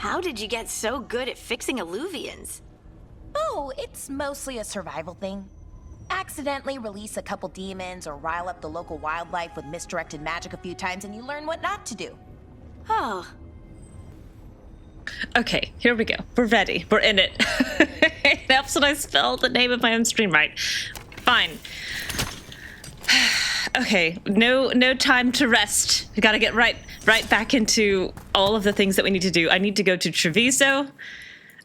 How did you get so good at fixing alluvians? Oh, it's mostly a survival thing. Accidentally release a couple demons or rile up the local wildlife with misdirected magic a few times and you learn what not to do. Oh. Okay, here we go. We're ready. We're in it. It helps when I spell the name of my own stream right. Fine. Okay, no time to rest. We gotta get right back into all of the things that we need to do. I need to go to Treviso.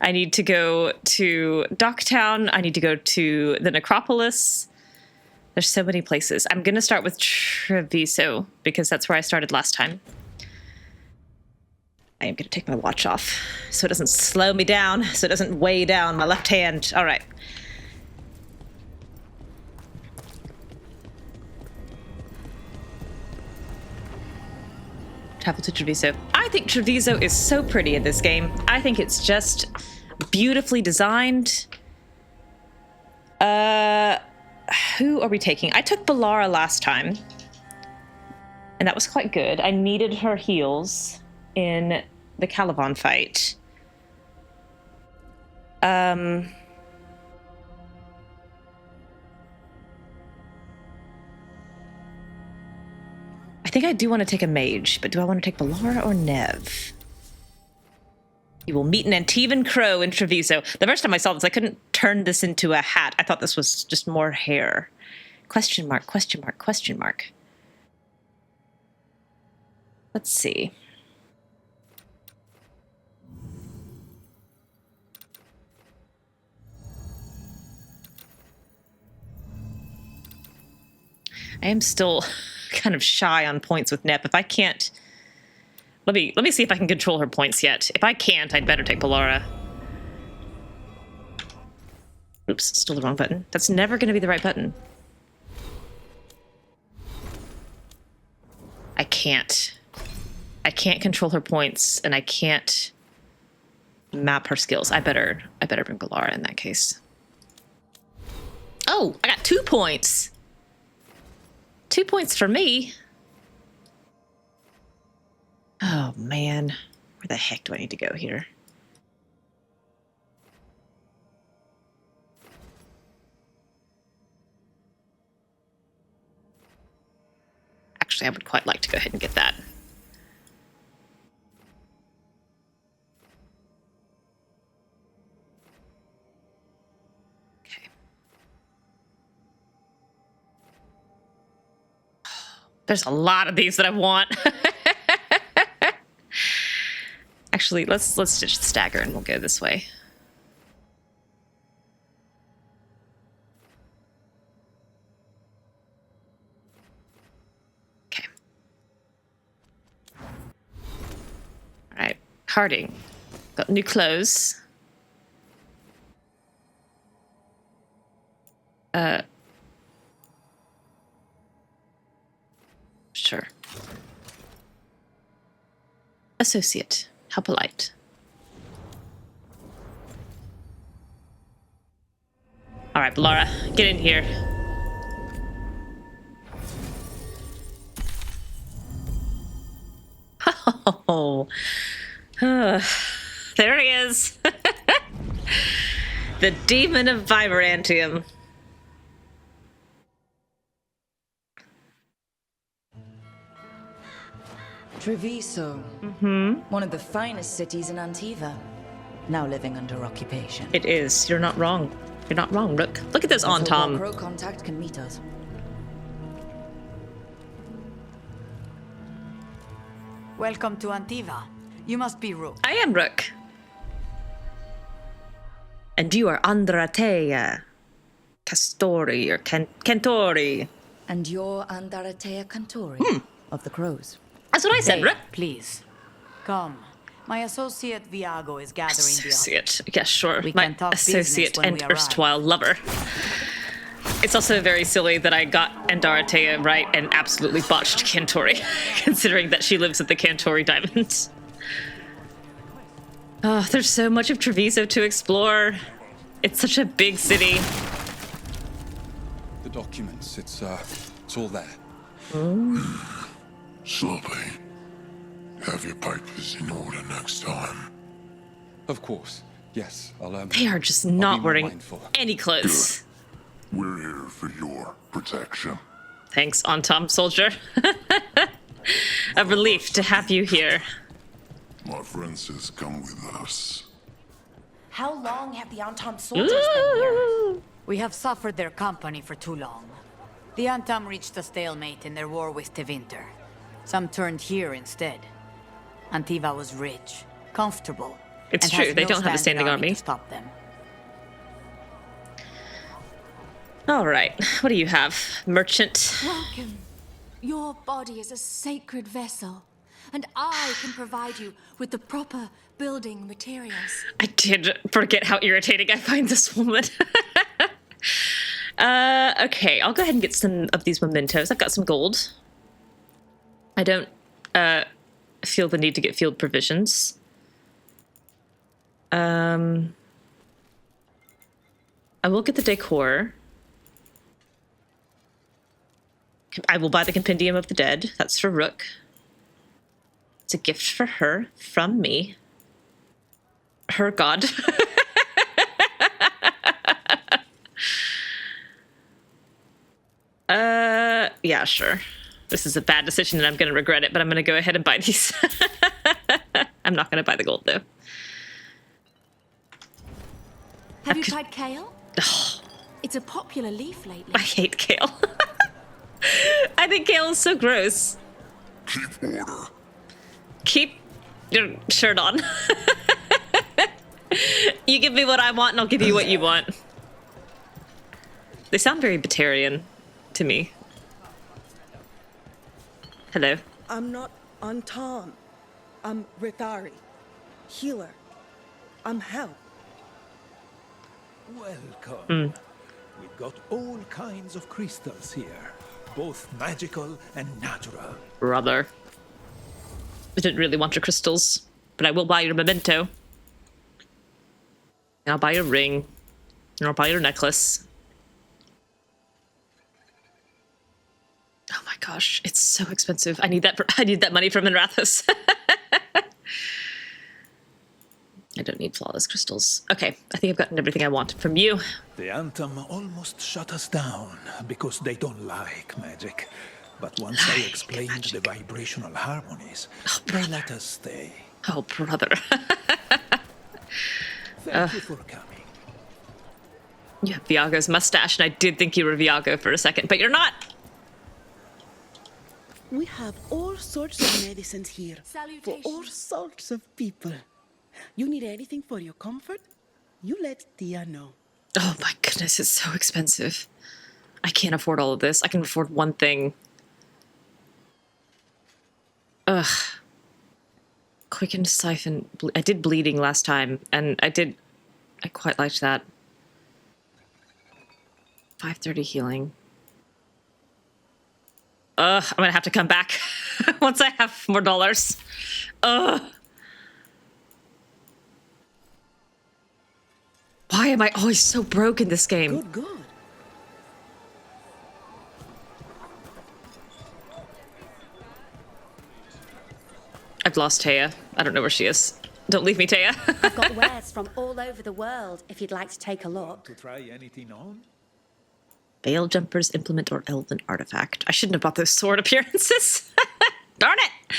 I need to go to Docktown. I need to go to the Necropolis. There's so many places. I'm gonna start with Treviso because that's where I started last time. I am gonna take my watch off so it doesn't slow me down, so it doesn't weigh down my left hand. All right. Travel to Treviso. I think Treviso is so pretty in this game. I think it's just beautifully designed. Who are we taking? I took Bellara last time, and that was quite good. I needed her heals in the Calivan fight. I think I do want to take a mage, but do I want to take Bellara or Nev? You will meet an Antivan crow in Treviso. The first time I saw this, I couldn't turn this into a hat. I thought this was just more hair. Question mark, question mark, question mark. Let's see. I am still kind of shy on points with Nep. If I can't, let me see if I can control her points yet. If I can't, I'd better take Bellara. Oops, still the wrong button. That's never going to be the right button. I can't control her points, and I can't map her skills. I better bring Bellara in that case. Oh, I got 2 points. 2 points for me. Oh, man. Where the heck do I need to go here? Actually, I would quite like to go ahead and get that. Okay. There's a lot of these that I want. Actually, let's just stagger and we'll go this way. Okay. All right, Harding. Got new clothes. Sure. Associate. How polite. All right, Bellara, get in here. Oh, there he is. The demon of Vibranium. Treviso. One of the finest cities in Antiva. Now living under occupation. It is. You're not wrong. You're not wrong, Rook. Look at this on Tom. Crow contact can meet us. Welcome to Antiva. You must be Rook. I am Rook. And you are Andra Teia. Castori or Cantori. And you're Andaratea Cantori of the Crows. That's what I said, Teia, Rook. please. Come. My associate Viago is gathering Associate. Yeah, sure. We My can talk business associate when and we arrive. erstwhile lover. It's also very silly that I got Andaratea right and absolutely botched Cantori, considering that she lives at the Cantori Diamond. Oh, there's so much of Treviso to explore. It's such a big city. The documents, it's all there. Sloppy. Have your papers in order next time. Of course. Yes, I'll They are just I'll be not more wearing mindful. any clothes. We're here for your protection. Thanks, Tom Soldier. A relief to have you here. My friend says come with us. How long have the Antom soldiers been here? We have suffered their company for too long. The Antam reached a stalemate in their war with Tevinter. Some turned here instead. Antiva was rich, comfortable. It's and true, has they no don't have a standing army. to stop them. All right, what do you have? Merchant. Welcome. Your body is a sacred vessel, and I can provide you with the proper building materials. I did forget how irritating I find this woman. Okay, I'll go ahead and get some of these mementos. I've got some gold. I don't feel the need to get field provisions. I will get the decor. I will buy the Compendium of the Dead. That's for Rook. It's a gift for her from me. Her god. Yeah, sure. This is a bad decision and I'm going to regret it, but I'm going to go ahead and buy these. I'm not going to buy the gold, though. Have you tried kale? It's a popular leaf lately. I hate kale. I think kale is so gross. Keep order. Keep your shirt on. You give me what I want and I'll give you what you want. They sound very Batarian to me. Hello. I'm not Antam. I'm Rithari. Healer. I'm help. Welcome. We've got all kinds of crystals here, both magical and natural. Brother. I didn't really want your crystals, but I will buy your memento. And I'll buy your ring. And I'll buy your necklace. Oh my gosh, it's so expensive. I need that money from Enrathos. I don't need flawless crystals. Okay, I think I've gotten everything I wanted from you. The Anthem almost shut us down because they don't like magic. But once I explained the vibrational harmonies, they let us stay. Oh, brother. Thank you for coming. You have Viago's mustache, and I did think you were Viago for a second, but you're not. We have all sorts of medicines here for all sorts of people. You need anything for your comfort? You let Teia know. Oh my goodness, it's so expensive. I can't afford all of this. I can afford one thing. Ugh. Quicken siphon. I did bleeding last time, and I quite liked that. 530 healing. I'm gonna have to come back once I have more dollars. Ugh. Why am I always so broke in this game? Good, good. I've lost Teia. I don't know where she is. Don't leave me, Teia. I've got wares from all over the world if you'd like to take a look. To try anything on? Veil Jumper's Implement or Elven Artifact. I shouldn't have bought those sword appearances. Darn it!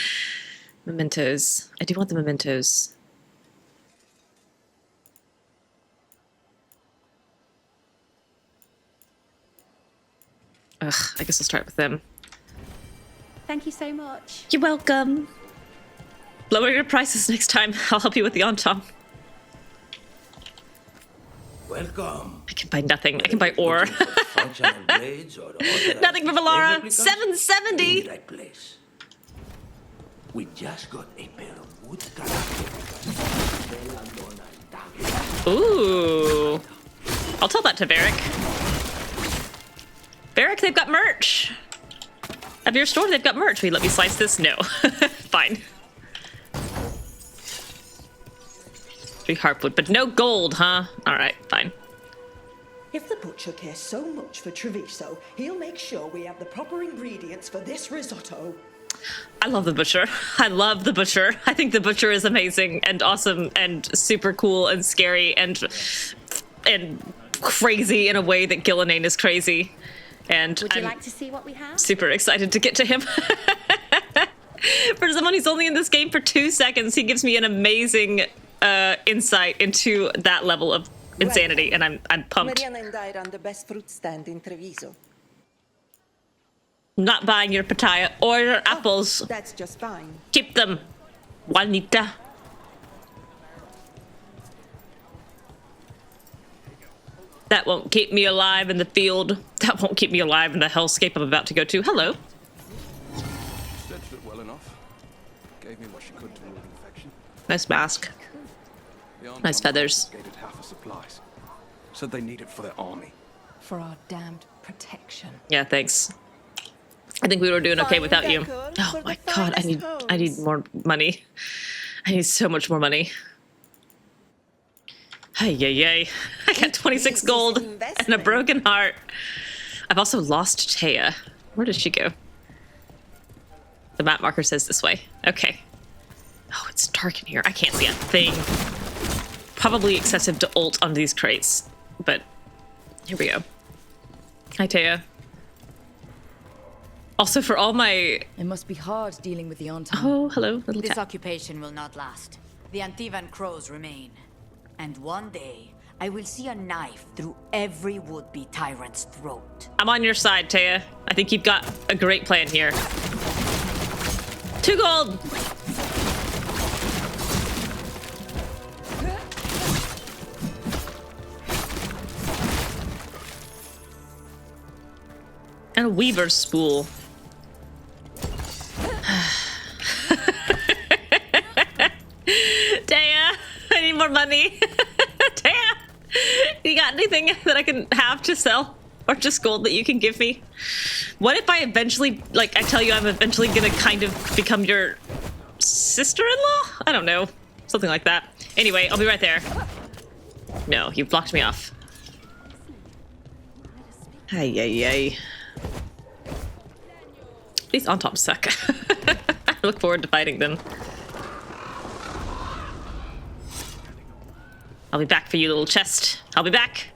Mementos. I do want the mementos. Ugh, I guess I'll start with them. Thank you so much. You're welcome. Lower your prices next time. I'll help you with the Antom. Welcome. I can buy nothing. I can buy ore. Functional blades or Nothing for Bellara. 770. Right place. We just got a pair of wood Ooh. I'll tell that to Varric. Varric, they've got merch. At your store, they've got merch. Will you let me slice this? No. Fine. 3 harpwood, but no gold, huh? All right, fine. If the butcher cares so much for Treviso, he'll make sure we have the proper ingredients for this risotto. I love the Butcher. I love the Butcher. I think the Butcher is amazing and awesome and super cool and scary and crazy in a way that Ghilan'nain is crazy. And Would you I'm like to see what we have? super excited to get to him. For someone who's only in this game for 2 seconds, he gives me an amazing insight into that level of insanity, and I'm pumped. Mariana and I run the best fruit stand in Treviso. Not buying your pitaya or your apples. That's just fine. Keep them, Juanita. That won't keep me alive in the field. That won't keep me alive in the hellscape I'm about to go to. Hello. Stretched it well enough. Gave me what she could to rule infection. Nice mask. Nice feathers. Gated half the supplies. Said they need it for their army. For our damned protection. Yeah, thanks. I think we were doing okay without you. Oh my god, I need more money. I need so much more money. Hey, yay. I got 26 gold and a broken heart. I've also lost Teia. Where did she go? The map marker says this way. Okay. Oh, it's dark in here. I can't see a thing. Probably excessive to ult on these crates, but here we go. Hi, Teia. Also, for all my... It must be hard dealing with the Antam. Oh, hello, little This cat. occupation will not last. The Antivan crows remain. And one day, I will see a knife through every would-be tyrant's throat. I'm on your side, Teia. I think you've got a great plan here. 2 gold! And a weaver's spool. Teia, I need more money. Teia, you got anything that I can have to sell? Or just gold that you can give me? What if I eventually, like, I tell you I'm eventually gonna kind of become your sister-in-law? I don't know. Something like that. Anyway, I'll be right there. No, you blocked me off. Ay, ay, ay. These on top suck. I look forward to fighting them. I'll be back for you, little chest. I'll be back.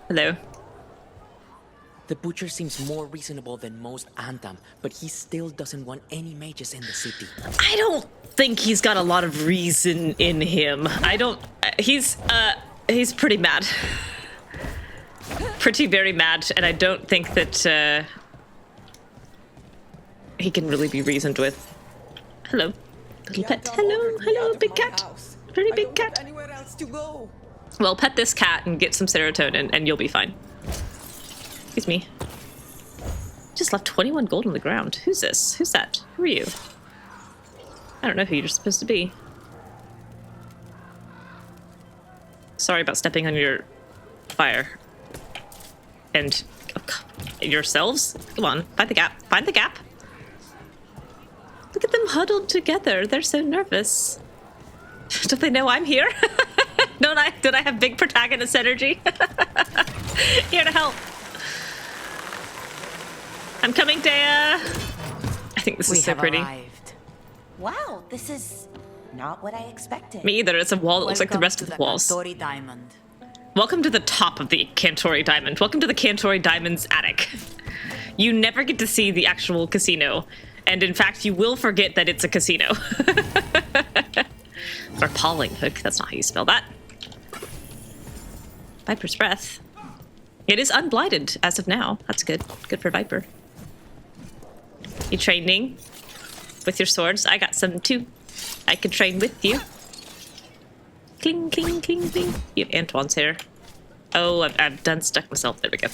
Hello. The Butcher seems more reasonable than most Antam, but he still doesn't want any mages in the city. I don't think he's got a lot of reason in him. I don't... he's pretty mad. Pretty very mad, and I don't think that he can really be reasoned with. Hello, little pet. Hello, hello, big cat. Pretty big cat. Anywhere else to go? Well, pet this cat and get some serotonin, and you'll be fine. Excuse me. Just left 21 gold on the ground. Who's this? Who's that? Who are you? I don't know who you're supposed to be. Sorry about stepping on your fire. And yourselves? Come on, find the gap. Find the gap. Look at them huddled together. They're so nervous. Don't they know I'm here? Don't I have big protagonist energy? Here to help. I'm coming, Teia. I think this is so pretty. Arrived. Wow, this is not what I expected. Me either. It's a wall that looks like the rest of the walls. Cantori Diamond. Welcome to the top of the Cantori Diamond. Welcome to the Cantori Diamond's attic. You never get to see the actual casino. And in fact, you will forget that it's a casino. Or Pauling Hook. That's not how you spell that. Viper's Breath. It is unblighted as of now. That's good. Good for Viper. You training with your swords? I got some too. I can train with you. Cling, cling, cling, cling. You have Antoine's hair. Oh, I've done stuck myself. There we go.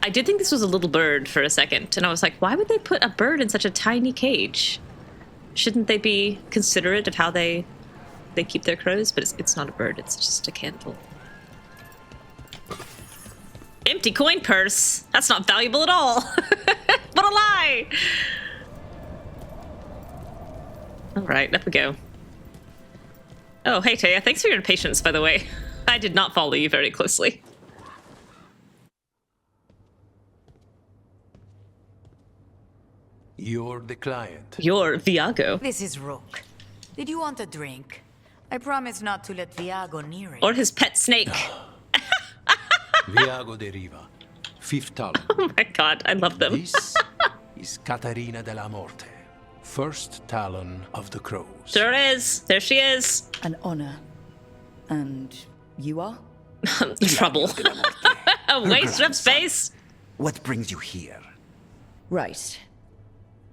I did think this was a little bird for a second, and I was like, why would they put a bird in such a tiny cage? Shouldn't they be considerate of how they keep their crows? But it's not a bird, it's just a candle. Empty coin purse? That's not valuable at all. What a lie! All right, up we go. Oh, hey, Teia. Thanks for your patience, by the way. I did not follow you very closely. You're the client. You're Viago. This is Rook. Did you want a drink? I promise not to let Viago near it. Or his pet snake. Viago de Riva, 5th Talon. Oh my god, I love them. This is Caterina della Morte, 1st Talon of the Crows. There is. There she is. An honor. And you are? Trouble. A waste of space. What brings you here? Right.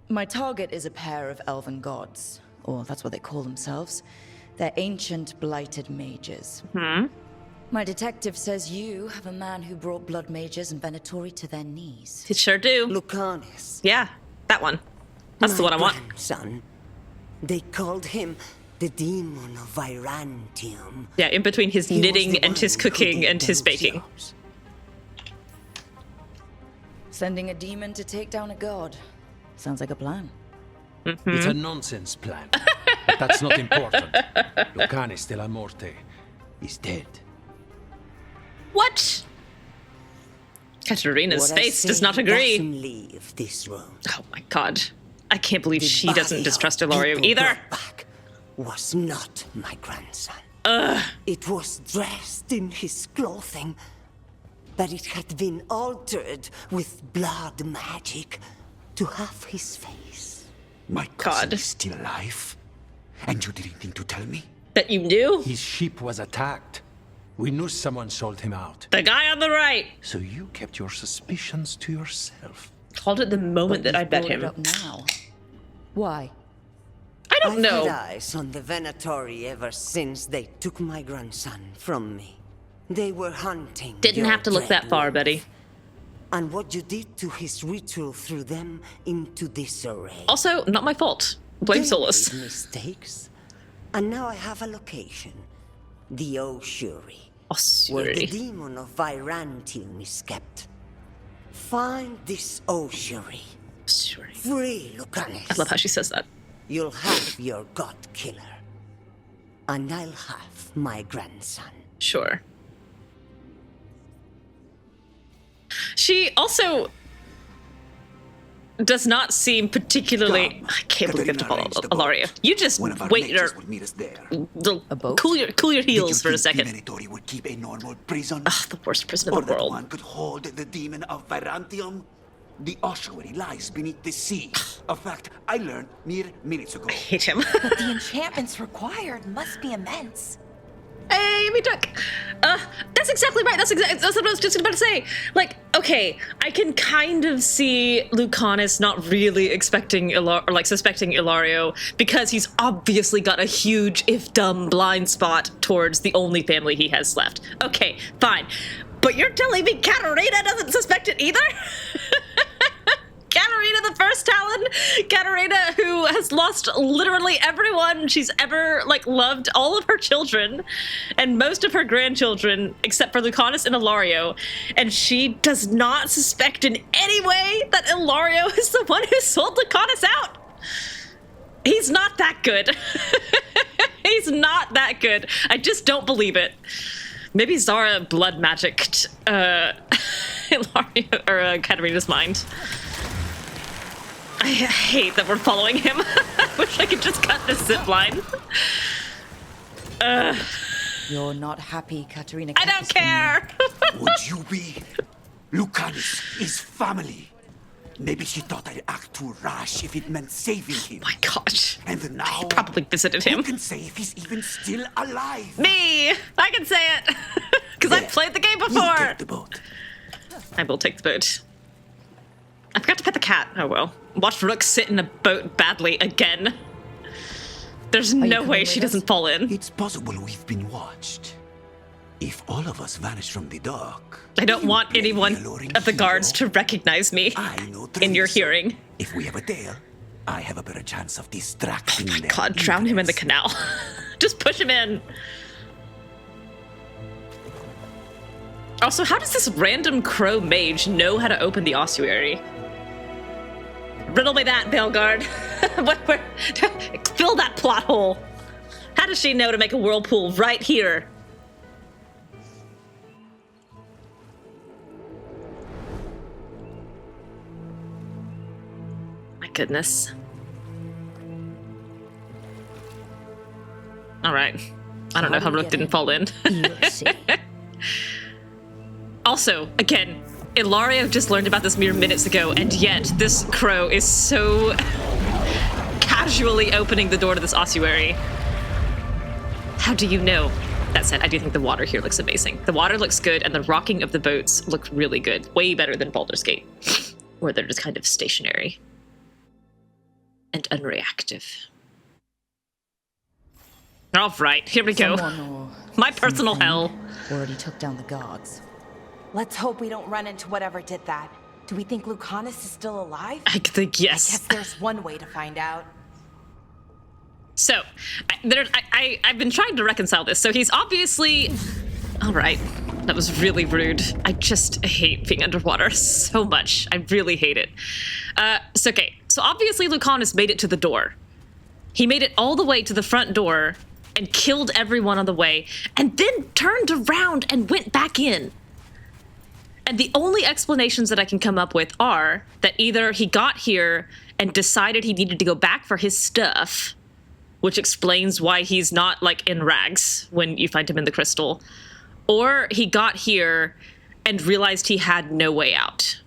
My target is a pair of elven gods, or that's what they call themselves. They're ancient, blighted mages. My detective says you have a man who brought blood mages and Venatori to their knees. It sure do. Lucanis. Yeah, that one. That's the one I want. Son. They called him the demon of Virantium. Yeah, in between his He was knitting the and his one who cooking did and his those baking. jobs. Sending a demon to take down a god. Sounds like a plan. It's a nonsense plan. But that's not important. Lucanis della Morte is dead. What? Caterina's What I face say does not agree. doesn't leave this room. Oh my god. I can't believe The she doesn't body distrust of Ilario people either. brought back was not my grandson. Ugh. It was dressed in his clothing, but it had been altered with blood magic to have his face. My cousin is still alive? And you didn't think to tell me? That you knew? His ship was attacked. We knew someone sold him out. The guy on the right. So you kept your suspicions to yourself. Called it the moment that I bet him. Now. Why? I don't know. I've had eyes on the Venatori ever since they took my grandson from me. They were hunting. Didn't your have to look that dread far, wolf. Betty. And what you did to his ritual threw them into disarray. Also, not my fault. Blame They Solus. made mistakes. And now I have a location. The Ossuary. Where the demon of Virantium is kept. Find this Ossuary. Free Lucanis. I love how she says that. You'll have your god killer. And I'll have my grandson. Sure. She also does not seem particularly. I can't believe you have to follow Ilario. You just wait your. Cool your heels for a second. Venatori would keep a normal prison? Ugh, the worst prison Or in the that world. one could hold the demon of Virantium? The ossuary lies beneath the sea. A fact I learned mere minutes ago. I hate him. But the enchantments required must be immense. Hey, me duck. That's exactly right. That's what I was just about to say. Like, okay, I can kind of see Lucanis not really expecting suspecting Ilario because he's obviously got a huge, if dumb, blind spot towards the only family he has left. Okay, fine. But you're telling me Caterina doesn't suspect it either? Caterina the first Talon? Caterina who has lost literally everyone she's ever, loved, all of her children, and most of her grandchildren, except for Lucanis and Ilario, and she does not suspect in any way that Ilario is the one who sold Lucanis out! He's not that good. He's not that good. I just don't believe it. Maybe Zara blood magicked Ilario, or Caterina's mind. I hate that we're following him. I wish I could just cut this zip line. You're not happy, Caterina. I don't care. Would you be? Lucanis is family. Maybe she thought I'd act too rash if it meant saving him. My gosh. And now He probably visited him. Who can say if he's even still alive? Me! I can say it! Because I've played the game before! Take the boat. I will take the boat. I forgot to pet the cat. Oh well. Watch Rook sit in a boat badly again. There's no way she doesn't fall in. It's possible we've been watched. If all of us vanish from the dock... I don't want anyone of the guards to recognize me in your hearing. If we have a tail, I have a better chance of distracting them. God, drown him in the canal. Just push him in. Also, how does this random crow mage know how to open the ossuary? Riddle me that, Veilguard. Fill that plot hole. How does she know to make a whirlpool right here? goodness. All right. I don't know how Rook didn't fall in. Also, again, Ilario just learned about this mere minutes ago, and yet this crow is so casually opening the door to this ossuary. How do you know? That said, I do think the water here looks amazing. The water looks good, and the rocking of the boats look really good. Way better than Baldur's Gate, where they're just kind of stationary and unreactive. All right, here we go. My personal hell. Already took down the guards. Let's hope we don't run into whatever did that. Do we think Lucanis is still alive? I think yes. I guess there's one way to find out. So, I've been trying to reconcile this. So he's obviously... All right, that was really rude. I just hate being underwater so much. I really hate it. So obviously Lucanis made it to the door. He made it all the way to the front door and killed everyone on the way, and then turned around and went back in. And the only explanations that I can come up with are that either he got here and decided he needed to go back for his stuff, which explains why he's not, like, in rags when you find him in the crystal, or he got here and realized he had no way out.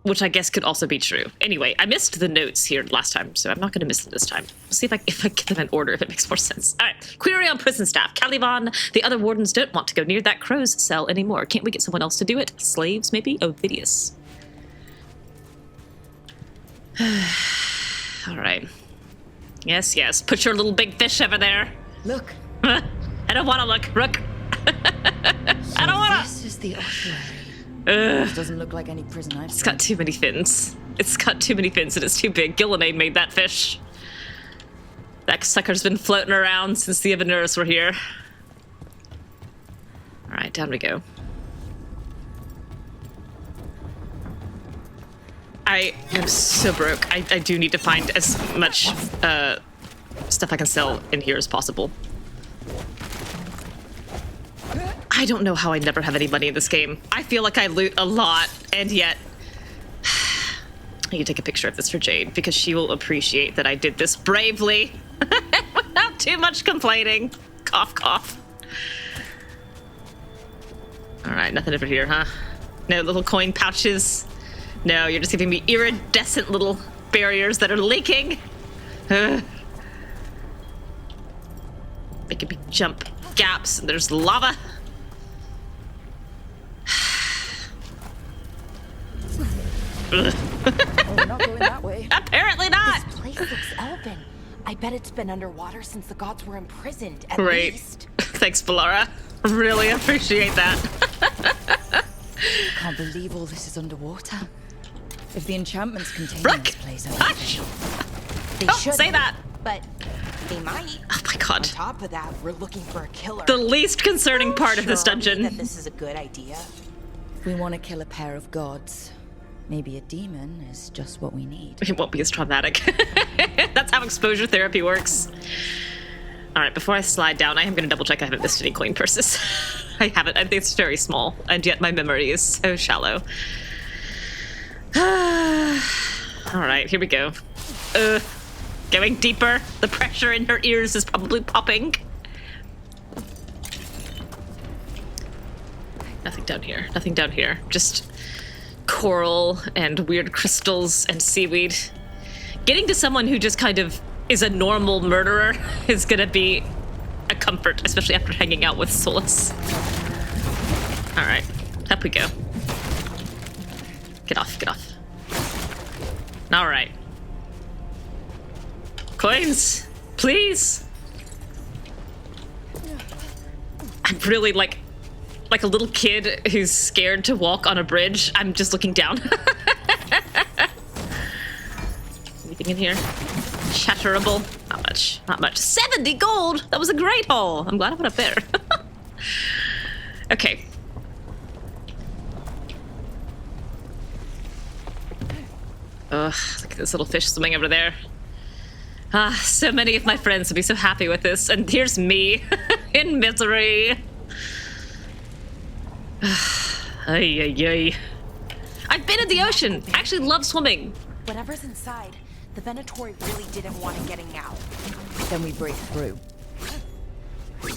Which I guess could also be true. Anyway, I missed the notes here last time, so I'm not going to miss them this time. We'll see if I get them in order, if it makes more sense. All right, query on prison staff. Calivan, the other wardens don't want to go near that crow's cell anymore. Can't we get someone else to do it? Slaves, maybe? Ovidius. All right. Yes, yes. Put your little big fish over there. Look. I don't want to look, Rook. I don't want to. This is the ossuary. This doesn't look like any prison I've seen. It's got too many fins. It's got too many fins and it's too big. Ghilan'nain made that fish. That sucker's been floating around since the Evanuris were here. All right, down we go. I am so broke. I do need to find as much stuff I can sell in here as possible. I don't know how I never have any money in this game. I feel like I loot a lot, and yet... I need to take a picture of this for Jade, because she will appreciate that I did this bravely, without too much complaining. Cough, cough. Alright, nothing over here, huh? No little coin pouches? No, you're just giving me iridescent little barriers that are leaking. Making me jump gaps, and there's lava. Oh, we're not going that way. Apparently not. This place looks elven. I bet it's been underwater since the gods were imprisoned, at Great. least. Thanks, Bellara. Really appreciate that. Can't believe all this is underwater. If the enchantments contain Rook! this place, Hush! They Don't should say that. But they might. Oh my god. On top of that, we're looking for a killer. The least concerning part of this dungeon. That this is a good idea. We want to kill a pair of gods. Maybe a demon is just what we need. It won't be as traumatic. That's how exposure therapy works. Alright, before I slide down, I am going to double check I haven't missed any coin purses. I haven't. I think it's very small, and yet my memory is so shallow. Alright, here we go. Going deeper. The pressure in her ears is probably popping. Nothing down here. Nothing down here. Just coral and weird crystals and seaweed. Getting to someone who just kind of is a normal murderer is gonna be a comfort, especially after hanging out with Solus. Alright, up we go. Get off, get off. Alright. Coins, please. I'm really like a little kid who's scared to walk on a bridge. I'm just looking down. Anything in here? Shatterable? Not much. Not much. 70 gold! That was a great haul. I'm glad I went up there. Okay. Ugh, look at this little fish swimming over there. Ah, so many of my friends would be so happy with this, and here's me in misery. Ay, ay, ay. I've been in the ocean. I actually love swimming. Whatever's inside, the Venatori really didn't want it getting out. Then we break through.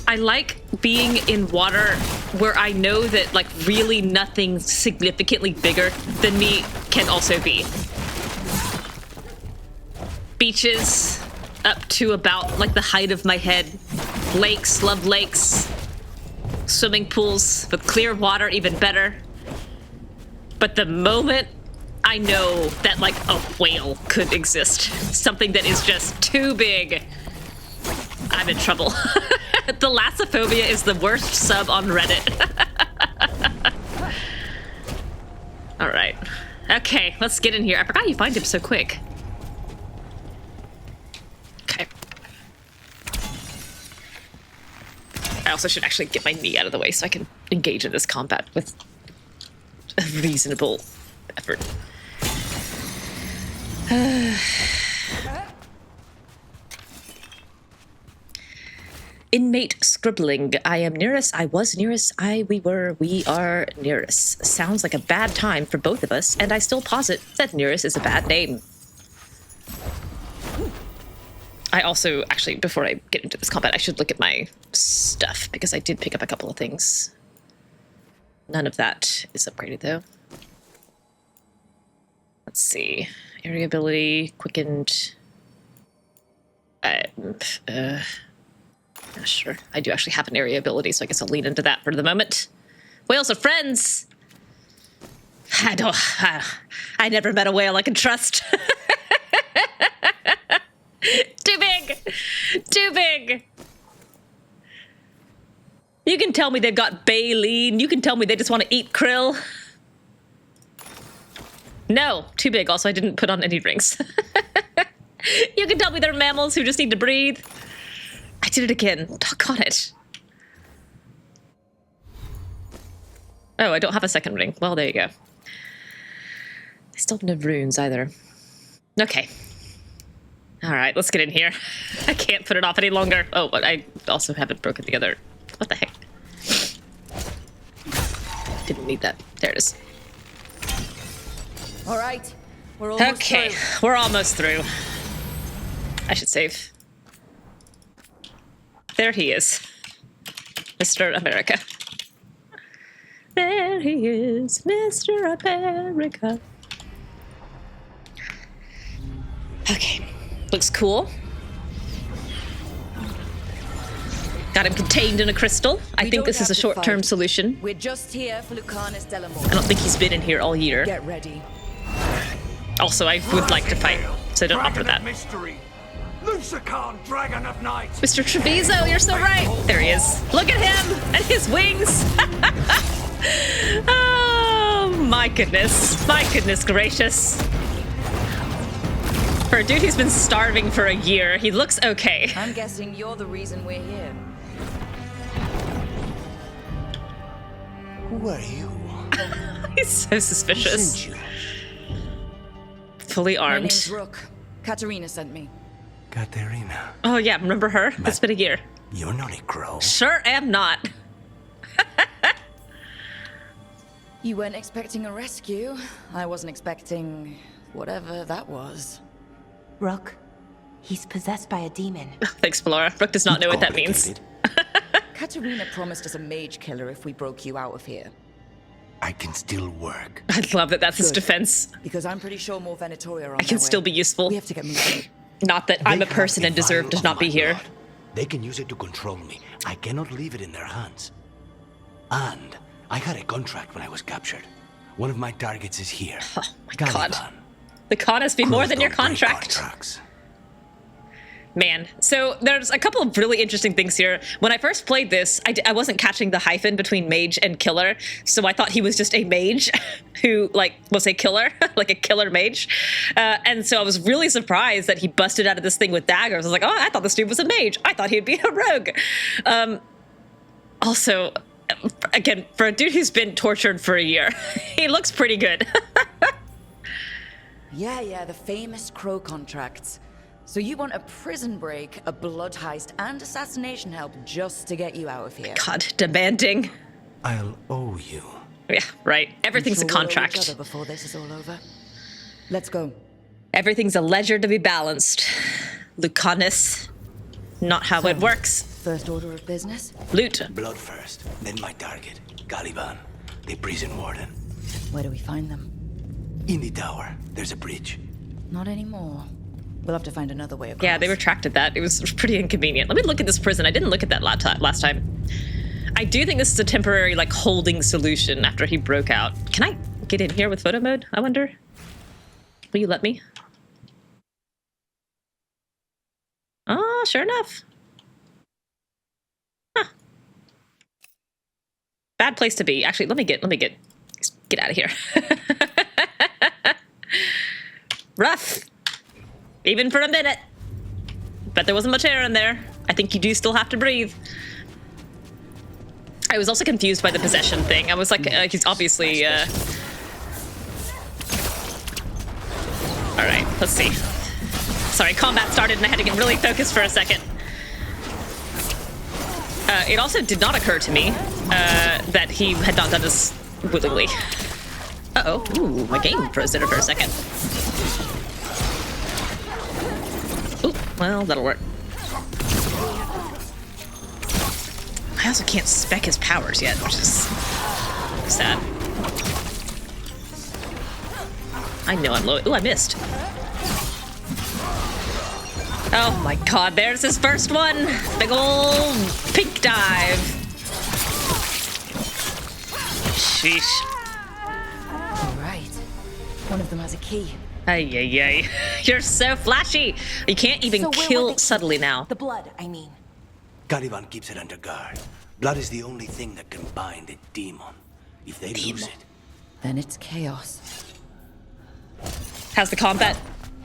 I like being in water where I know that, like, really nothing significantly bigger than me can also be. Beaches up to about, like, the height of my head. Lakes, love lakes. Swimming pools with clear water, even better. But the moment I know that, like, a whale could exist, something that is just too big, I'm in trouble. Thalassophobia is the worst sub on Reddit. All right. Okay, let's get in here. I forgot you find him so quick. Okay. I also should actually get my knee out of the way so I can engage in this combat with a reasonable effort. Inmate scribbling. I am nearest. I was nearest. We were. We are nearest. Sounds like a bad time for both of us, and I still posit that nearest is a bad name. I also, actually, before I get into this combat, I should look at my stuff, because I did pick up a couple of things. None of that is upgraded, though. Let's see. Area ability, quickened. Sure. I do actually have an area ability, so I guess I'll lean into that for the moment. Whales are friends! I never met a whale I can trust. Too big! Too big! You can tell me they've got baleen. You can tell me they just want to eat krill. No, too big. Also, I didn't put on any rings. You can tell me they're mammals who just need to breathe. I did it again. Doggone it. Oh, I don't have a second ring. Well, there you go. I still don't have runes either. Okay. All right, let's get in here. I can't put it off any longer. Oh, but I also haven't broken the other... What the heck? Didn't need that. There it is. All right, we're almost through. We're almost through. I should save. There he is. Mr. America. There he is, Mr. America. Okay, looks cool. Got him contained in a crystal. I think this is a short-term solution. We're just here for Lucanis de la I don't think he's been in here all year. Get ready. Also, I would like to fight, so don't offer that. Mystery. Lucanis, dragon of night. Mr. Treviso, you're so right. There he is. Look at him and his wings. Oh, my goodness. My goodness gracious. For a dude who's been starving for a year, he looks okay. I'm guessing you're the reason we're here. Who are you? He's so suspicious. Fully armed. My name's Rook. Caterina sent me. Caterina. Oh yeah, remember her? It's been a year. You're not a crow. Sure am not. You weren't expecting a rescue. I wasn't expecting whatever that was. Rook, he's possessed by a demon. Thanks, Bellara. Rook does not know what that means. Caterina promised us a mage killer if we broke you out of here. I can still work. I love that that's his defense. Because I'm pretty sure more Venatori are on I can still be useful. We have to get moving. Not that I'm a person and deserve to not be here. They can use it to control me. I cannot leave it in their hands. And I had a contract when I was captured. One of my targets is here. Oh my God. The con has been more than your contract. Man, so there's a couple of really interesting things here. When I first played this, I wasn't catching the hyphen between mage and killer, so I thought he was just a mage who, like, was a killer, like a killer mage. And so I was really surprised that he busted out of this thing with daggers. I was like, oh, I thought this dude was a mage. I thought he'd be a rogue. Also, again, for a dude who's been tortured for a year, he looks pretty good. Yeah, the famous Crow contracts. So you want a prison break, a blood heist, and assassination help just to get you out of here? God, demanding. I'll owe you. Yeah, right. Everything's a contract. We'll know each other before this is all over. Let's go. Everything's a ledger to be balanced. Lucanis. Not how it works. First order of business? Loot. Blood first, then my target, Calivan, the prison warden. Where do we find them? In the tower. There's a bridge. Not anymore. We'll have to find another way across. Yeah, they retracted that. It was pretty inconvenient. Let me look at this prison. I didn't look at that last time. I do think this is a temporary, like, holding solution after he broke out. Can I get in here with photo mode, I wonder? Will you let me? Oh, sure enough. Huh. Bad place to be. Actually, let me get out of here. Rough. Even for a minute. Bet there wasn't much air in there. I think you do still have to breathe. I was also confused by the possession thing. I was like, he's obviously, Alright, let's see. Sorry, combat started and I had to get really focused for a second. It also did not occur to me that he had not done this willingly. Uh-oh. Ooh, my game froze there for a second. Ooh, well, that'll work. I also can't spec his powers yet, which is sad. I know I'm low. Ooh, I missed. Oh my god, there's his first one! Big ol' pink dive. Sheesh. Alright. One of them has a key. Ay, ay, ay. You're so flashy! You can't even kill subtly now. The blood, I mean. Calivan keeps it under guard. Blood is the only thing that can bind a demon. If they lose it, then it's chaos. How's the combat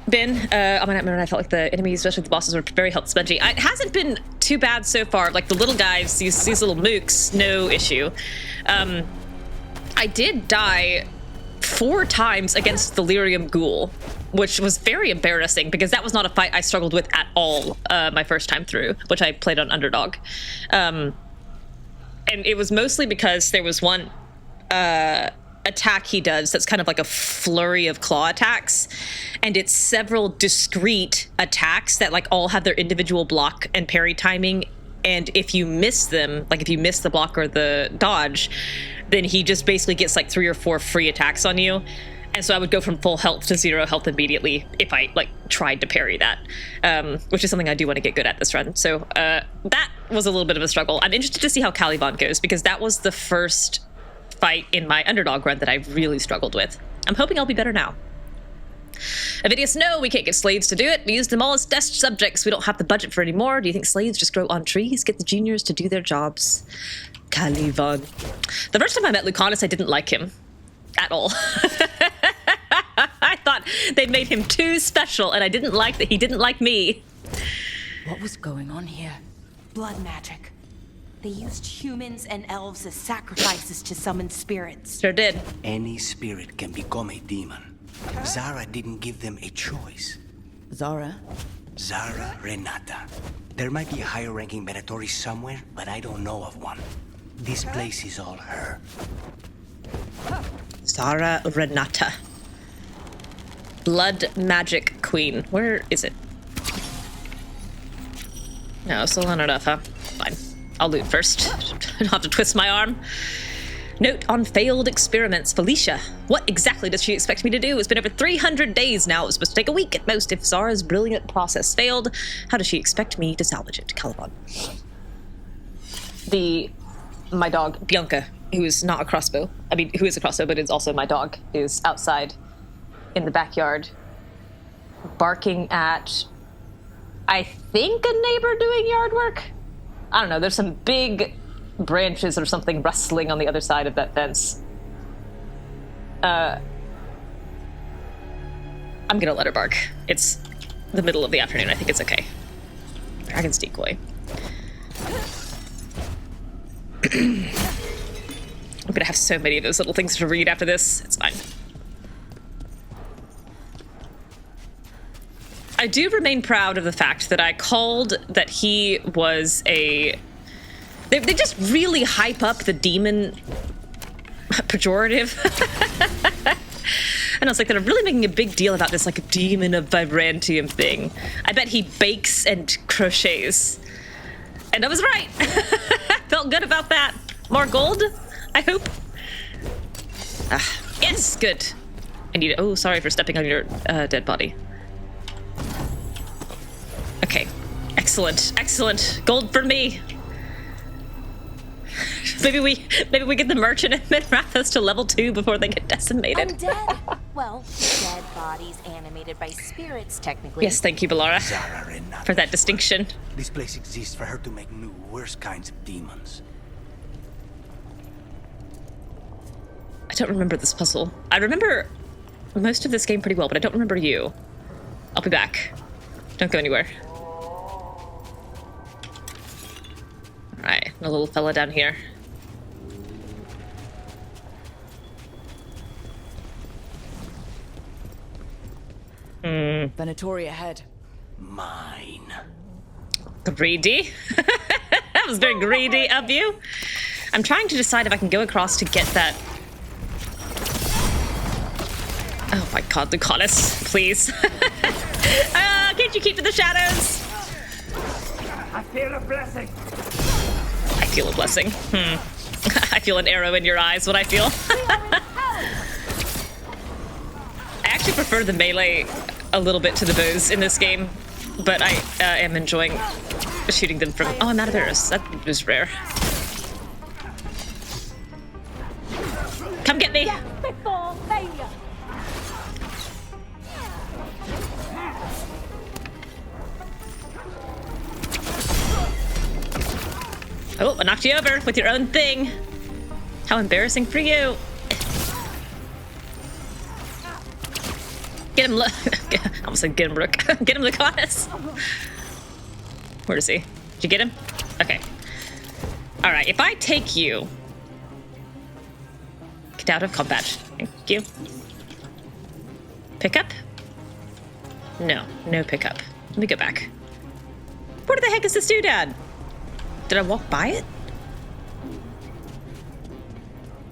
been? On my nightmare, I felt like the enemies, especially the bosses, were very health spongy. It hasn't been too bad so far. Like the little guys, these little mooks, no issue. I did die 4 times against the Lyrium Ghoul, which was very embarrassing because that was not a fight I struggled with at all my first time through, which I played on Underdog. And it was mostly because there was one attack he does that's kind of like a flurry of claw attacks, and it's several discrete attacks that like all have their individual block and parry timing, and if you miss them, like if you miss the block or the dodge, then he just basically gets like 3 or 4 free attacks on you. And so I would go from full health to 0 health immediately if I like tried to parry that, which is something I do want to get good at this run. So that was a little bit of a struggle. I'm interested to see how Calivan goes because that was the first fight in my Underdog run that I really struggled with. I'm hoping I'll be better now. Avidius, no, we can't get slaves to do it. We use them all as test subjects. We don't have the budget for any more. Do you think slaves just grow on trees? Get the juniors to do their jobs. Calivan. The first time I met Lucanis, I didn't like him at all. I thought they made him too special, and I didn't like that he didn't like me. What was going on here? Blood magic. They used humans and elves as sacrifices to summon spirits. Sure did. Any spirit can become a demon. Zara didn't give them a choice. Zara? Zara Renata. There might be a higher-ranking Venatori somewhere, but I don't know of one. This place is all her. Zara Renata. Blood Magic Queen. Where is it? No, still not enough, huh? Fine. I'll loot first. I don't have to twist my arm. Note on failed experiments. Felicia. What exactly does she expect me to do? It's been over 300 days now. It was supposed to take a week at most. If Zara's brilliant process failed, how does she expect me to salvage it? Calivan. My dog, Bianca, who is not a crossbow. I mean, who is a crossbow, but is also my dog, is outside in the backyard barking at, I think, a neighbor doing yard work? I don't know. There's some big branches or something rustling on the other side of that fence. I'm gonna let her bark. It's the middle of the afternoon. I think it's okay. Dragon's decoy. I'm gonna have so many of those little things to read after this. It's fine. I do remain proud of the fact that I called that he was a... They just really hype up the demon pejorative. And I was like, they're really making a big deal about this, like, a demon of vibrantium thing. I bet he bakes and crochets. And I was right. Felt good about that. More gold, I hope. Yes, good. I need it. Oh, sorry for stepping on your dead body. Okay. Excellent. Excellent. Gold for me. Maybe we get the merchant and Minrathos to level 2 before they get decimated. Undead? Well, dead bodies animated by spirits, technically. Yes, thank you, Bellara, for that distinction. This place exists for her to make new, worse kinds of demons. I don't remember this puzzle. I remember most of this game pretty well, but I don't remember you. I'll be back. Don't go anywhere. Alright, a little fella down here. Venatori ahead. Mine. Greedy? That was very greedy of you. I'm trying to decide if I can go across to get that. Oh my god, Lucanis, please. Can't you keep to the shadows? I feel a blessing. I feel a blessing. I feel an arrow in your eyes, what I feel. I actually prefer the melee a little bit to the bows in this game, but I am enjoying shooting them from... Oh, I'm out of arrows. That was rare. Come get me! Oh, I knocked you over with your own thing. How embarrassing for you. Get him, I almost said get him, Rook. Get him, Lucanis. Where is he? Did you get him? Okay. All right, if I take you... Get out of combat. Thank you. Pick up? No, no pickup. Let me go back. Where the heck is this doodad? Did I walk by it?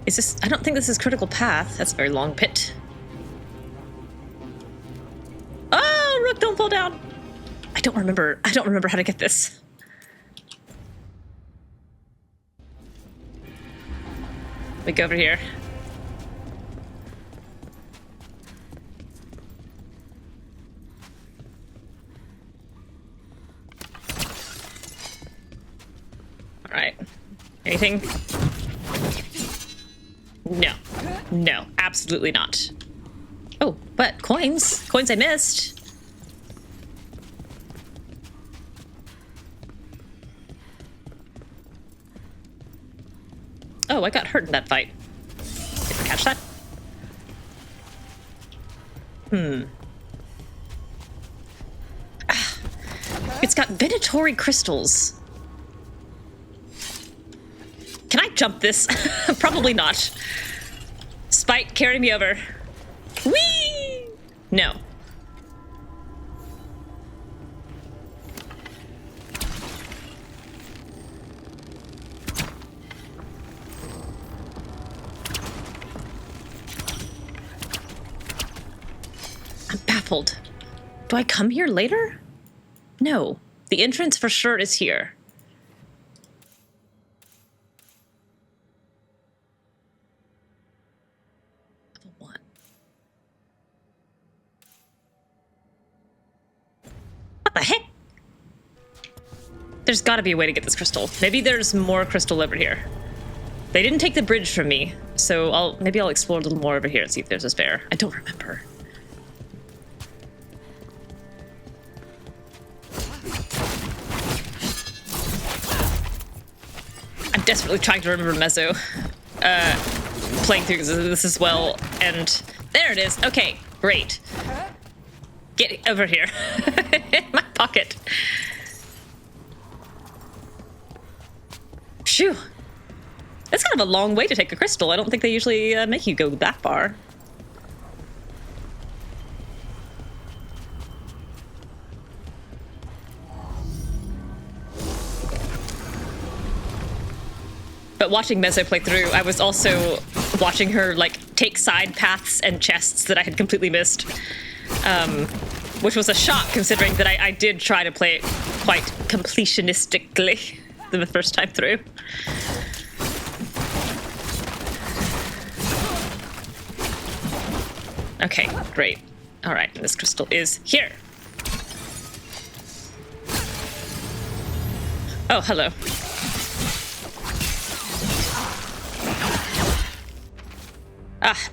Is this... I don't think this is critical path. That's a very long pit. Oh, Rook, don't fall down. I don't remember how to get this. Let me go over here. All right. Anything? No. No, absolutely not. Oh, what? Coins? Coins I missed. Oh, I got hurt in that fight. Did I catch that? It's got Venatory crystals. Can I jump this? Probably not. Spite, carry me over. Whee! No. I'm baffled. Do I come here later? No. The entrance for sure is here. Level 1. What the heck? There's gotta be a way to get this crystal. Maybe there's more crystal over here. They didn't take the bridge from me, so maybe I'll explore a little more over here and see if there's a spare. I don't remember. I'm desperately trying to remember Mezzo, playing through this as well, and there it is. Okay, great. Get over here. In my pocket. Phew. That's kind of a long way to take a crystal. I don't think they usually make you go that far. But But watching Mezzo play through, I was also watching her like take side paths and chests that I had completely missed. Which was a shock considering that I did try to play it quite completionistically the first time through. Okay, great. All right, this crystal is here. Oh, hello.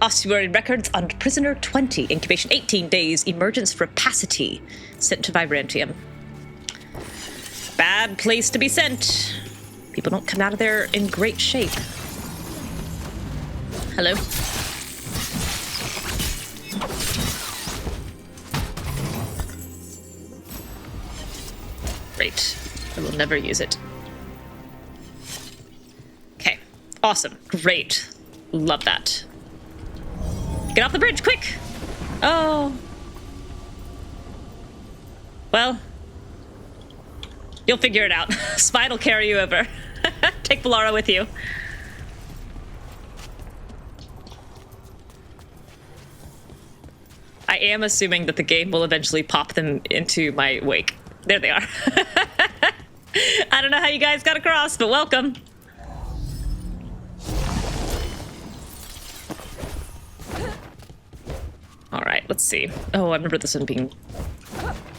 Ossuary records on prisoner 20, incubation 18 days, emergence rapacity, sent to Vibrantium. Bad place to be sent. People don't come out of there in great shape. Hello. Great. I will never use it. Okay. Awesome. Great. Love that. Get off the bridge, quick! Oh. Well. You'll figure it out. Spite will carry you over. Take Bellara with you. I am assuming that the game will eventually pop them into my wake. There they are. I don't know how you guys got across, but welcome. All right, let's see. Oh, I remember this one being...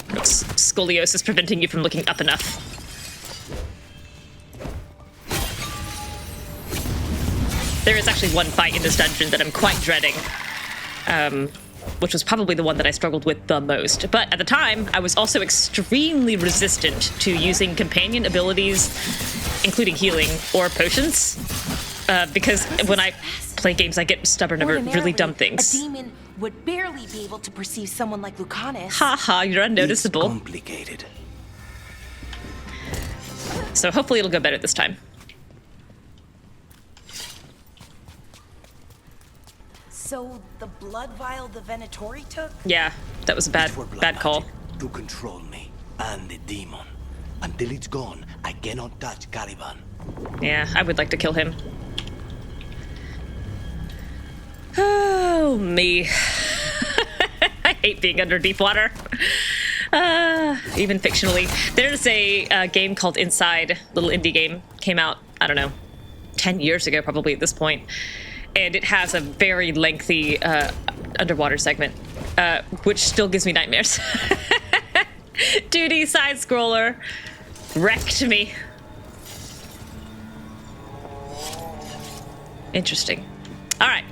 Scoliosis preventing you from looking up enough. There is actually one fight in this dungeon that I'm quite dreading. Which was probably the one that I struggled with the most. But at the time, I was also extremely resistant to using companion abilities, including healing or potions. Because when I play games, I get stubborn over really dumb things. A demon would barely be able to perceive someone like Lucanis. Haha, you're unnoticeable. It's complicated. So hopefully it'll go better this time. So the blood vial the Venatori took? Yeah, that was a bad call. To control me and the demon. Until it's gone, I cannot touch Calivan. Yeah, I would like to kill him. Oh, me. I hate being under deep water. Even fictionally. There's a game called Inside, little indie game. Came out, I don't know, 10 years ago probably at this point. And it has a very lengthy underwater segment, which still gives me nightmares. 2D side-scroller wrecked me. Interesting. All right.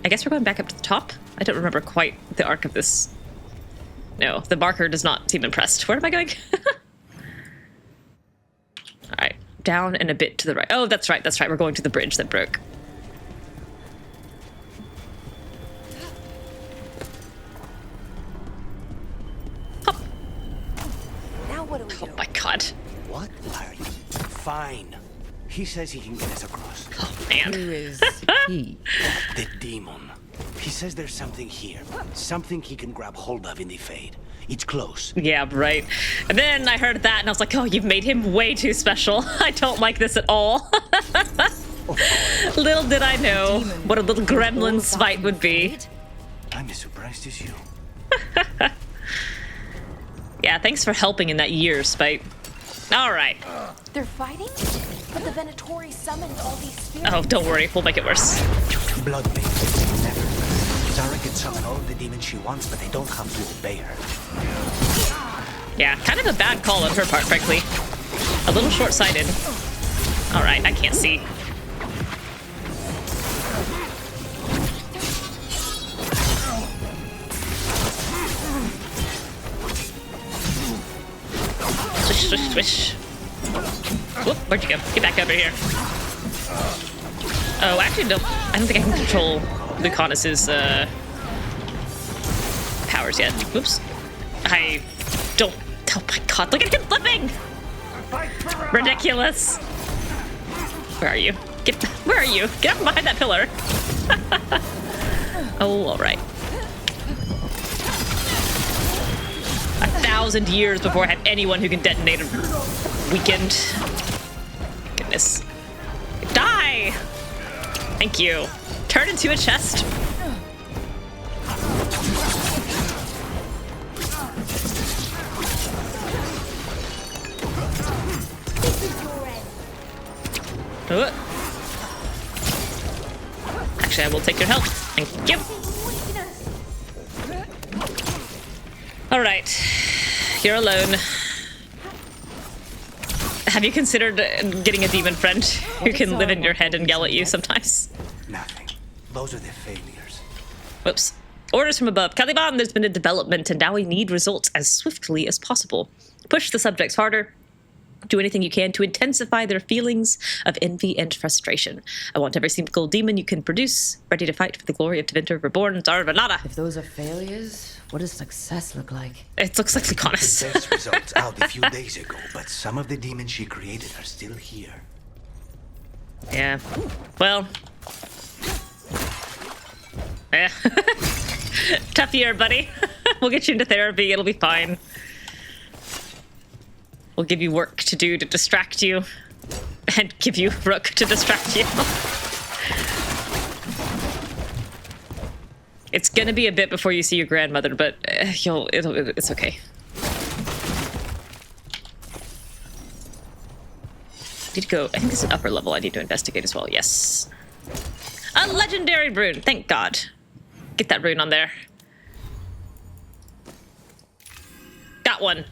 I guess we're going back up to the top. I don't remember quite the arc of this. No, the marker does not seem impressed. Where am I going? All right. Down and a bit to the right. Oh, that's right. That's right. We're going to the bridge that broke. Oh my god. What are you? Fine. He says he can get us across. Oh man. Who is he? The demon. He says there's something here. Something he can grab hold of in the Fade. It's close. Yeah, right. And then I heard that and I was like, oh, you've made him way too special. I don't like this at all. Little did I know what a little gremlin spite would be. I'm as surprised as you. Yeah, thanks for helping in that year, Spite. All right. They're fighting? But the Venatori summoned all these spirits. Oh, don't worry. We'll make it worse. Blood makes never. Zara can summon all the demons she wants, but they don't have to obey her. Yeah, kind of a bad call on her part, frankly. A little short-sighted. All right, I can't see. Swish, swish, swish. Whoop, where'd you go? Get back over here. Oh, actually, no. I don't think I can control Lucanis's powers yet. Whoops. I don't. Oh my god, look at him flipping! Ridiculous. Where are you? Where are you? Get up behind that pillar. Oh, alright. 1,000 years before I have anyone who can detonate a weakened. Goodness. Die! Thank you. Turn into a chest. Actually, I will take your help. Thank you. All right. You're alone. Have you considered getting a demon friend who can live in your head and yell at you sometimes? Nothing. Those are the failures. Whoops. Orders from above. Calivan, there's been a development, and now we need results as swiftly as possible. Push the subjects harder. Do anything you can to intensify their feelings of envy and frustration. I want every single demon you can produce, ready to fight for the glory of Tevinter Reborn, Zarvanada. If those are failures, what does success look like? It looks like Lucanis. The test results out a few days ago, but some of the demons she created are still here. Yeah. Well. Tough year, buddy. We'll get you into therapy. It'll be fine. We'll give you work to do to distract you. And give you Rook to distract you. It's gonna be a bit before you see your grandmother, but it's okay. Need to go. I think this is an upper level I need to investigate as well. Yes. A legendary rune. Thank God. Get that rune on there. Got one.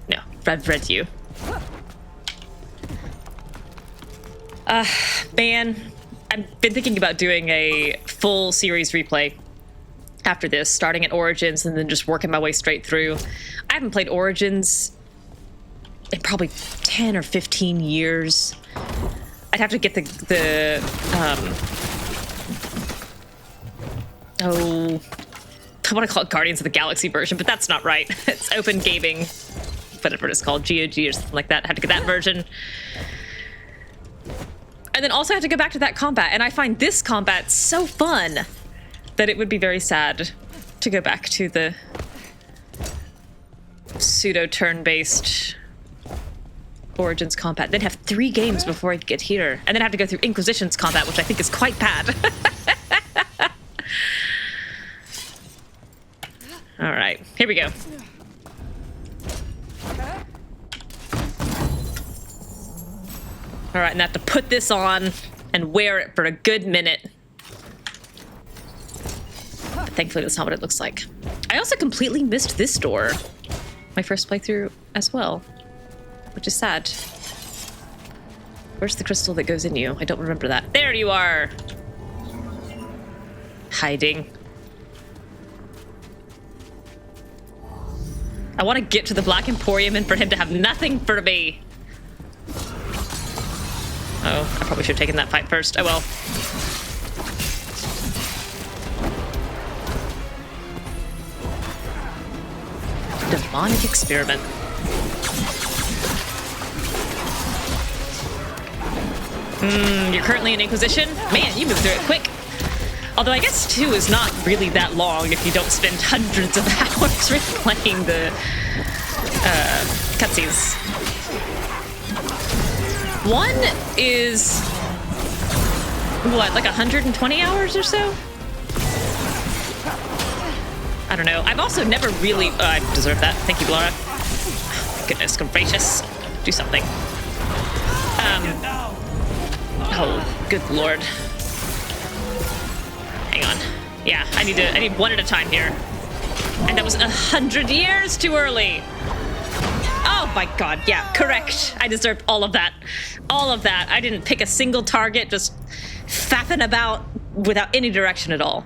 No, I've read you. Man, I've been thinking about doing a full series replay after this, starting at Origins and then just working my way straight through. I haven't played Origins in probably 10 or 15 years. I'd have to get I want to call it Guardians of the Galaxy version, but that's not right. It's Open Gaming, whatever it is called, GOG or something like that. I had to get that version. And then also I had to go back to that combat, and I find this combat so fun that it would be very sad to go back to the pseudo turn-based Origins combat. Then have 3 games before I get here, and then I have to go through Inquisition's combat, which I think is quite bad. All right, here we go. All right, and I have to put this on and wear it for a good minute. But thankfully, that's not what it looks like. I also completely missed this door, my first playthrough as well, which is sad. Where's the crystal that goes in you? I don't remember that. There you are! Hiding. I want to get to the Black Emporium and for him to have nothing for me. Oh, I probably should have taken that fight first. Oh well. Demonic experiment. You're currently in Inquisition? Man, you moved through it quick. Although I guess 2 is not really that long if you don't spend hundreds of hours replaying the cutscenes. 1 is, what, like 120 hours or so? I don't know. I've also never really... Oh, I deserve that. Thank you, Bellara. Oh, goodness gracious. Do something. Oh, good lord. Hang on. Yeah, I need 1 at a time here. And that was 100 years too early. Oh my god, yeah, correct. I deserved all of that. All of that. I didn't pick a single target, just faffing about without any direction at all.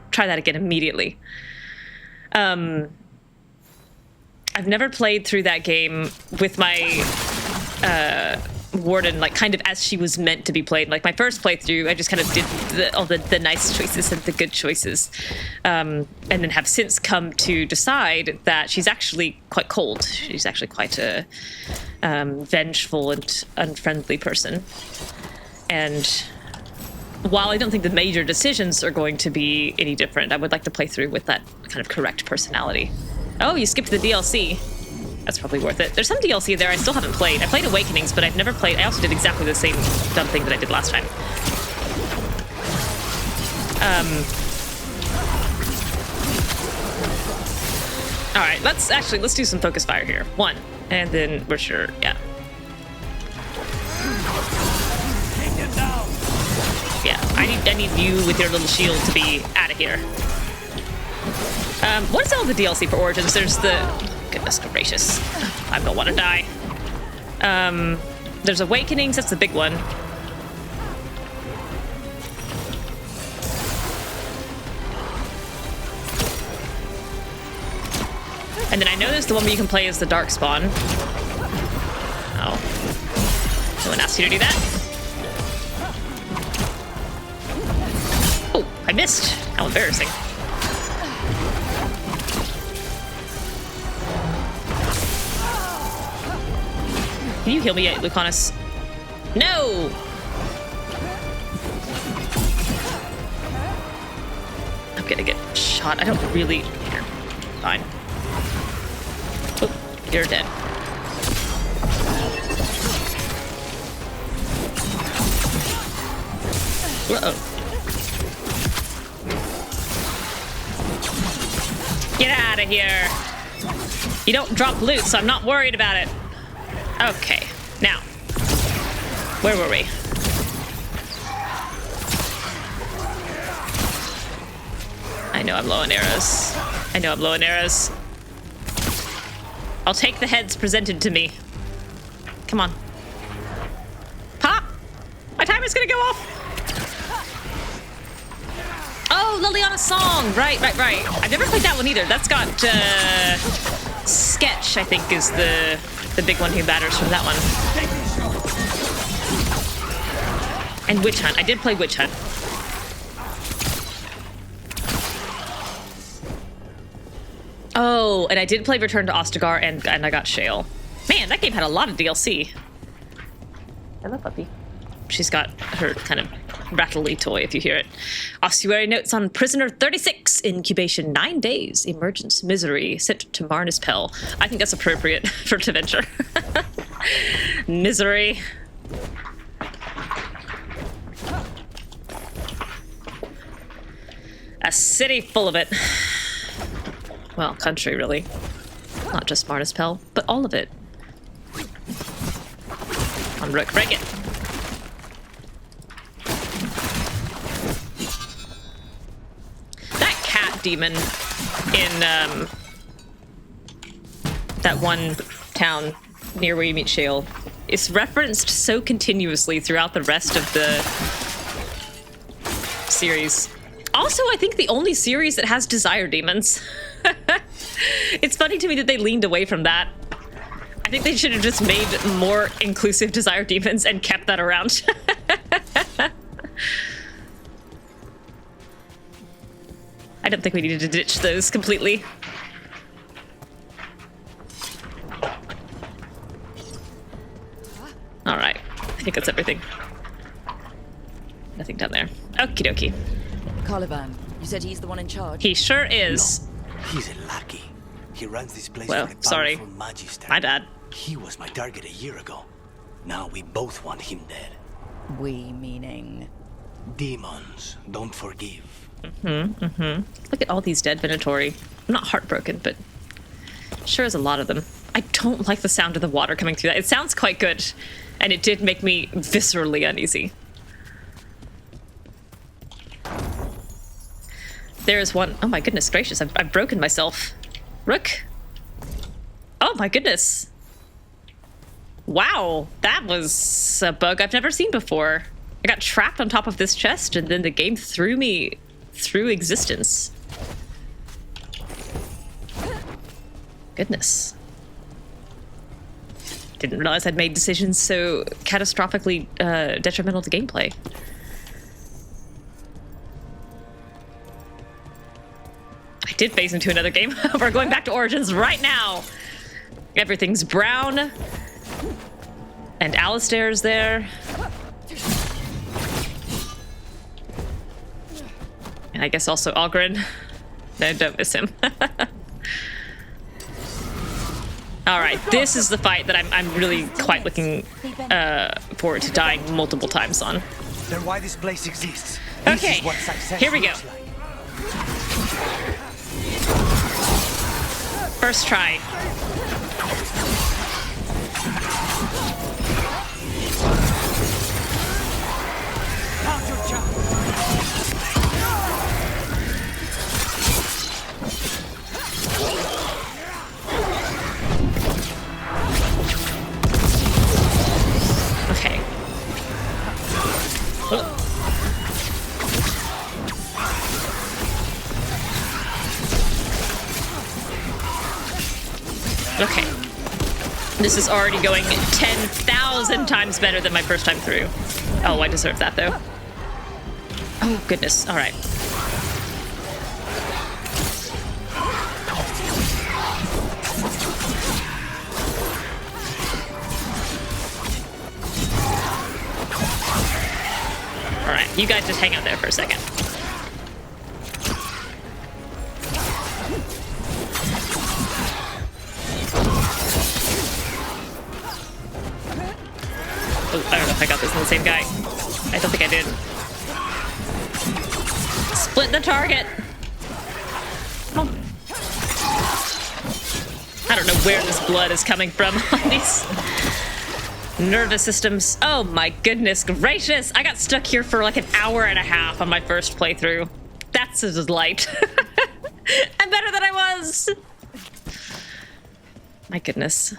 Try that again immediately. I've never played through that game with my warden, like, kind of as she was meant to be played. Like, my first playthrough, I just kind of did all the nice choices and the good choices. And then have since come to decide that she's actually quite cold. She's actually quite a vengeful and unfriendly person. And while I don't think the major decisions are going to be any different, I would like to play through with that kind of correct personality. Oh, you skipped the DLC. That's probably worth it. There's some DLC there I still haven't played. I played Awakenings, but I've never played... I also did exactly the same dumb thing that I did last time. Alright, let's do some focus fire here. 1, and then we're sure, yeah. Yeah, I need you with your little shield to be out of here. What is all the DLC for Origins? There's the... Goodness gracious. I don't want to die. There's Awakenings, that's the big one. And then I know there's the one where you can play as the Darkspawn. Oh. No one asked you to do that. Oh, I missed. How embarrassing. Can you heal me yet, Lucanis? No! I'm gonna get shot. I don't really care. Fine. Oh, you're dead. Uh-oh. Get out of here. You don't drop loot, so I'm not worried about it. Okay, now, where were we? I know I'm low on arrows. I know I'm low on arrows. I'll take the heads presented to me. Come on. Pop! My timer's gonna go off! Oh, Liliana's song! Right. I've never played that one either. That's got, Sketch, I think, is the big one who batters from that one. And Witch Hunt. I did play Witch Hunt. Oh, and I did play Return to Ostagar, and I got Shale. Man, that game had a lot of DLC. Hello, puppy. She's got her kind of rattly toy, if you hear it. Ossuary notes on Prisoner 36. Incubation 9 days. Emergence misery. Sent to Marnispel. I think that's appropriate for Teventure. Misery. A city full of it. Well, country, really. Not just Marnispel, but all of it. On Rook, break it. That cat demon in that one town near where you meet Shale is referenced so continuously throughout the rest of the series. Also, I think the only series that has desire demons. It's funny to me that they leaned away from that. I think they should have just made more inclusive desire demons and kept that around. I don't think we needed to ditch those completely. Alright, I think that's everything. Nothing down there. Okie dokie. Calivan, you said he's the one in charge? He sure is. No, he's a lackey. He runs this place well, for a sorry. powerful magister. My bad. He was my target a year ago. Now we both want him dead. We meaning? Demons don't forgive. Look at all these dead Venatori. I'm not heartbroken, but sure is a lot of them. I don't like the sound of the water coming through that. It sounds quite good, and it did make me viscerally uneasy. There is one. Oh my goodness gracious, I've broken myself. Rook. Oh my goodness. Wow, that was a bug I've never seen before. I got trapped on top of this chest, and then the game threw me through existence. Goodness. Didn't realize I'd made decisions so catastrophically detrimental to gameplay. I did phase into another game. We're going back to Origins right now. Everything's brown. And Alistair's there. And I guess also Ogren. No, don't miss him. Alright, this is the fight that I'm really quite looking forward to dying multiple times on. Then why this place exists? Okay, here we go. First try. Okay. Okay. This is already going 10,000 times better than my first time through. Oh, I deserve that, though. Oh, goodness. All right. All right. You guys just hang out there for a second. Oh, I don't know if I got this in the same guy. I don't think I did. Split the target. Oh. I don't know where this blood is coming from on these nervous systems. Oh my goodness gracious. I got stuck here for like an hour and a half on my first playthrough. That's a delight. I'm better than I was. My goodness.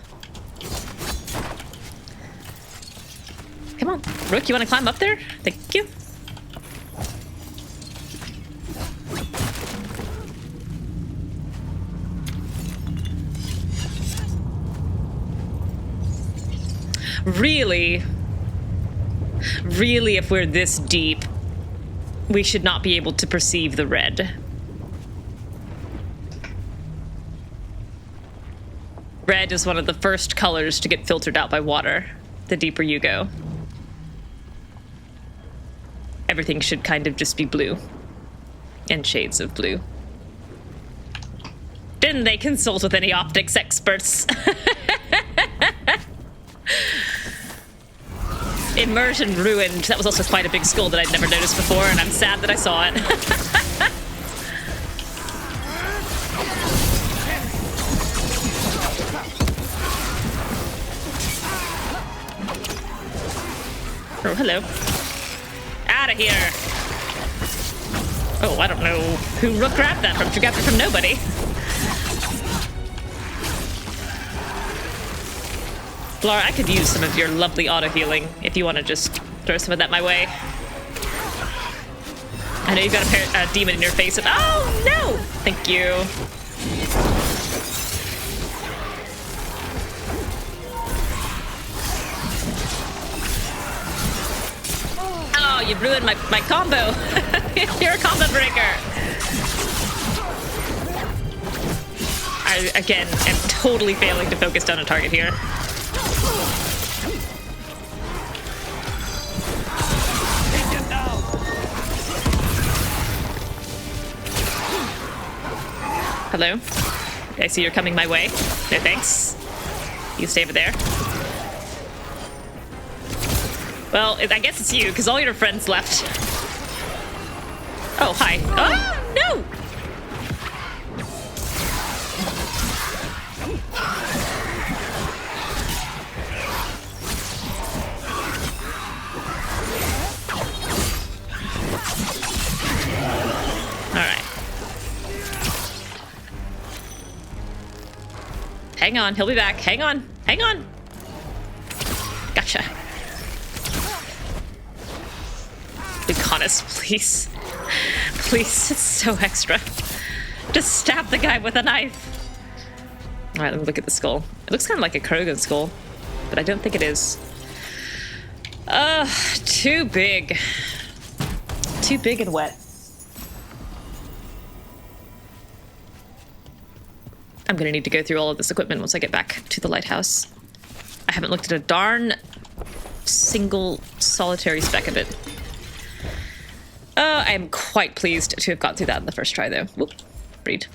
Come on, Rook, you want to climb up there? Thank you. Really, if we're this deep, we should not be able to perceive the red. Red is one of the first colors to get filtered out by water, the deeper you go. Everything should kind of just be blue. And shades of blue. Didn't they consult with any optics experts? Immersion ruined. That was also quite a big skull that I'd never noticed before, and I'm sad that I saw it. Oh, hello. Out of here. Oh, I don't know who Rook grabbed that from. She grabbed it from nobody. Bellara, I could use some of your lovely auto-healing if you want to just throw some of that my way. I know you've got a demon in your face. Oh, no! Thank you. Oh, you ruined my combo. You're a combo breaker. I, again, am totally failing to focus down a target here. Hello. I see you're coming my way. No thanks. You stay over there. Well, I guess it's you, because all your friends left. Oh, hi. Oh, no! Alright. Hang on, he'll be back. Hang on, hang on. Gotcha. Lucanis, please. Please, it's so extra. Just stab the guy with a knife. Alright, let me look at the skull. It looks kind of like a Krogan skull, but I don't think it is. Too big. Too big and wet. I'm gonna need to go through all of this equipment once I get back to the lighthouse. I haven't looked at a darn single solitary speck of it. I am quite pleased to have got through that in the first try, though. Whoop, read.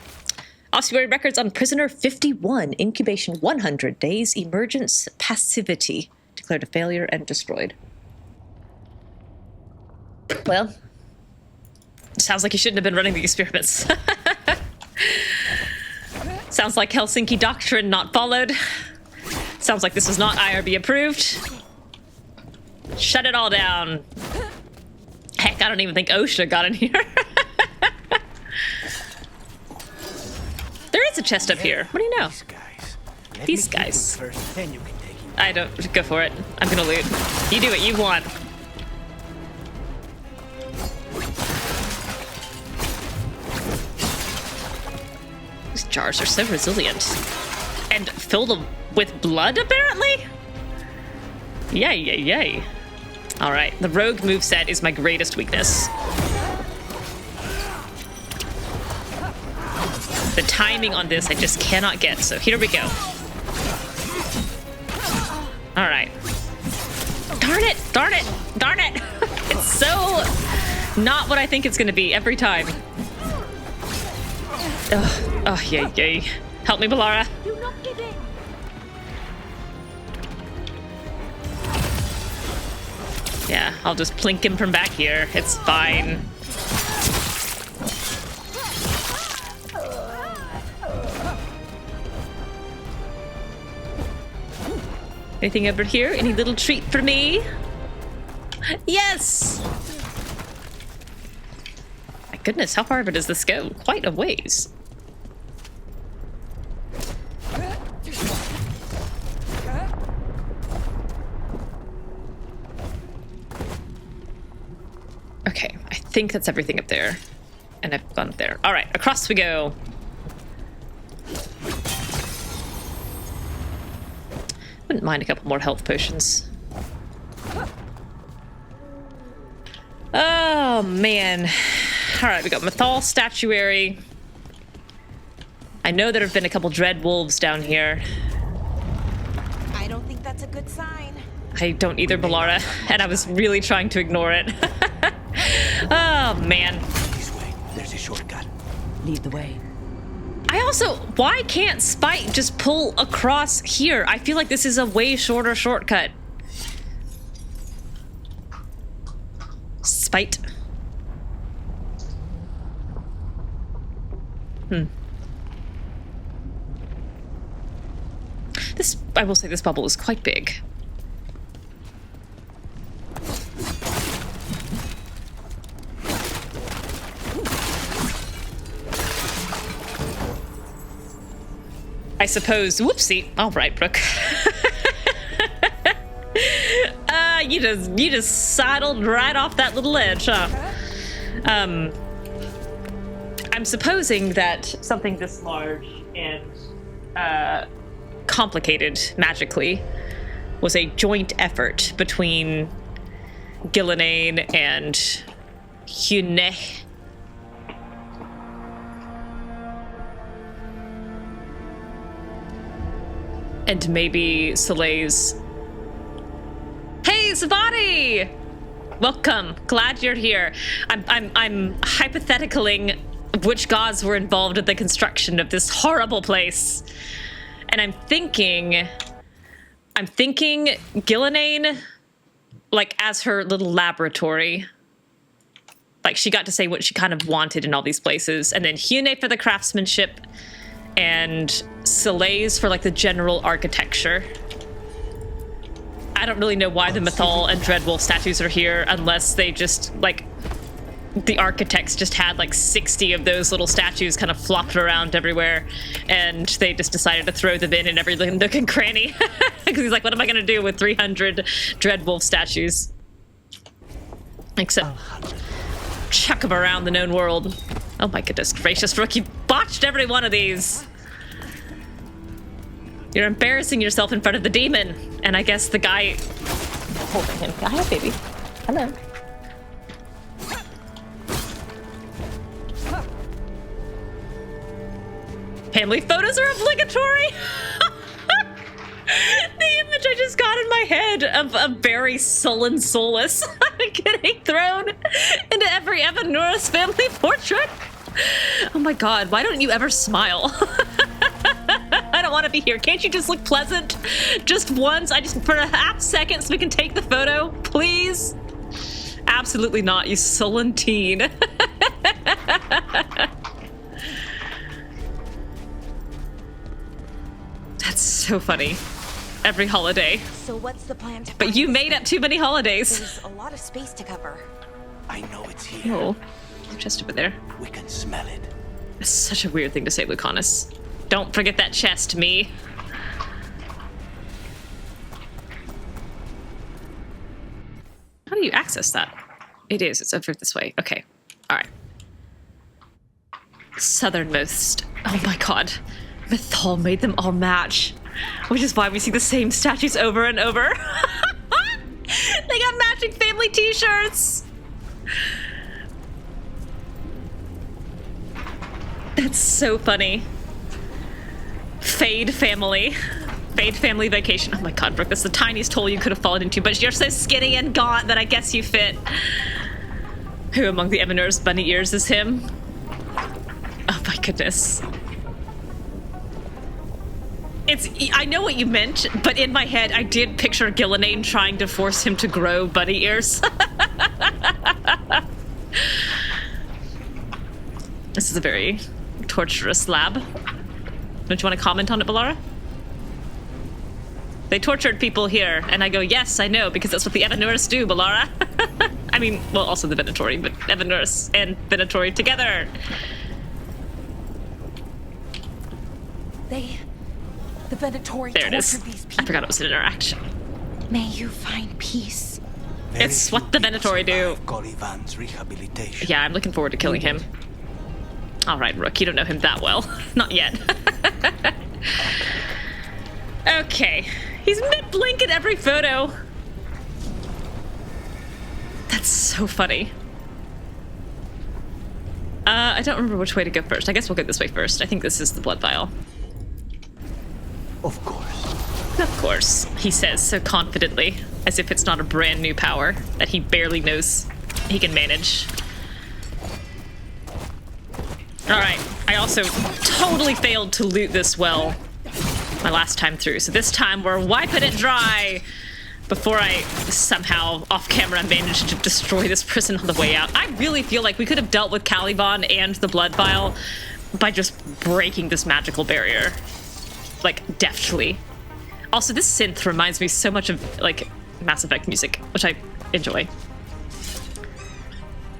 Ossuary records on prisoner 51. Incubation 100 days. Emergence passivity. Declared a failure and destroyed. Well, sounds like you shouldn't have been running the experiments. Sounds like Helsinki doctrine not followed. Sounds like this was not IRB approved. Shut it all down. Heck, I don't even think OSHA got in here. There is a chest up here. What do you know? These guys. I don't... Go for it. I'm gonna loot. You do what you want. These jars are so resilient. And filled with blood, apparently? Yay, yay, yay. Alright, the rogue moveset is my greatest weakness. The timing on this I just cannot get, so here we go. Alright. Darn it! Darn it! Darn it! It's so not what I think it's gonna be every time. Ugh. Oh, yay, yay. Help me, Bellara. Yeah, I'll just plink him from back here. It's fine. Anything over here? Any little treat for me? Yes! My goodness, how far does this go? Quite a ways. Okay, I think that's everything up there. And I've gone up there. All right, across we go. Wouldn't mind a couple more health potions. Oh, man. All right, we got Mythal statuary. I know there have been a couple dread wolves down here. I don't think that's a good sign. I don't either, Bellara, and I was really trying to ignore it. Oh, man. This way. There's a shortcut. Lead the way. I also... Why can't Spite just pull across here? I feel like this is a way shorter shortcut. Spite. This... I will say this bubble is quite big. I suppose. Whoopsie. All right, Brooke. You just sidled right off that little ledge, huh? I'm supposing that something this large and complicated magically was a joint effort between Ghilan'nain and Ghilan'nain. And maybe Soleil's... Hey, Savati! Welcome. Glad you're here. I'm hypotheticaling which gods were involved in the construction of this horrible place. And I'm thinking Ghilan'nain, like, as her little laboratory. Like, she got to say what she kind of wanted in all these places. And then Ghilan'nain for the craftsmanship, and Soleil's for, like, the general architecture. I don't really know why the Mythal and Dreadwolf statues are here, unless they just, like, the architects just had, like, 60 of those little statues kind of flopped around everywhere, and they just decided to throw them in every nook and cranny. Because he's like, what am I going to do with 300 Dreadwolf statues? Except chuck them around the known world. Oh my goodness gracious, Rook, you botched every one of these. You're embarrassing yourself in front of the demon. And I guess the guy holding him. Hi, baby. Hello. Family photos are obligatory? The image I just got in my head of a very sullen Solus getting thrown into every Evanuris family portrait. Oh my god, why don't you ever smile? I don't want to be here. Can't you just look pleasant? Just once? For a half second so we can take the photo? Please? Absolutely not, you sullen teen. That's so funny. Every holiday. So what's the plan to But you made up too many holidays. There's a lot of space to cover. I know it's here. Oh, chest over there. We can smell it. That's such a weird thing to say, Lucanis. Don't forget that chest, me. How do you access that? It's over this way. Okay. Alright. Southernmost. Oh my god. Mythal made them all match. Which is why we see the same statues over and over. They got matching family t-shirts. That's so funny. Fade family. Fade family vacation. Oh my god, Brooke, that's the tiniest hole you could have fallen into, but you're so skinny and gaunt that I guess you fit. Who among the Evanuris bunny ears is him? Oh my goodness. I know what you meant, but in my head I did picture Ghilan'nain trying to force him to grow bunny ears. This is a very torturous lab. Don't you want to comment on it, Bellara? They tortured people here, and I go, yes, I know, because that's what the Evanuris do, Bellara. I mean, well, also the Venatori, but Evanuris and Venatori together. The Venatori there it is. These people. I forgot it was an interaction. May you find peace. It's what the Venatori do. Calivan's rehabilitation. Yeah, I'm looking forward to killing him. All right, Rook, you don't know him that well. Not yet. Okay. He's mid-blink in every photo. That's so funny. I don't remember which way to go first. I guess we'll go this way first. I think this is the blood vial. Of course. Of course, he says so confidently, as if it's not a brand new power that he barely knows he can manage. Alright, I also totally failed to loot this well my last time through, so this time we're wiping it dry before I somehow, off camera, managed to destroy this prison on the way out. I really feel like we could have dealt with Calivan and the blood vial by just breaking this magical barrier. Like, deftly. Also, this synth reminds me so much of, like, Mass Effect music, which I enjoy.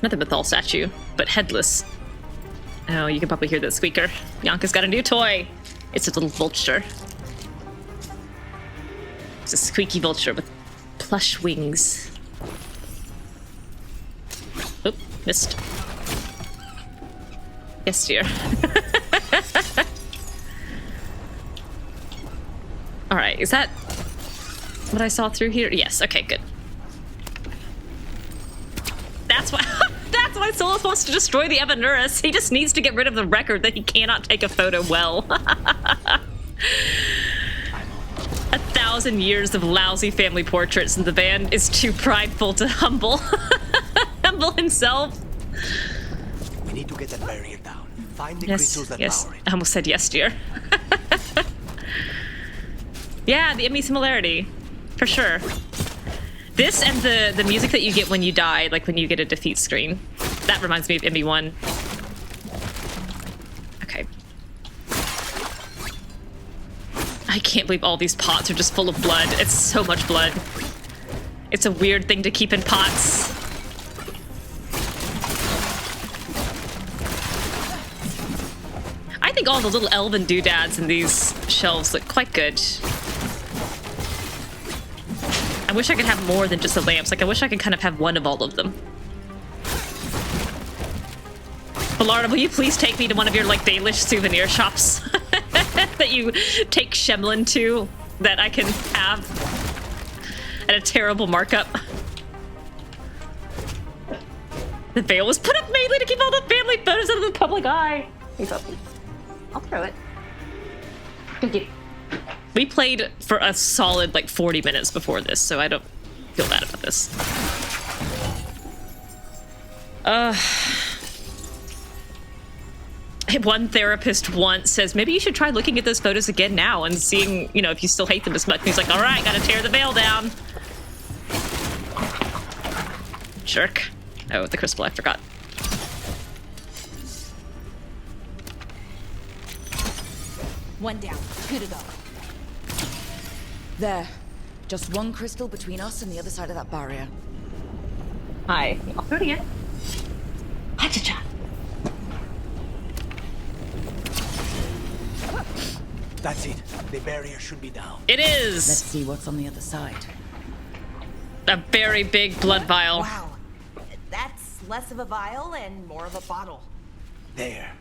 Another Mythal statue, but headless. Oh, you can probably hear that squeaker. Bianca's got a new toy. It's a little vulture. It's a squeaky vulture with plush wings. Oop, missed. Yes, dear. Alright, is that what I saw through here? Yes, okay, good. That's why that's why Solus wants to destroy the Evanuris. He just needs to get rid of the record that he cannot take a photo well. 1,000 years of lousy family portraits and the man is too prideful to humble himself. We need to get that barrier down. Find the Yes, crystals that yes. power it. I almost said yes, dear. Yeah, the Emmy similarity, for sure. This and the music that you get when you die, like when you get a defeat screen. That reminds me of MB1. Okay. I can't believe all these pots are just full of blood. It's so much blood. It's a weird thing to keep in pots. I think all the little elven doodads in these shelves look quite good. I wish I could have more than just the lamps. Like, I wish I could kind of have one of all of them. Bellara, will you please take me to one of your, like, Dalish souvenir shops that you take Shemlin to that I can have at a terrible markup? The veil was put up mainly to keep all the family photos out of the public eye. I'll throw it. Thank you. We played for a solid, like, 40 minutes before this, so I don't feel bad about this. One therapist once says, maybe you should try looking at those photos again now and seeing, you know, if you still hate them as much. And he's like, all right, gotta tear the veil down. Jerk. Oh, the crystal, I forgot. One down. 2 to go. There. Just one crystal between us and the other side of that barrier. Hi. I'll throw it again. Cha-cha-cha. That's it. The barrier should be down. It is! Let's see what's on the other side. A very big blood vial. Wow. That's less of a vial and more of a bottle. There.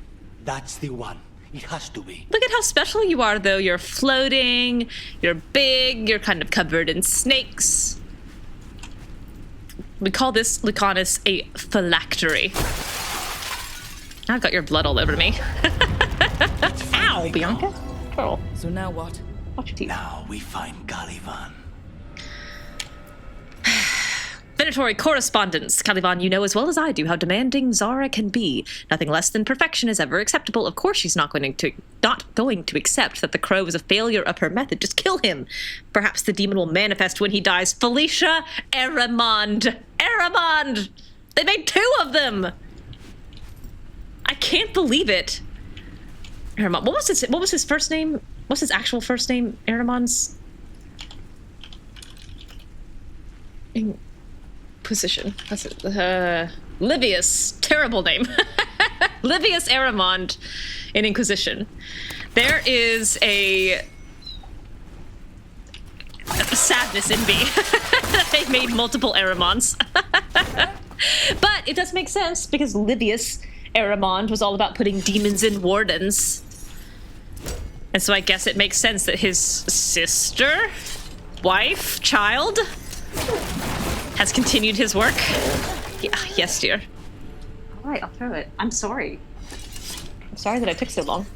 That's the one. It has to be. Look at how special you are, though. You're floating, you're big, you're kind of covered in snakes. We call this, Lucanis, a phylactery. I've got your blood all over me. Ow, Bianca. Girl. So now what? Watch your teeth. Now we find Calivan. Venatory correspondence. Calivan, you know as well as I do how demanding Zara can be. Nothing less than perfection is ever acceptable. Of course she's not going to accept that the crow is a failure of her method. Just kill him. Perhaps the demon will manifest when he dies. Felicia Aramond. Aramond! They made 2 of them! I can't believe it. Aramond. What was his first name? What's his actual first name? Aramond's Inquisition. That's it. Livius. Terrible name. Livius Aramond in Inquisition. There is a sadness in me. They made multiple Aramonds. But it does make sense because Livius Aramond was all about putting demons in wardens. And so I guess it makes sense that his sister, wife, child has continued his work. Yeah, yes, dear. All right, I'll throw it. I'm sorry. I'm sorry that I took so long.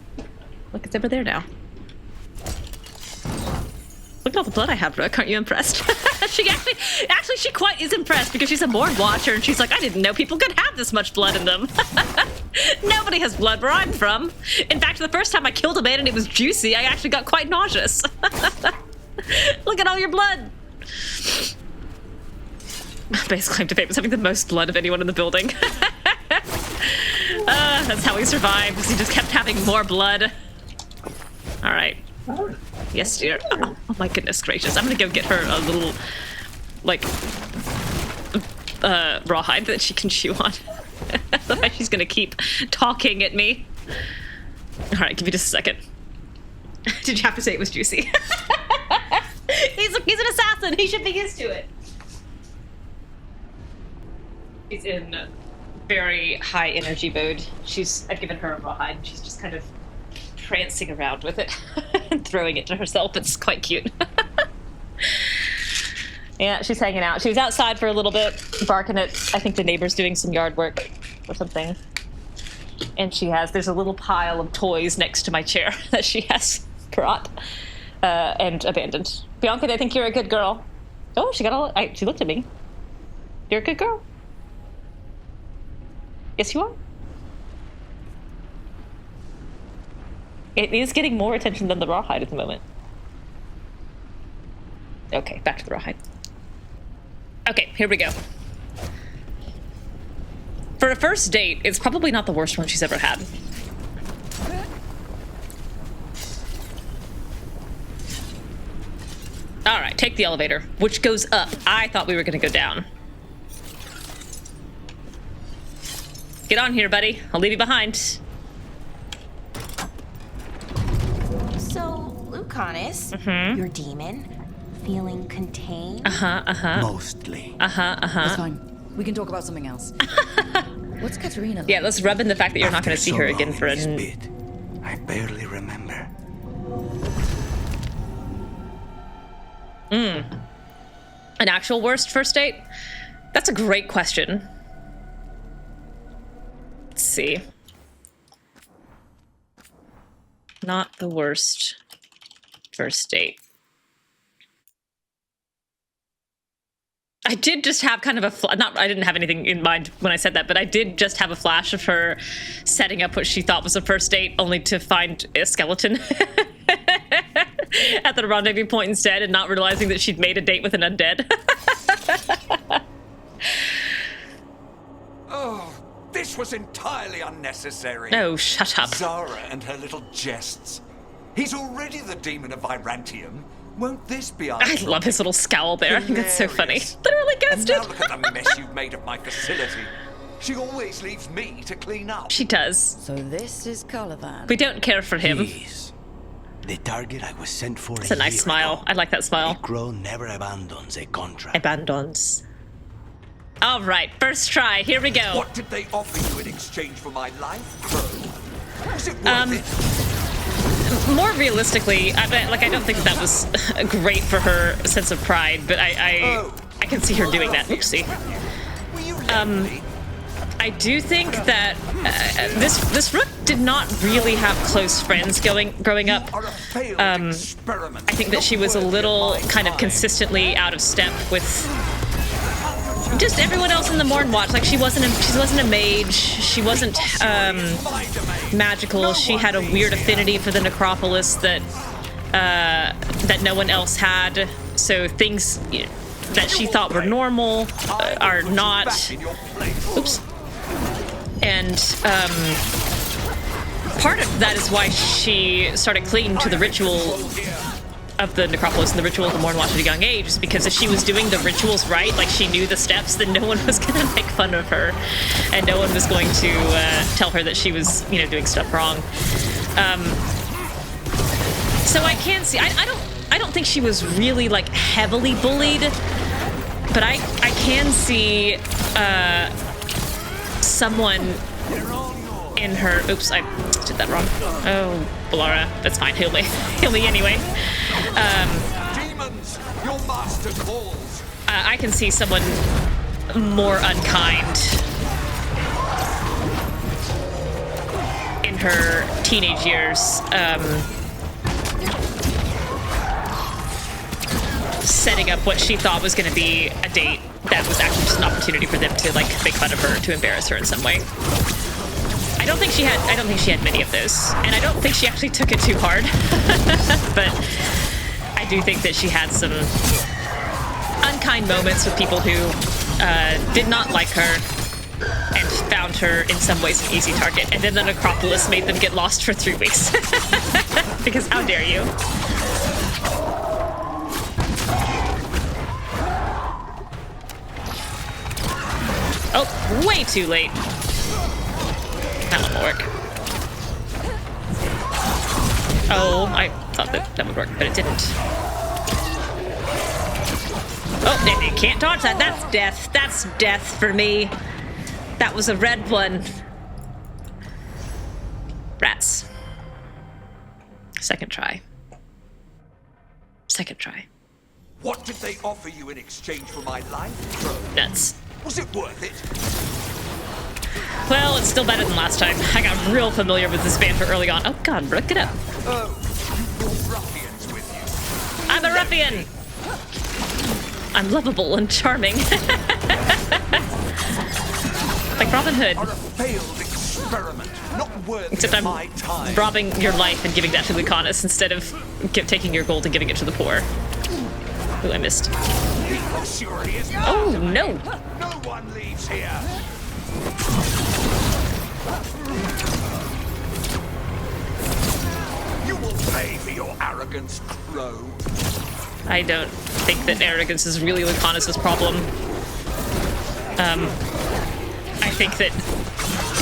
Look, it's over there now. Look at all the blood I have, Rook. Aren't you impressed? She she quite is impressed because she's a Mord watcher and she's like, I didn't know people could have this much blood in them. Nobody has blood where I'm from. In fact, the first time I killed a man and it was juicy, I actually got quite nauseous. Look at all your blood. Base claim to fame is having the most blood of anyone in the building. That's how he survived, because he just kept having more blood. All right. Yes, dear. Oh my goodness gracious. I'm gonna go get her a little, like, rawhide that she can chew on. Otherwise she's gonna keep talking at me. All right, give me just a second. Did you have to say it was juicy? He's an assassin. He should be used to it. He's in very high energy mode. I've given her a rawhide and she's just kind of prancing around with it and throwing it to herself. It's quite cute. Yeah, she's hanging out. She was outside for a little bit, barking at, I think, the neighbor's doing some yard work or something. And there's a little pile of toys next to my chair that she has brought and abandoned. Bianca, I think you're a good girl. Oh, she looked at me. You're a good girl. Yes, you are. It is getting more attention than the rawhide at the moment. Okay, back to the rawhide. Okay, here we go. For a first date, it's probably not the worst one she's ever had. All right, take the elevator, which goes up. I thought we were gonna go down. Get on here, buddy. I'll leave you behind. So, Lucanis, your demon, feeling contained? Mostly. That's fine. We can talk about something else. What's Caterina like? Yeah, let's rub in the fact that you're not going to see her again for I barely remember. An actual worst first date? That's a great question. Let's see. Not the worst first date. I did just have kind of a I didn't have anything in mind when I said that, but I did just have a flash of her setting up what she thought was a first date, only to find a skeleton at the rendezvous point instead, and not realizing that she'd made a date with an undead. Oh, this was entirely unnecessary. No, shut up. Zara and her little jests. He's already the demon of Virantium. Won't this be our I love his little scowl there. I think that's so funny. Literally ghosted. And now look at the mess you've made of my facility. She always leaves me to clean up. She does. So this is Calivan. We don't care for him. Jeez. The target I was sent for. It's a nice smile. Ago. I like that smile. A crow never abandons a contract. Abandons. All right, first try. Here we go. What did they offer you in exchange for my life, Crow? Was it worth it? More realistically, I don't think that was great for her sense of pride, but I can see her doing that. Oopsie. I do think that this Rook did not really have close friends growing up. I think that she was a little kind of consistently out of step with just everyone else in the Morn Watch. Like she wasn't a mage. She wasn't magical. She had a weird affinity for the necropolis that no one else had. So things that she thought were normal are not. Oops. And part of that is why she started clinging to the ritual of the necropolis and the ritual of the Morn Watch at a young age, is because if she was doing the rituals right, like she knew the steps, then no one was gonna make fun of her, and no one was going to tell her that she was, doing stuff wrong. So I can see. I don't think she was really like heavily bullied, but I can see someone in her. Oops, I did that wrong. Oh, Bellara, that's fine. Heal me anyway. Demons, your master calls. I can see someone more unkind in her teenage years, setting up what she thought was going to be a date that was actually just an opportunity for them to like make fun of her, to embarrass her in some way. I don't think she had many of those, and I don't think she actually took it too hard. But I do think that she had some unkind moments with people who did not like her and found her in some ways an easy target. And then the necropolis made them get lost for 3 weeks. Because how dare you? Oh, way too late. That won't work. Oh, I thought that would work, but it didn't. Oh, you can't dodge that. That's death. That's death for me. That was a red one. Rats. Second try. Second try. What did they offer you in exchange for my life? Nuts. Was it worth it? Well, it's still better than last time. I got real familiar with this banter early on. Oh god, Rook, get up. Oh, you brought ruffians with you. I'm a ruffian! I'm lovable and charming. Like Robin Hood. Are a failed experiment, not worthy Except of I'm my time. robbing your life and giving that to Lucanis instead of taking your gold and giving it to the poor. Ooh, I missed. Oh, no! No one leaves here. You will pay for your arrogance, Crow. I don't think that arrogance is really Lucanis' problem. I think that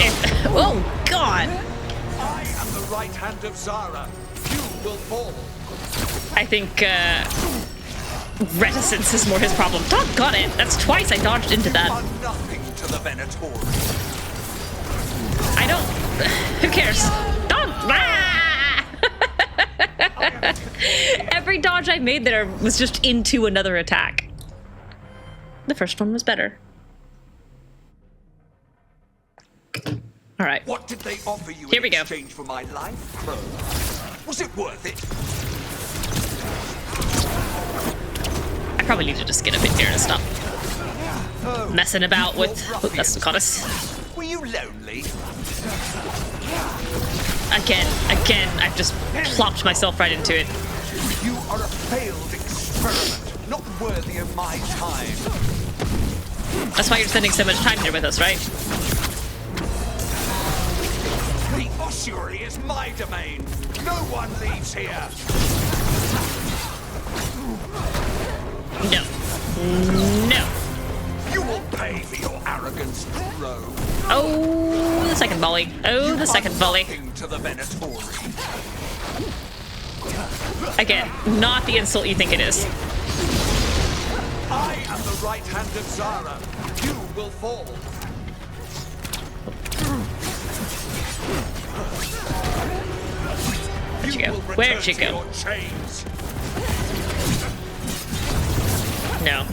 if... Oh, God! I am the right hand of Zara. You will fall. I think, reticence is more his problem. Doggone it! That's twice I dodged into that. You are nothing to the Venator. I don't... Who cares? Dog! Ah! Every dodge I made there was just into another attack. The first one was better. All right. What did they offer you Here we in go. exchange for my life, Crow? Was it worth it? I probably need to just get a bit here to stop messing about with... Oh, that's Lucanis. Were you lonely? Again, I've just plopped myself right into it. You are a failed experiment, not worthy of my time. That's why you're spending so much time here with us, right? The ossuary is my domain. No one leaves here. No. No. You will pay for your arrogance, Crow. Oh, the second volley. Oh, the second volley. To the Venatori. Again, not the insult you think it is. I am the right hand of Zara. You will fall. Where'd you go? Where'd you go? No.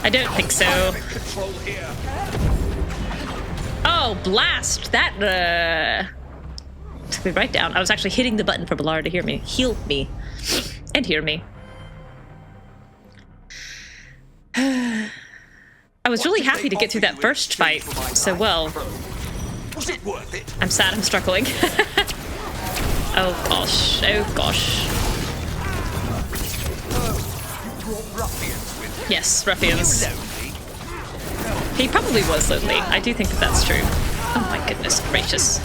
I don't think so. Oh, blast! That took me right down. I was actually hitting the button for Bellara to heal me, and hear me. I was really happy to get through that first fight so well. Was it worth it? I'm sad I'm struggling. Oh gosh, oh gosh. Yes, ruffians. He probably was lonely. I do think that that's true. Oh my goodness gracious.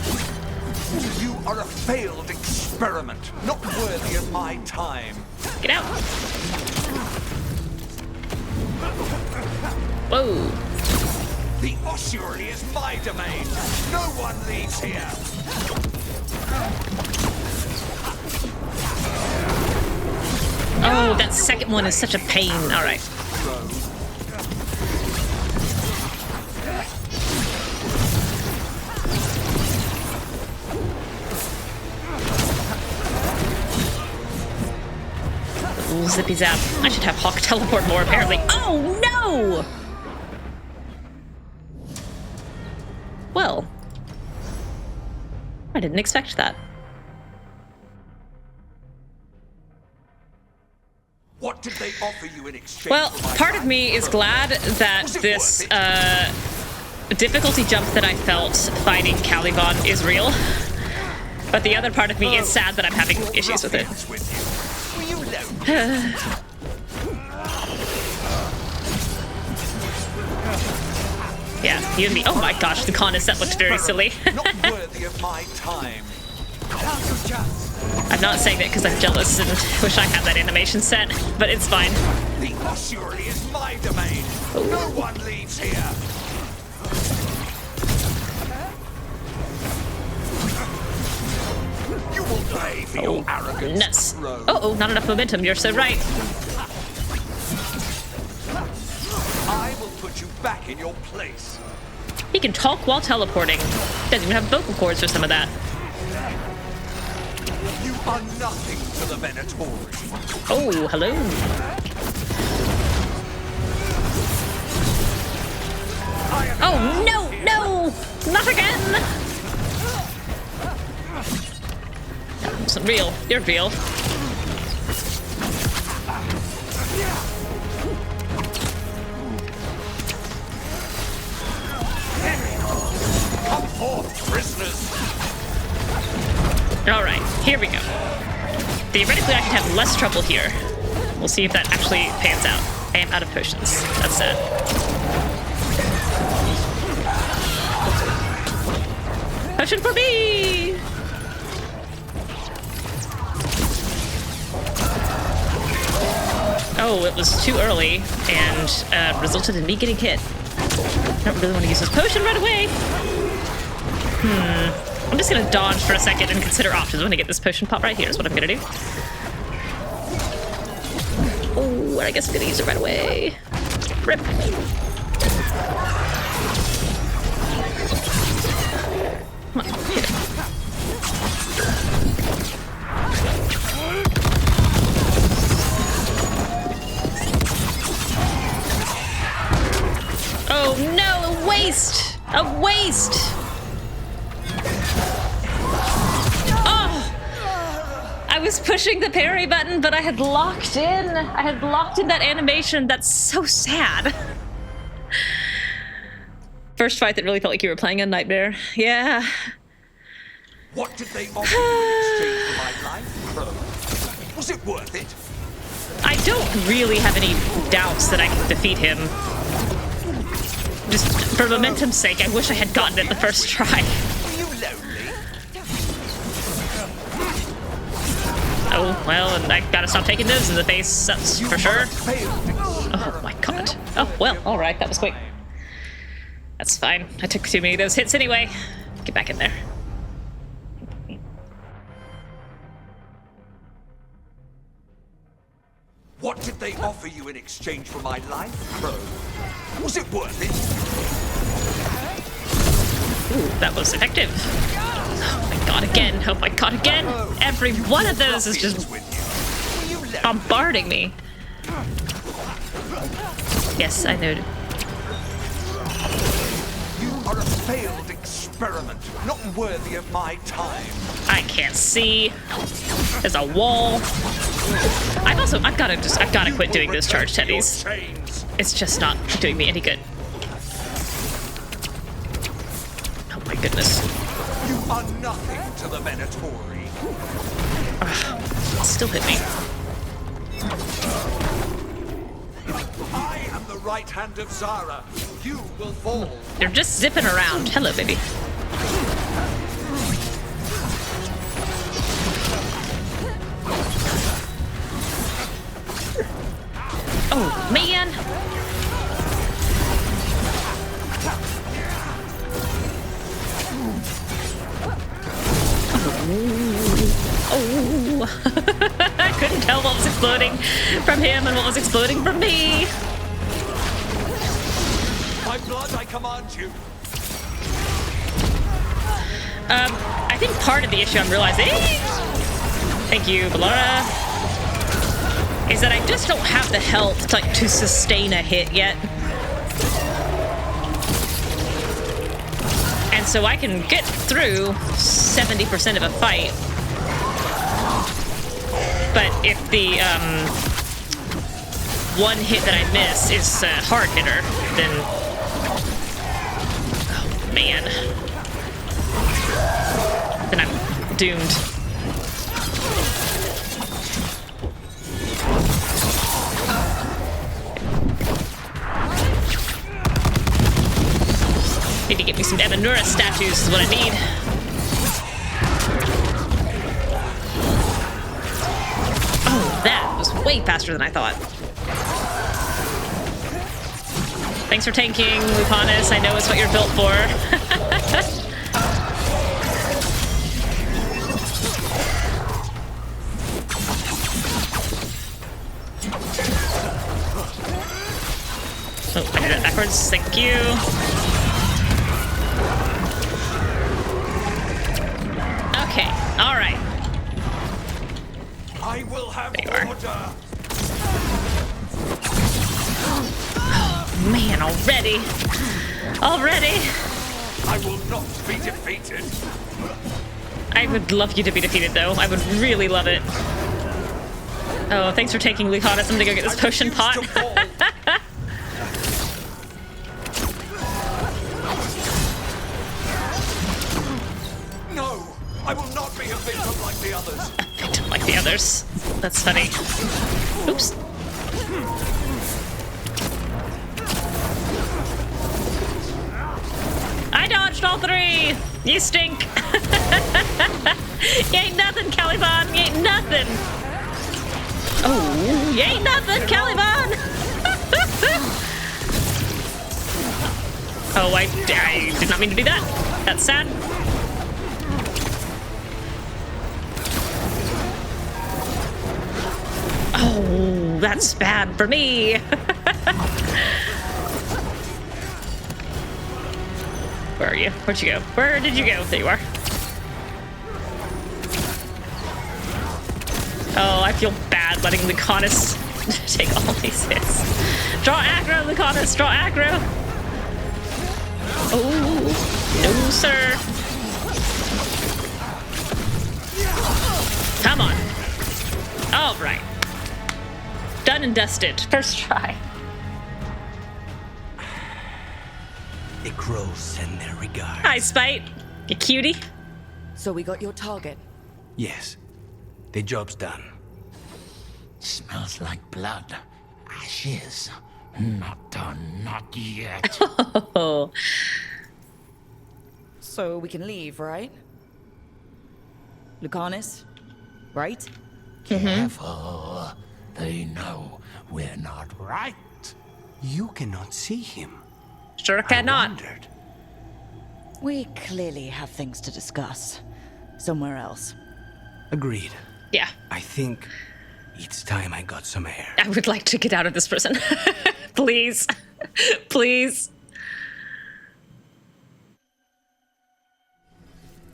You are a failed experiment, not worthy of my time. Get out. Whoa. The ossuary is my domain. No one leaves here. Oh, that second one is such a pain. All right. Ooh, zippy zap. I should have Hawk teleport more, apparently. Oh, no! Well. I didn't expect that. What did they offer you in exchange? Well, part of me is glad that this difficulty jump that I felt fighting Calivan is real. But the other part of me is sad that I'm having issues with it. Yeah, you and me. Oh my gosh, the Lucanis, that looked very silly. Not worthy of my time. I'm not saying that because I'm jealous and wish I had that animation set, but it's fine. The ossuary is my domain. Ooh. No one leaves here. You will pay for your arrogance. Nuts. Oh, not enough momentum. You're so right. I will put you back in your place. He can talk while teleporting. Doesn't even have vocal cords for some of that. You are nothing to the Venatori. Oh, hello. Oh, no, no, not again. That wasn't real. You're real. Come forth, prisoners. All right, here we go. Theoretically, I could have less trouble here. We'll see if that actually pans out. I am out of potions. That's sad. Potion for me! Oh, it was too early and resulted in me getting hit. I don't really want to use this potion right away. I'm just gonna dodge for a second and consider options when I get this potion pop right here is what I'm gonna do. Oh, I guess I'm gonna use it right away. Rip. Come on, hit it. Oh no, a waste! A waste! was pushing the parry button, but I had locked in. I had locked in that animation. That's so sad. First fight that really felt like you were playing a nightmare. Yeah. What did they offer you in exchange for my life, Crow? Was it worth it? I don't really have any doubts that I can defeat him. Just for momentum's sake, I wish I had gotten it the first try. Were you lonely? Oh, well, and I gotta stop taking those in the face, that's for sure. Oh my god. Oh, well, alright, that was quick. That's fine. I took too many of those hits anyway. Get back in there. What did they offer you in exchange for my life, Crow? Was it worth it? Ooh, that was effective. Oh my god, again. Oh my god, again. Every one of those is just bombarding me. Yes, I know. You are a failed experiment, not worthy of my time. I can't see. There's a wall. I've gotta quit doing those charge teddies. It's just not doing me any good. Oh my goodness. You are nothing to the Venatori. Still hit me. I am the right hand of Zara. You will fall. They're just zipping around. Hello, baby. Oh, man. Oh. I couldn't tell what was exploding from him and what was exploding from me. By blood, I command you. I think part of the issue I'm realizing, thank you, Bellara, is that I just don't have the health to sustain a hit yet. And so I can get through 70% of a fight. But if the one hit that I miss is a hard hitter, then... Oh, man. Then I'm doomed. Need to get me some Evanuris statues is what I need. Oh, that was way faster than I thought. Thanks for tanking, Lucanis. I know it's what you're built for. Oh, I did it backwards. Thank you. Okay, all right. I will have order. Oh, man, already. Already. I will not be defeated. I would love you to be defeated, though. I would really love it. Oh, thanks for taking Lucanis. I'm gonna go get this potion pot. No, I will not be a victim like the others. A victim like the others. That's funny. Oops. I dodged all three! You stink! You ain't nothing, Calivan! You ain't nothing! Oh, you ain't nothing, Calivan! Oh, I did not mean to do that. That's sad. Oh, that's bad for me. Where are you? Where'd you go? Where did you go? There you are. Oh, I feel bad letting Lucanis take all these hits. Draw aggro, Lucanis! Draw aggro! Oh, no, sir. Come on. All right. Done and dusted. First try. The crows send their regards. Hi, Spite. You cutie. So we got your target. Yes. The job's done. Smells like blood. Ashes. Not done, not yet. Oh. So we can leave, right? Lucanis, right? Careful. They know we're not right. You cannot see him. Sure cannot. We clearly have things to discuss. Somewhere else. Agreed. Yeah. I think it's time I got some air. I would like to get out of this prison. Please. Please.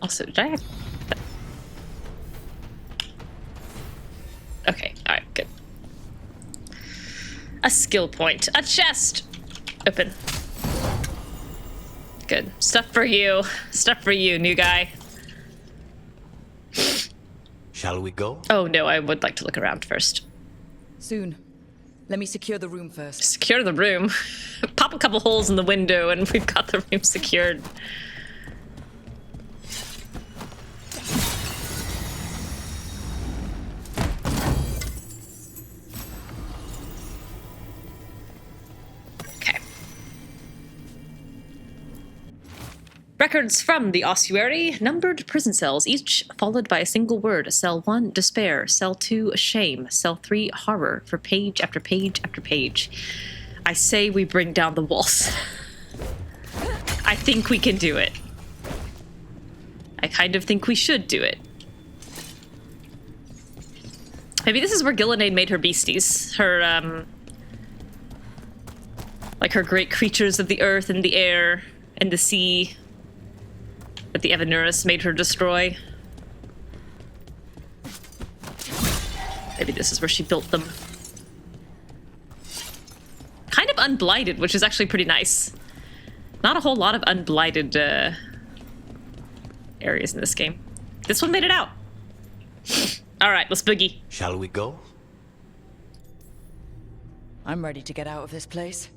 Also, did I have... Okay, alright, good. A skill point. A chest! Open. Good. Stuff for you. Stuff for you, new guy. Shall we go? Oh no, I would like to look around first. Soon. Let me secure the room first. Secure the room? Pop a couple holes in the window and we've got the room secured. Records from the ossuary, numbered prison cells, each followed by a single word. Cell 1, despair. Cell 2, shame. Cell 3, horror. For page after page after page. I say we bring down the walls. I think we can do it. I kind of think we should do it. Maybe this is where Ghilan'nain made her beasties. Her, like her great creatures of the earth and the air and the sea. That the Evanuris made her destroy. Maybe this is where she built them. Kind of unblighted, which is actually pretty nice. Not a whole lot of unblighted areas in this game. This one made it out. All right, let's boogie. Shall we go? I'm ready to get out of this place.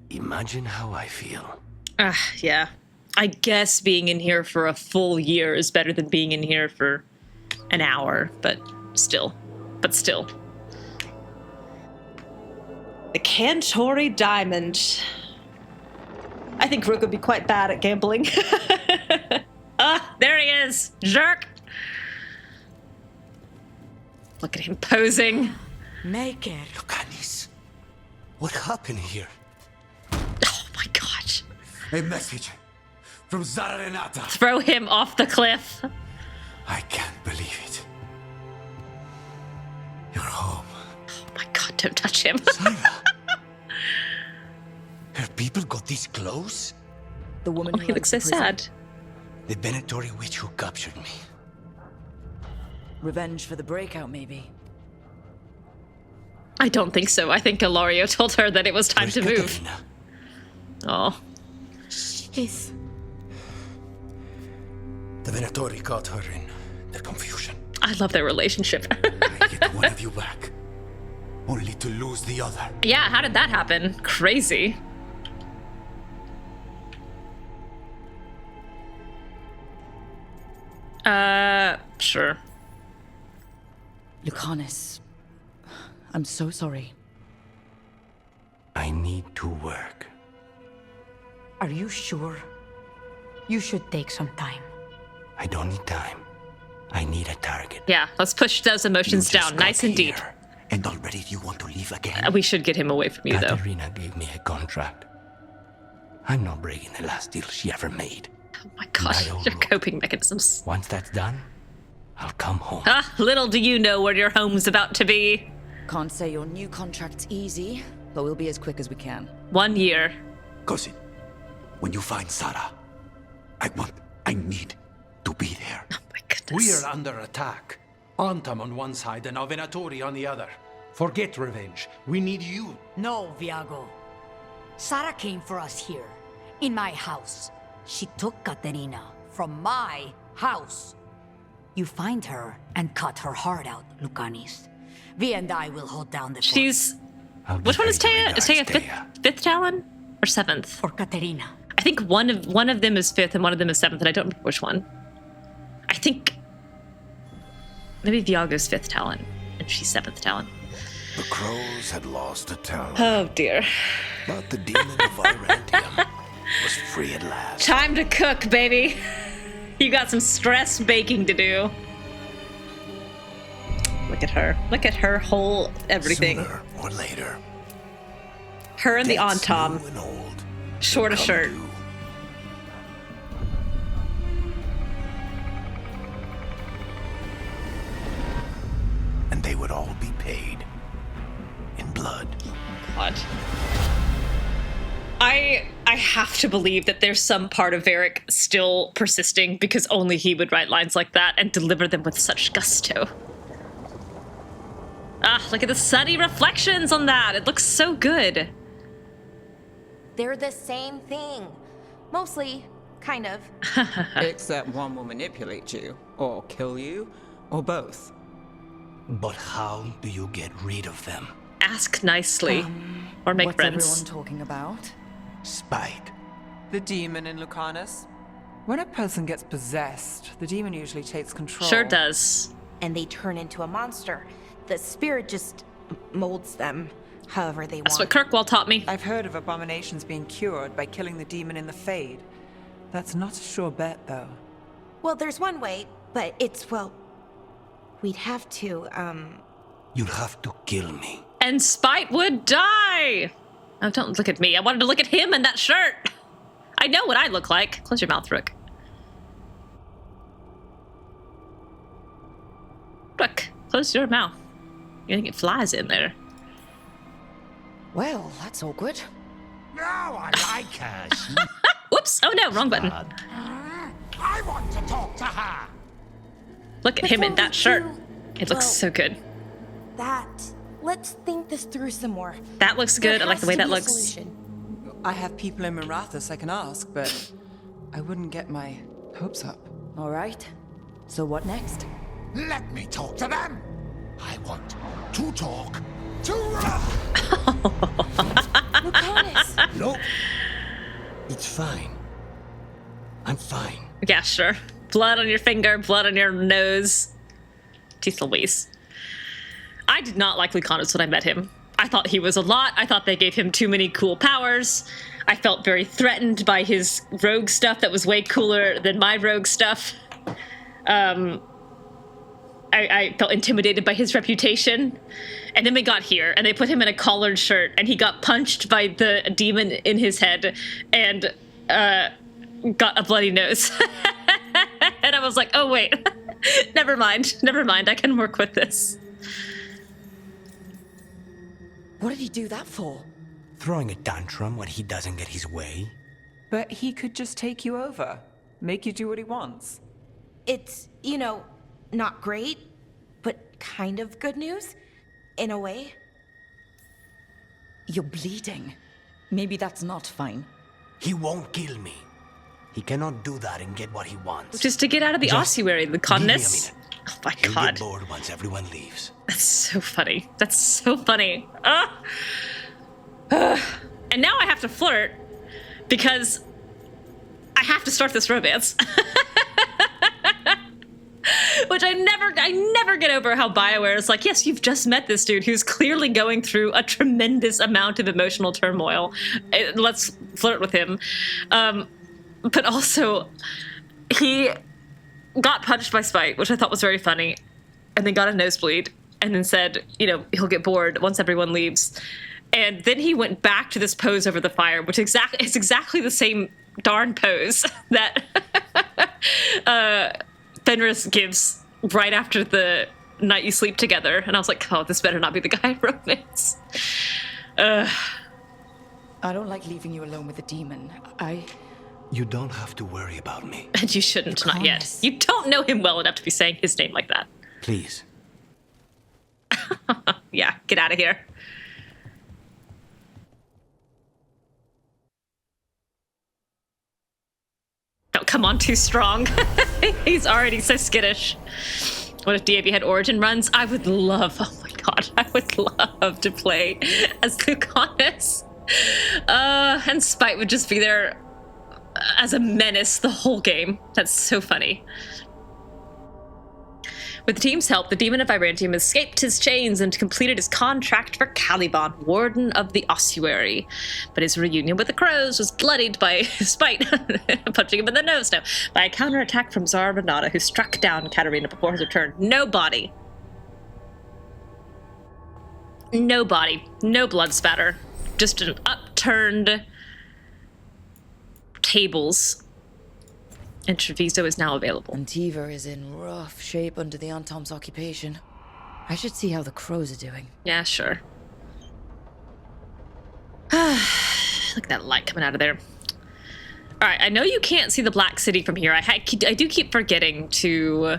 Imagine how I feel. Yeah. I guess being in here for a full year is better than being in here for an hour, but still. The Cantori Diamond. I think Rook would be quite bad at gambling. There he is! Jerk! Look at him posing. Make it. Lucanis, what happened here? Oh my god. A message from Zara Renata. Throw him off the cliff. I can't believe it. You're home. Oh my god, don't touch him. Sarah. Her people got this close? The woman who he looks so sad. The Venatori witch who captured me. Revenge for the breakout, maybe. I don't think so. I think Ilario told her that it was time to move. Caterina? Oh. Yes. The Venatori caught her in their confusion. I love their relationship. I get one of you back, only to lose the other. Yeah, how did that happen? Crazy. Sure. Lucanis, I'm so sorry. I need to work. Are you sure? You should take some time. I don't need time. I need a target. Yeah, let's push those emotions down, nice and deep. And already you want to leave again? We should get him away from you, though. Caterina gave me a contract. I'm not breaking the last deal she ever made. Oh my gosh, your coping mechanisms. Once that's done, I'll come home. Little do you know where your home's about to be. Can't say your new contract's easy, but we'll be as quick as we can. 1 year. Cousin, when you find Sarah, I need to be there. Oh my goodness. We are under attack. Antam on one side and Venatori on the other. Forget revenge. We need you. No, Viago. Sarah came for us here, in my house. She took Caterina from my house. You find her and cut her heart out, Lucanis. Vi and I will hold down the fort. She's... Which one is Teia? Is Teia fifth Talon? Or seventh? Or Caterina. I think one of them is fifth and one of them is seventh, and I don't remember which one. I think... Maybe Viago's fifth Talon, and she's seventh Talon. The crows had lost a Talon. Oh, dear. But the demon of Virantium was free at last. Time to cook, baby. You got some stress baking to do. Look at her. Look at her whole everything. Sooner or later. Her and the Antom. Short a shirt. And they would all be paid in blood. God. I have to believe that there's some part of Varric still persisting, because only he would write lines like that and deliver them with such gusto. Ah, look at the sunny reflections on that. It looks so good. They're the same thing. Mostly, kind of. Except one will manipulate you, or kill you, or both. But how do you get rid of them? Ask nicely, or make friends. What's everyone talking about? Spite. The demon in Lucanis. When a person gets possessed, the demon usually takes control. Sure does. And they turn into a monster. The spirit just molds them however they want. That's what Kirkwall taught me. I've heard of abominations being cured by killing the demon in the Fade. That's not a sure bet, though. Well, there's one way, but it's, well, we'd have to, You'd have to kill me. And Spite would die! Oh, don't look at me. I wanted to look at him in that shirt. I know what I look like. Close your mouth, Rook. Rook, close your mouth. You're gonna get flies in there. Well, that's awkward. Now I like her. Whoops! Oh no, wrong button. I want to talk to her. Look at him in that shirt. It looks so good. Let's think this through some more. That looks good. I like the way that looks. I have people in Marathas I can ask, but I wouldn't get my hopes up. All right. So what next? Let me talk to them. I want to talk to Lucanis. Nope. It's fine. I'm fine. Yeah, sure. Blood on your finger, blood on your nose. Jeez Louise. I did not like Lucanis when I met him. I thought he was a lot. I thought they gave him too many cool powers. I felt very threatened by his rogue stuff that was way cooler than my rogue stuff. I felt intimidated by his reputation. And then we got here, and they put him in a collared shirt, and he got punched by the demon in his head, and got a bloody nose. And I was like, oh wait, never mind, I can work with this. What did he do that for? Throwing a tantrum when he doesn't get his way. But he could just take you over, make you do what he wants. It's, you know, not great, but kind of good news, in a way. You're bleeding. Maybe that's not fine. He won't kill me. He cannot do that and get what he wants. Just to get out of the ossuary, Lucanis. Oh my He'll god. get bored once everyone leaves. That's so funny. That's so funny. And now I have to flirt because I have to start this romance. Which I never get over how BioWare is like, yes, you've just met this dude who's clearly going through a tremendous amount of emotional turmoil. Let's flirt with him. But also, he got punched by Spite, which I thought was very funny, and then got a nosebleed, and then said, you know, he'll get bored once everyone leaves. And then he went back to this pose over the fire, which is exactly the same darn pose that Fenris gives right after the night you sleep together. And I was like, oh, this better not be the guy in romance. I don't like leaving you alone with the demon. You don't have to worry about me. And you shouldn't, not yet. You don't know him well enough to be saying his name like that. Please. Yeah, get out of here. Don't come on too strong. He's already so skittish. What if DAB had origin runs? I would love, oh my god, I would love to play as Lucanis. And Spite would just be there as a menace the whole game. That's so funny. With the team's help, the Demon of Virantium escaped his chains and completed his contract for Calivan, Warden of the Ossuary. But his reunion with the Crows was bloodied by Spite punching him in the nose by a counterattack from Zara Renata, who struck down Caterina before his return. No body. No body. No blood spatter. Just an upturned tables. And Treviso is now available. Antiva is in rough shape under the Antom's occupation. I should see how the Crows are doing. Yeah, sure. Look at that light coming out of there. Alright, I know you can't see the Black City from here. I do keep forgetting to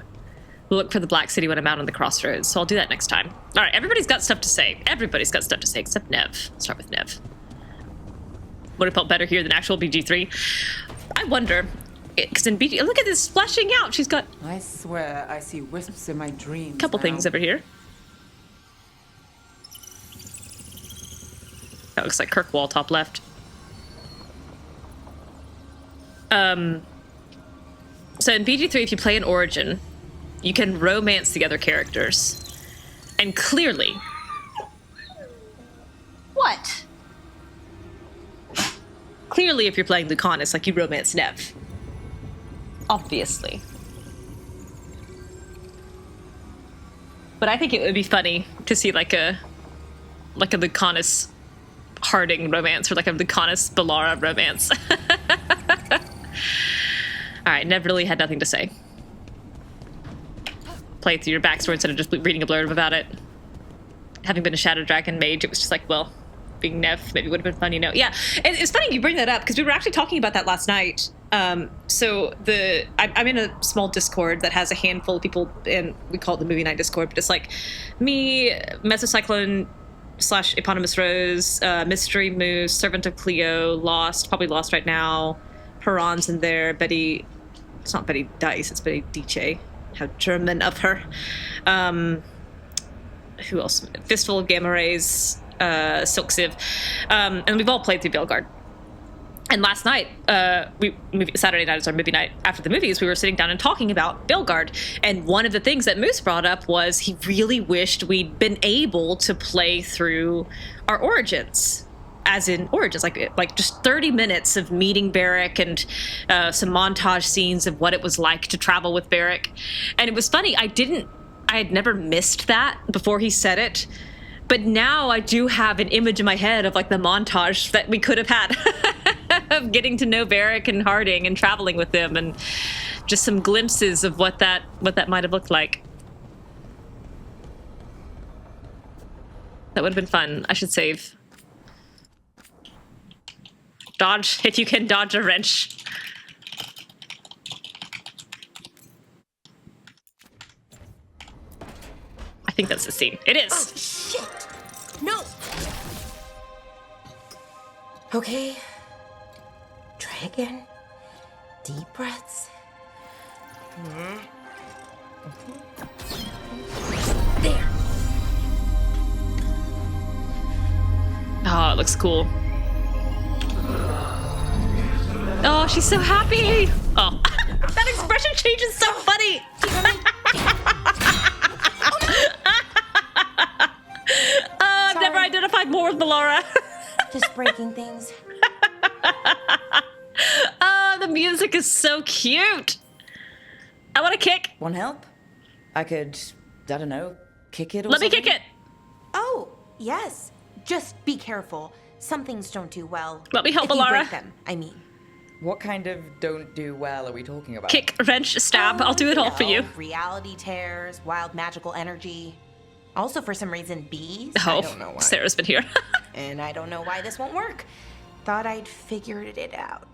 look for the Black City when I'm out on the crossroads, so I'll do that next time. Alright, everybody's got stuff to say. Everybody's got stuff to say, except Nev. I'll start with Nev. Would have felt better here than actual BG3. I wonder... Because in BG, look at this splashing out. She's got. I swear I see wisps in my dreams. Couple things over here. That looks like Kirkwall top left. So in BG3, if you play an Origin, you can romance the other characters, and clearly. What? Clearly, if you're playing Lucanis, like you romance Nev. Obviously. But I think it would be funny to see like a Lucanis Harding romance or like a Lucanis Bellara romance. Alright, Nev really had nothing to say. Play through your backstory instead of just reading a blurb about it. Having been a Shadow Dragon mage, it was just like, well, being Nev maybe would have been fun, you know. Yeah, and it's funny you bring that up because we were actually talking about that last night. So I'm in a small Discord that has a handful of people, and we call it the Movie Night Discord, but it's like me, Mesocyclone / Eponymous Rose, Mystery Moose, Servant of Cleo, Lost, probably Lost right now, Piran's in there, Betty, it's not Betty Dice, it's Betty Dice, how German of her. Who else? Fistful of Gamma Rays, Silk Sieve, and we've all played through Veilguard. And last night, Saturday night is our movie night. After the movies, we were sitting down and talking about Veilguard. And one of the things that Moose brought up was he really wished we'd been able to play through our Origins. As in Origins, like just 30 minutes of meeting Barrick and some montage scenes of what it was like to travel with Barrick. And it was funny, I had never missed that before he said it. But now I do have an image in my head of like the montage that we could have had of getting to know Barrick and Harding and traveling with them, and just some glimpses of what that might have looked like. That would have been fun. I should save. Dodge if you can dodge a wrench. I think that's the scene. It is. Oh, shit. No. Okay. Try again. Deep breaths. There. Oh, it looks cool. Oh, she's so happy. Oh, that expression change is so funny. I've never identified more with Bellara. Just breaking things. Oh, the music is so cute. I want to kick. Want help? I could, I don't know, kick it or Let something? me kick it. Oh, yes. Just be careful. Some things don't do well. Let me help if you Bellara. break them, I mean. What kind of don't do well are we talking about? Kick, wrench, stab. I'll do it all for you. Reality tears, wild magical energy. Also, for some reason, bees. Oh, I don't know why. Sarah's been here. And I don't know why this won't work. Thought I'd figured it out.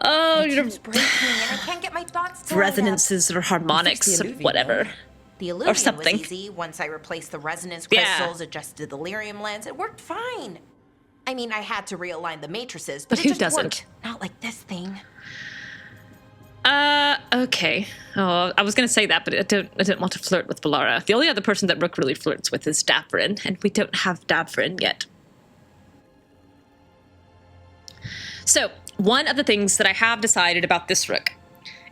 Oh, It your keeps breaking, and I can't get my thoughts to line up. resonances or harmonics or whatever. The Or illusion something. was easy. Once I replaced the resonance Yeah. crystals, adjusted the delirium lens, it worked fine. I mean, I had to realign the matrices, but But it who just doesn't? worked. Not like this thing. Okay. Oh, I was going to say that, but I don't want to flirt with Bellara. The only other person that Rook really flirts with is Davrin, and we don't have Davrin yet. So, one of the things that I have decided about this Rook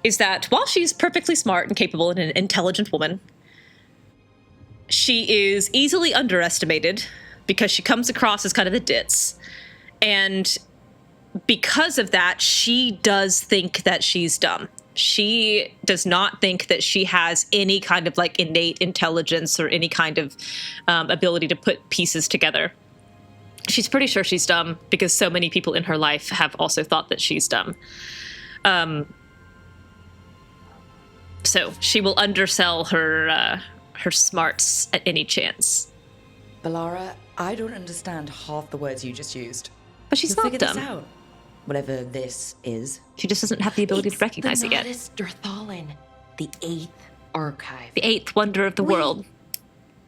is that while she's perfectly smart and capable and an intelligent woman, she is easily underestimated because she comes across as kind of a ditz. And because of that, she does think that she's dumb. She does not think that she has any kind of like innate intelligence or any kind of ability to put pieces together. She's pretty sure she's dumb because so many people in her life have also thought that she's dumb. So she will undersell her smarts at any chance. Bellara, I don't understand half the words you just used. But she's not You'll figure dumb. this out. Whatever this is. She just doesn't have the ability to recognize it yet. It's the Derthalin, the 8th archive. The 8th wonder of the world.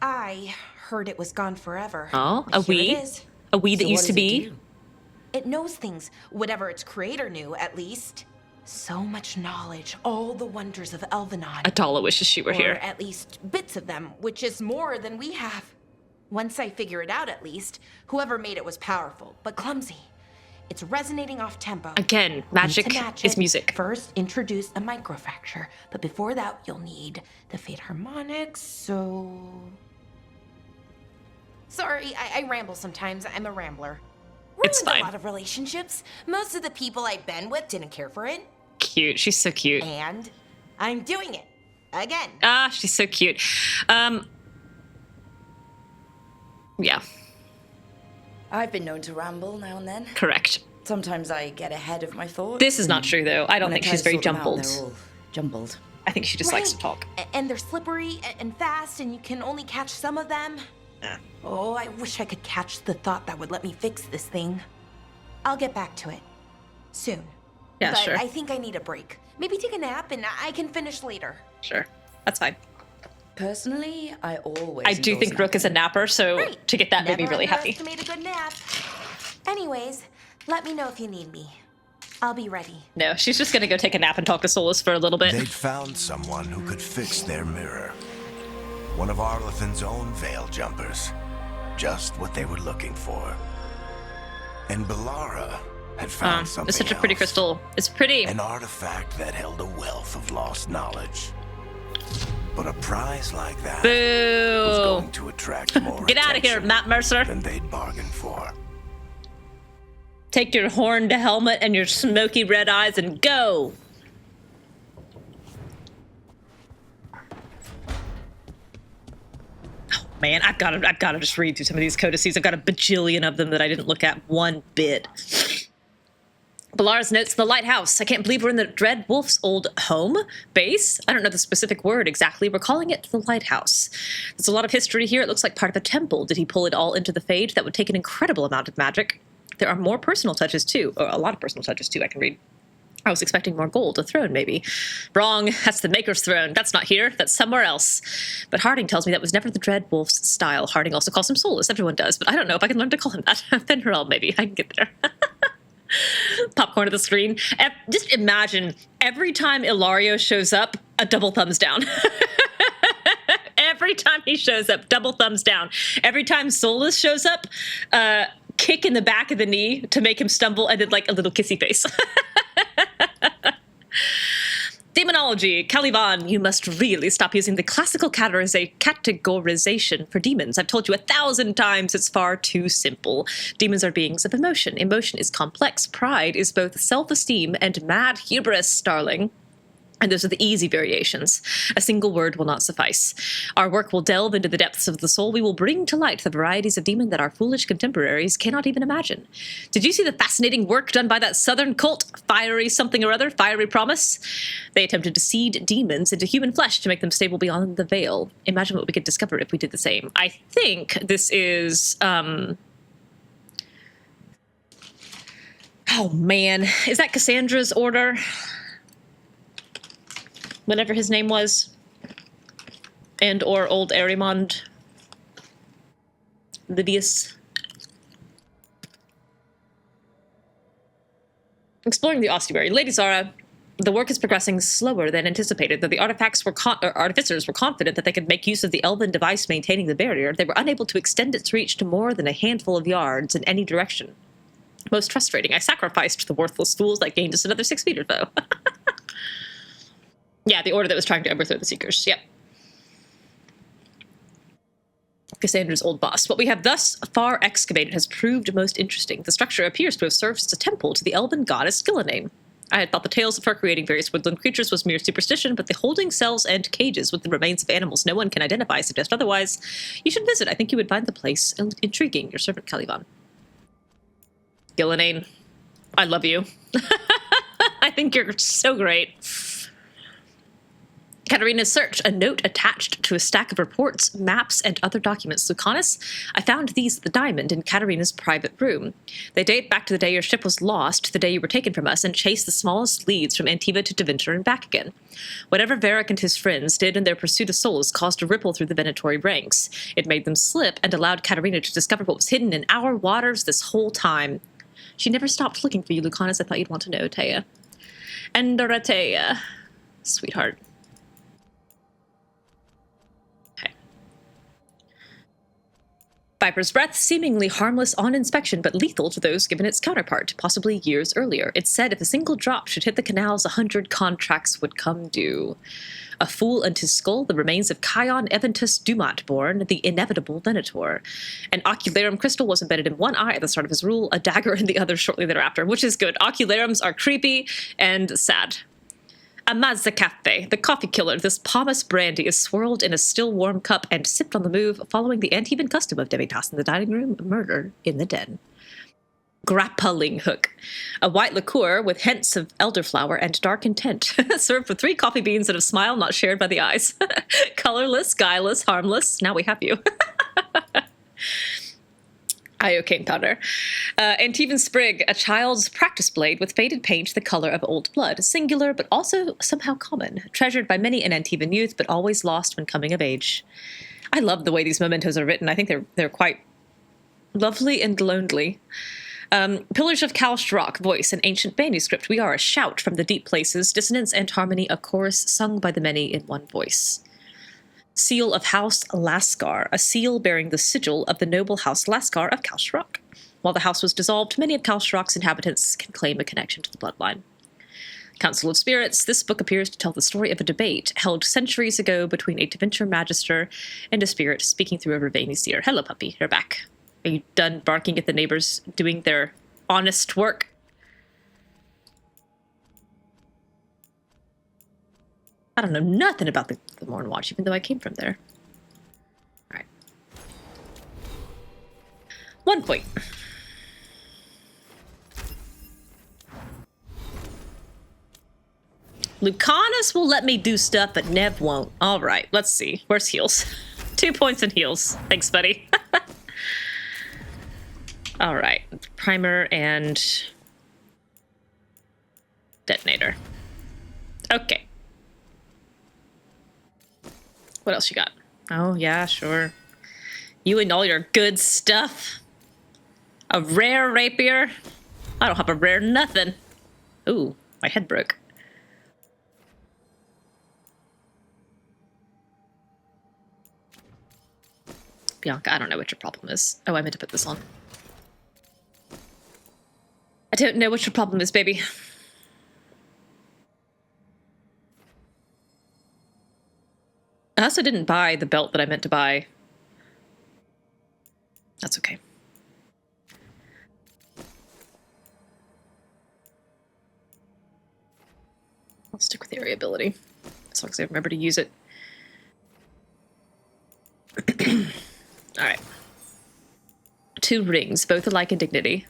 I heard it was gone forever. Oh, a Here it we? is. A we that used to be? It knows things, whatever its creator knew, at least. So much knowledge, all the wonders of Elvenon. Adala wishes she were or here. At least bits of them, which is more than we have. Once I figure it out, at least, whoever made it was powerful, but clumsy. It's resonating off tempo. Again, magic is music. First, introduce a microfracture, but before that, you'll need the Fate harmonics, so... Sorry, I ramble sometimes. I'm a rambler. It's Ruined fine. a lot of relationships. Most of the people I've been with didn't care for it. Cute. She's so cute. And I'm doing it. Again. Ah, she's so cute. Yeah. I've been known to ramble now and then. Correct. Sometimes I get ahead of my thoughts. This is not true, though. I don't When think try she's to very sort them out, jumbled. they're all jumbled. I think she just likes to talk. And they're slippery and fast, and you can only catch some of them. Oh, I wish I could catch the thought that would let me fix this thing. I'll get back to it. Soon. Yeah, but sure. I think I need a break. Maybe take a nap and I can finish later. Sure. That's fine. Personally, I always I do think Rook is a napper, so to get that made me really happy. Underestimate a good nap. Anyways, let me know if you need me. I'll be ready. No, she's just gonna go take a nap and talk to Solus for a little bit. They'd found someone who could fix their mirror. One of Arlethan's own veil jumpers. Just what they were looking for. And Bellara had found something It's such a pretty else. crystal. It's pretty. An artifact that held a wealth of lost knowledge. But a prize like that was Boo! going to attract more Get out of here, Matt Mercer. than they'd bargained for. Take your horned helmet and your smoky red eyes and go! Oh man, I've got to just read through some of these codices. I've got a bajillion of them that I didn't look at one bit. Bellara's notes in the lighthouse. I can't believe we're in the Dread Wolf's old home base. I don't know the specific word exactly. We're calling it the lighthouse. There's a lot of history here. It looks like part of a temple. Did he pull it all into the Fade? That would take an incredible amount of magic. There are more personal touches too, or a lot of personal touches too. I can read. I was expecting more gold, a throne maybe. Wrong, that's the Maker's throne. That's not here, that's somewhere else. But Harding tells me that was never the Dread Wolf's style. Harding also calls him Solus, everyone does, but I don't know if I can learn to call him that. Fenrirel, maybe, I can get there. Popcorn at the screen. Just imagine, every time Ilario shows up, a double thumbs down. Every time he shows up, double thumbs down. Every time Solus shows up, kick in the back of the knee to make him stumble, and then like a little kissy face. Demonology. Calivan, you must really stop using the classical categorization for demons. I've told you 1,000 times it's far too simple. Demons are beings of emotion. Emotion is complex. Pride is both self-esteem and mad hubris, darling. And those are the easy variations. A single word will not suffice. Our work will delve into the depths of the soul. We will bring to light the varieties of demon that our foolish contemporaries cannot even imagine. Did you see the fascinating work done by that southern cult, Fiery something or other, Fiery Promise? They attempted to seed demons into human flesh to make them stable beyond the veil. Imagine what we could discover if we did the same. I think this is, oh man, is that Cassandra's order? Whatever his name was, and or old Arimond, Livius. Exploring the ossuary. Lady Zara, The work is progressing slower than anticipated. Though the artificers were confident that they could make use of the elven device maintaining the barrier, they were unable to extend its reach to more than a handful of yards in any direction. Most frustrating. I sacrificed the worthless fools that gained us another 6 meters, though. Yeah, the order that was trying to overthrow the Seekers. Yep. Cassandra's old boss. What we have thus far excavated has proved most interesting. The structure appears to have served as a temple to the elven goddess Ghilan'nain. I had thought the tales of her creating various woodland creatures was mere superstition, but the holding cells and cages with the remains of animals no one can identify suggest otherwise. You should visit. I think you would find the place intriguing. Your servant, Calivan. Ghilan'nain, I love you. I think you're so great. Caterina's search, a note attached to a stack of reports, maps, and other documents. Lucanis, I found these at the Diamond in Caterina's private room. They date back to the day your ship was lost, the day you were taken from us, and chased the smallest leads from Antiva to Tevinter and back again. Whatever Varric and his friends did in their pursuit of souls caused a ripple through the Venatori ranks. It made them slip and allowed Caterina to discover what was hidden in our waters this whole time. She never stopped looking for you, Lucanis. I thought you'd want to know, Teia. Teia. Sweetheart. Viper's breath, seemingly harmless on inspection, but lethal to those given its counterpart, possibly years earlier. It said if a single drop should hit the canals, 100 contracts would come due. A fool and his skull, the remains of Kion Eventus Dumat born, the inevitable Venator. An ocularum crystal was embedded in one eye at the start of his rule, a dagger in the other shortly thereafter, which is good. Ocularums are creepy and sad. A Mazza Cafe, the coffee killer. This pomace brandy is swirled in a still warm cup and sipped on the move, following the Antivan custom of Devitas in the dining room, murder in the den. Grappling hook, a white liqueur with hints of elderflower and dark intent, served with 3 coffee beans and a smile not shared by the eyes. Colorless, guileless, harmless. Now we have you. Iocane powder. Antivan sprig, a child's practice blade with faded paint the color of old blood. Singular, but also somehow common. Treasured by many in Antivan youth, but always lost when coming of age. I love the way these mementos are written. I think they're quite lovely and lonely. Pillars of calced rock, voice, an ancient manuscript. We are a shout from the deep places, dissonance and harmony, a chorus sung by the many in one voice. Seal of House Lascar, a seal bearing the sigil of the noble House Lascar of Kalshrok. While the house was dissolved, many of Kalshrok's inhabitants can claim a connection to the bloodline. Council of Spirits, this book appears to tell the story of a debate held centuries ago between a Tevinter magister and a spirit speaking through a Ravani seer. Hello, puppy, you're back. Are you done barking at the neighbors doing their honest work? I don't know nothing about the Morn Watch, even though I came from there. Alright. 1 point. Lucanis will let me do stuff, but Nev won't. Alright, let's see. Where's heals? 2 points in heals. Thanks, buddy. Alright. Primer and detonator. Okay. What else you got? Oh, yeah, sure. You and all your good stuff. A rare rapier? I don't have a rare nothing. Ooh, my head broke. Bianca, I don't know what your problem is. Oh, I meant to put this on. I don't know what your problem is, baby. I also didn't buy the belt that I meant to buy. That's okay. I'll stick with area ability, as long as I remember to use it. Alright. 2 rings, both alike in dignity.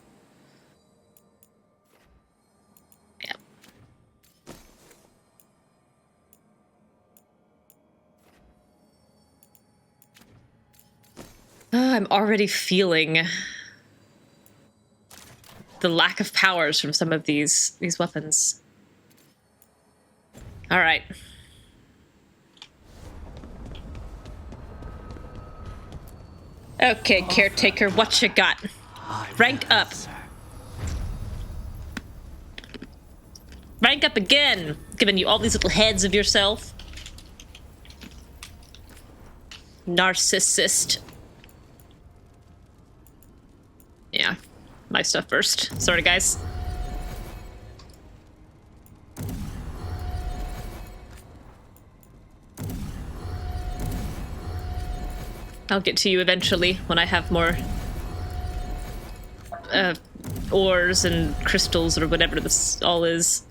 Yeah. I'm already feeling the lack of powers from some of these weapons. All right. Okay, caretaker, what you got? Rank up. Rank up again. Giving you all these little heads of yourself. Narcissist. Yeah. My stuff first. Sorry, guys. I'll get to you eventually when I have more ores and crystals or whatever this all is.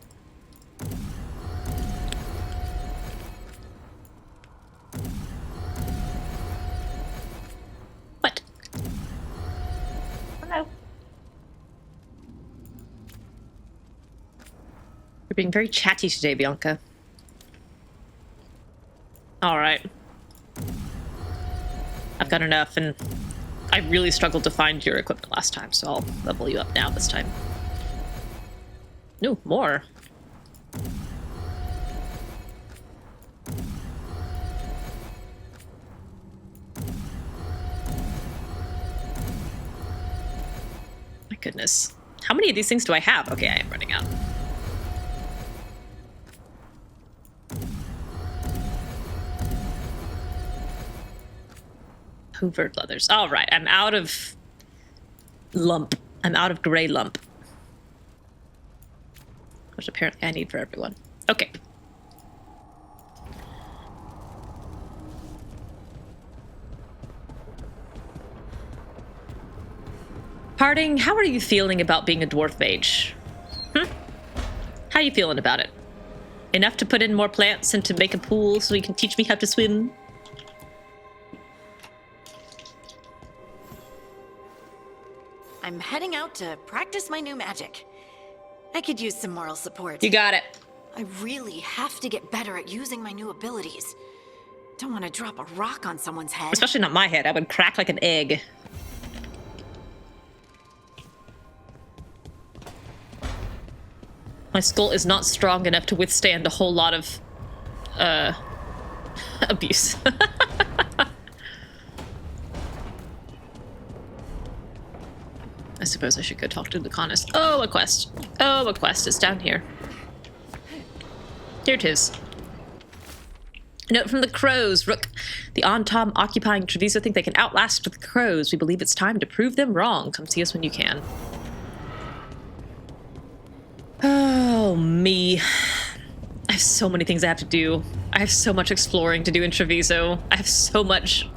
What? Hello. You're being very chatty today, Bianca. All right. I've got enough, and I really struggled to find your equipment last time, so I'll level you up now this time. Ooh, more. My goodness. How many of these things do I have? Okay, I am running out. Hoovered leathers. All right, I'm out of lump. I'm out of gray lump. Which apparently I need for everyone. Okay. Harding, how are you feeling about being a dwarf mage? How are you feeling about it? Enough to put in more plants and to make a pool so you can teach me how to swim? I'm heading out to practice my new magic. I could use some moral support. You got it. I really have to get better at using my new abilities. Don't want to drop a rock on someone's head. Especially not my head. I would crack like an egg. My skull is not strong enough to withstand a whole lot of abuse. I suppose I should go talk to Lucanis. Oh, a quest. Oh, a quest. It's down here. Here it is. Note from the crows. Rook, the Antom occupying Treviso think they can outlast the crows. We believe it's time to prove them wrong. Come see us when you can. Oh, me. I have so many things I have to do. I have so much exploring to do in Treviso. I have so much...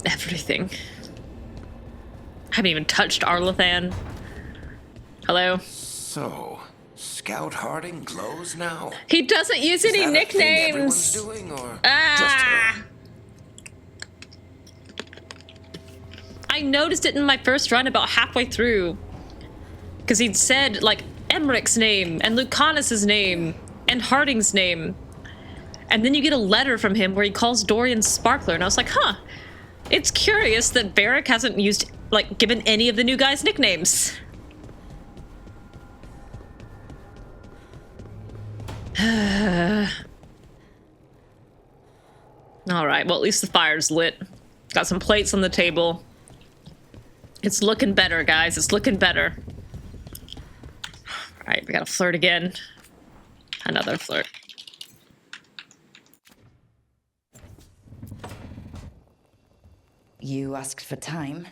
everything. I haven't even touched Arlathan. Hello? So, Scout Harding glows now? He doesn't use Is any that a thing nicknames! everyone's doing, or just her? I noticed it in my first run about halfway through. Because he'd said, like, Emmerich's name, and Lucanis' name, and Harding's name. And then you get a letter from him where he calls Dorian Sparkler, and I was like, huh. It's curious that Varric hasn't used, like, given any of the new guys nicknames. Alright, well, at least the fire's lit. Got some plates on the table. It's looking better, guys. It's looking better. Alright, we gotta flirt again. Another flirt. You asked for time.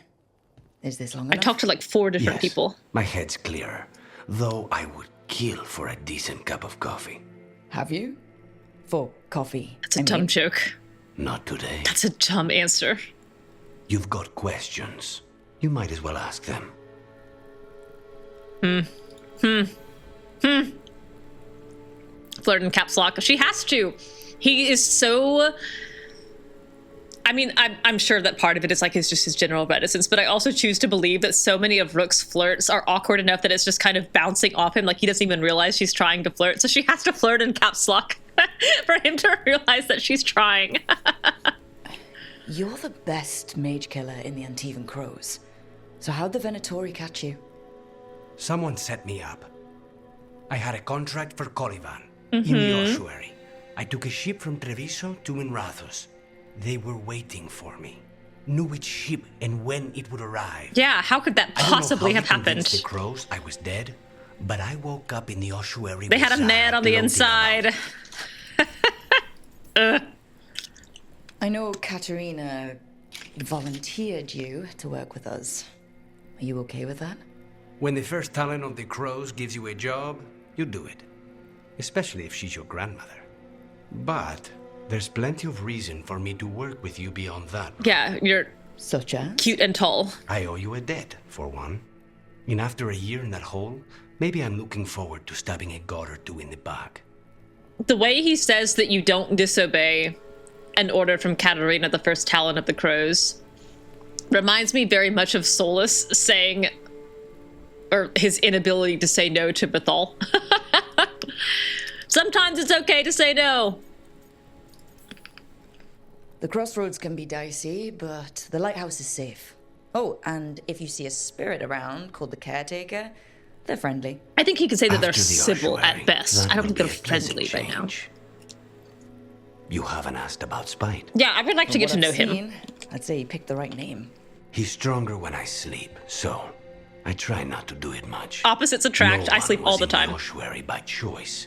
Is this long I enough? talked to like 4 different people. My head's clearer, though I would kill for a decent cup of coffee. Have you? For coffee. That's a dumb joke. Not today. That's a dumb answer. You've got questions. You might as well ask them. Flirt in caps lock. She has to. He is so... I mean, I'm sure that part of it is like it's just his general reticence, but I also choose to believe that so many of Rook's flirts are awkward enough that it's just kind of bouncing off him, like he doesn't even realize she's trying to flirt, so she has to flirt in caps lock for him to realize that she's trying. You're the best mage killer in the Antivan Crows. So how'd the Venatori catch you? Someone set me up. I had a contract for Calivan in the ossuary. I took a ship from Treviso to Minrathos. They were waiting for me. Knew which ship and when it would arrive. Yeah, how could that possibly have happened? The crows I was dead, but I woke up in the ossuary. They had a man on the inside. I know Caterina volunteered you to work with us. Are you okay with that? When the first talent of the crows gives you a job, you do it. Especially if she's your grandmother. But there's plenty of reason for me to work with you beyond that. Yeah, you're such as cute and tall. I owe you a debt, for one. And after a year in that hole, maybe I'm looking forward to stabbing a god or two in the back. The way he says that you don't disobey an order from Caterina, the first talent of the crows, reminds me very much of Solus saying, or his inability to say no to Mythal. Sometimes it's okay to say no. The crossroads can be dicey, but the lighthouse is safe. Oh, and if you see a spirit around called the Caretaker, they're friendly. I think you could say that they're After the civil ossuary, at best. that I don't would think be they're a pleasant friendly right now. change. You haven't asked about Spite. Yeah, I would like to From get to what know I've him. seen, I'd say you picked the right name. He's stronger when I sleep, so I try not to do it much. Opposites attract. I sleep all the time. No one was in the ossuary by choice.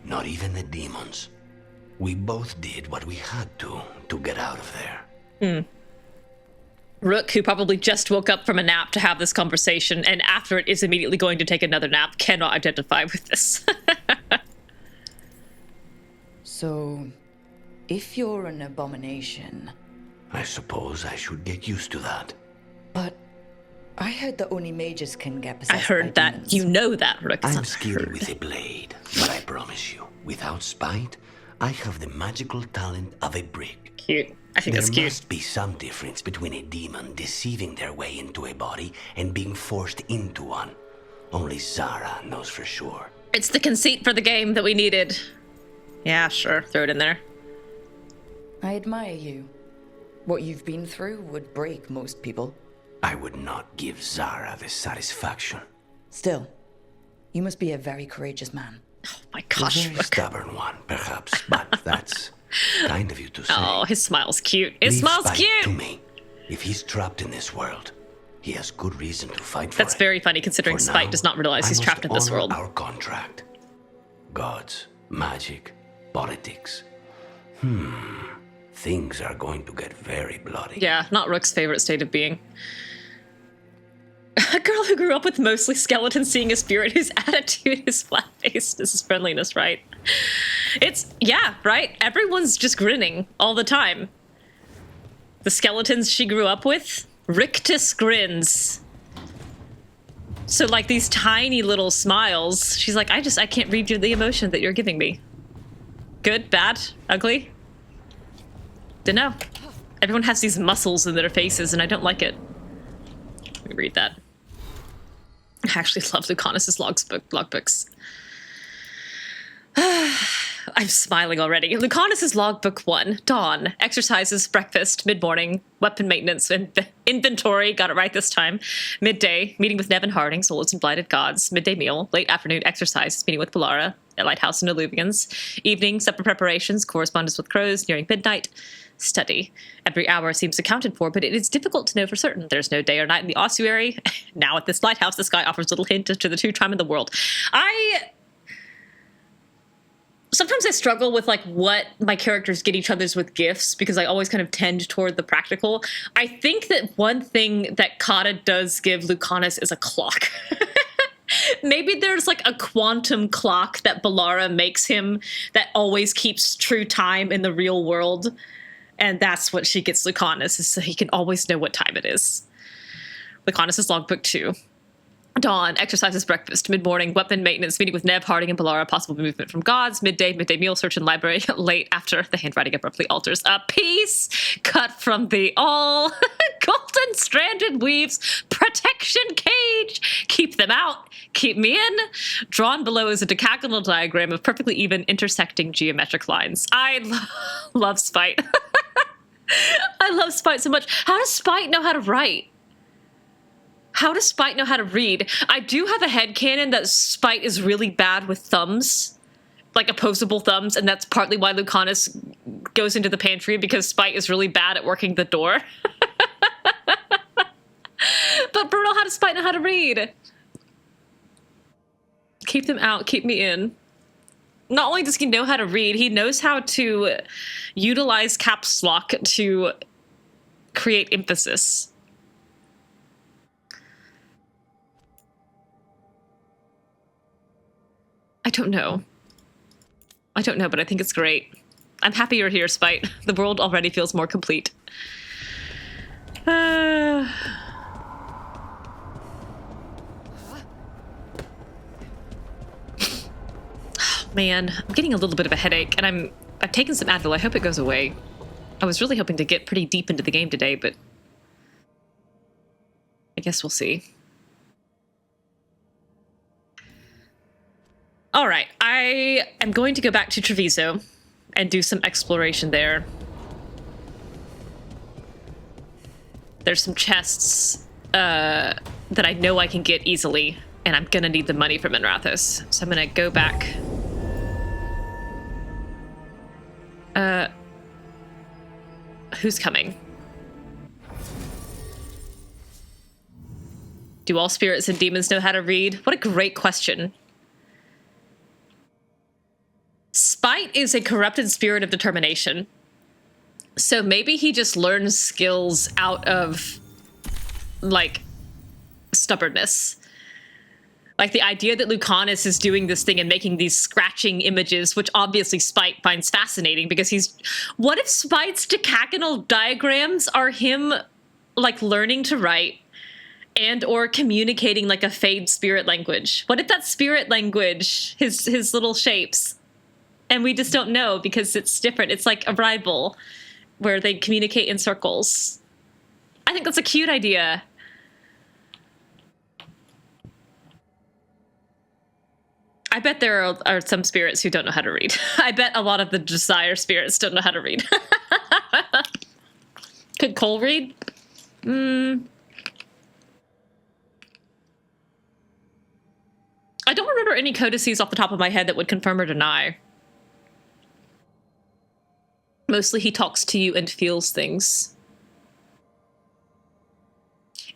Not even the demons. We both did what we had to get out of there. Rook, who probably just woke up from a nap to have this conversation, and after it is immediately going to take another nap, cannot identify with this. So, if you're an abomination... I suppose I should get used to that. But I heard that only mages can get possessed I heard by that. demons. You know that, Rook. It's I'm not skilled heard. with a blade, but I promise you, without Spite, I have the magical talent of a brick. Cute. I think that's There cute. must be some difference between a demon deceiving their way into a body and being forced into one. Only Zara knows for sure. It's the conceit for the game that we needed. Yeah, sure. Throw it in there. I admire you. What you've been through would break most people. I would not give Zara the satisfaction. Still, you must be a very courageous man. Oh my A gosh, very Rook. stubborn one, perhaps, but that's kind of you to say. Oh, his smile's cute. His Leave smile's Spite cute! to me. If he's trapped in this world, he has good reason to fight for That's it. very funny considering For Spite now, does not realize I he's must trapped in this honor world. Our contract. Gods, magic, politics. Things are going to get very bloody. Yeah, not Rook's favorite state of being. A girl who grew up with mostly skeletons seeing a spirit, his attitude is flat-faced, is his friendliness, right? It's, yeah, right? Everyone's just grinning all the time. The skeletons she grew up with, rictus grins. So like these tiny little smiles, she's like, I can't read you the emotion that you're giving me. Good, bad, ugly? Dunno. Everyone has these muscles in their faces and I don't like it. Let me read that. I actually love Lucanis' logbooks. I'm smiling already. Lucanis' logbook 1. Dawn. Exercises, breakfast, mid-morning, weapon maintenance, inventory, got it right this time. Midday, meeting with Nevin Harding, souls and blighted gods. Midday meal. Late afternoon, exercise, meeting with Bellara, at Lighthouse and Illuvians. Evening, supper preparations, correspondence with crows, nearing midnight. Study. Every hour seems accounted for, but it is difficult to know for certain. There's no day or night in the ossuary. Now at this lighthouse, the sky offers little hint as to the true time in the world. Sometimes I struggle with like what my characters get each other's with gifts because I always kind of tend toward the practical. I think that one thing that Kata does give Lucanis is a clock. Maybe there's like a quantum clock that Bellara makes him that always keeps true time in the real world. And that's what she gets Lucanis, is so he can always know what time it is. Lucanis' logbook 2. Dawn, exercises, breakfast, mid-morning, weapon maintenance, meeting with Nev, Harding, and Bellara, possible movement from gods, midday meal, search in library, late after the handwriting abruptly alters. A piece cut from the all golden stranded weaves, protection cage, keep them out, keep me in. Drawn below is a decagonal diagram of perfectly even intersecting geometric lines. I love Spite. I love Spite so much. How does Spite know how to write? How does Spite know how to read? I do have a headcanon that Spite is really bad with thumbs, like opposable thumbs, and that's partly why Lucanis goes into the pantry, because Spite is really bad at working the door. But Bruno, how does Spite know how to read? Keep them out, keep me in. Not only does he know how to read, he knows how to utilize caps lock to create emphasis. I don't know. I don't know, but I think it's great. I'm happy you're here, Spite. The world already feels more complete. Man, I'm getting a little bit of a headache, and I've taken some Advil. I hope it goes away. I was really hoping to get pretty deep into the game today, but I guess we'll see. All right, I am going to go back to Treviso and do some exploration there. There's some chests that I know I can get easily, and I'm gonna need the money from Minrathous, so I'm gonna go back. Who's coming? Do all spirits and demons know how to read? What a great question. Spite is a corrupted spirit of determination. So maybe he just learns skills out of, like, stubbornness. Like the idea that Lucanis is doing this thing and making these scratching images, which obviously Spite finds fascinating because he's... What if Spite's decagonal diagrams are him, like, learning to write and or communicating like a Fade spirit language? What if that spirit language, his little shapes, and we just don't know because it's different? It's like a rival where they communicate in circles. I think that's a cute idea. I bet there are some spirits who don't know how to read. I bet a lot of the Desire spirits don't know how to read. Could Cole read? I don't remember any codices off the top of my head that would confirm or deny. Mostly he talks to you and feels things.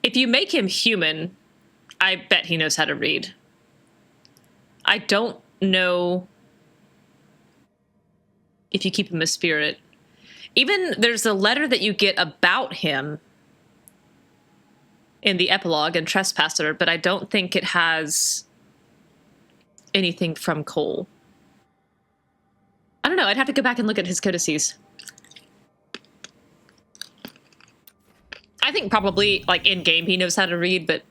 If you make him human, I bet he knows how to read. I don't know if you keep him a spirit. Even there's a letter that you get about him in the epilogue in Trespasser, but I don't think it has anything from Cole. I don't know. I'd have to go back and look at his codices. I think probably, like, in-game he knows how to read, but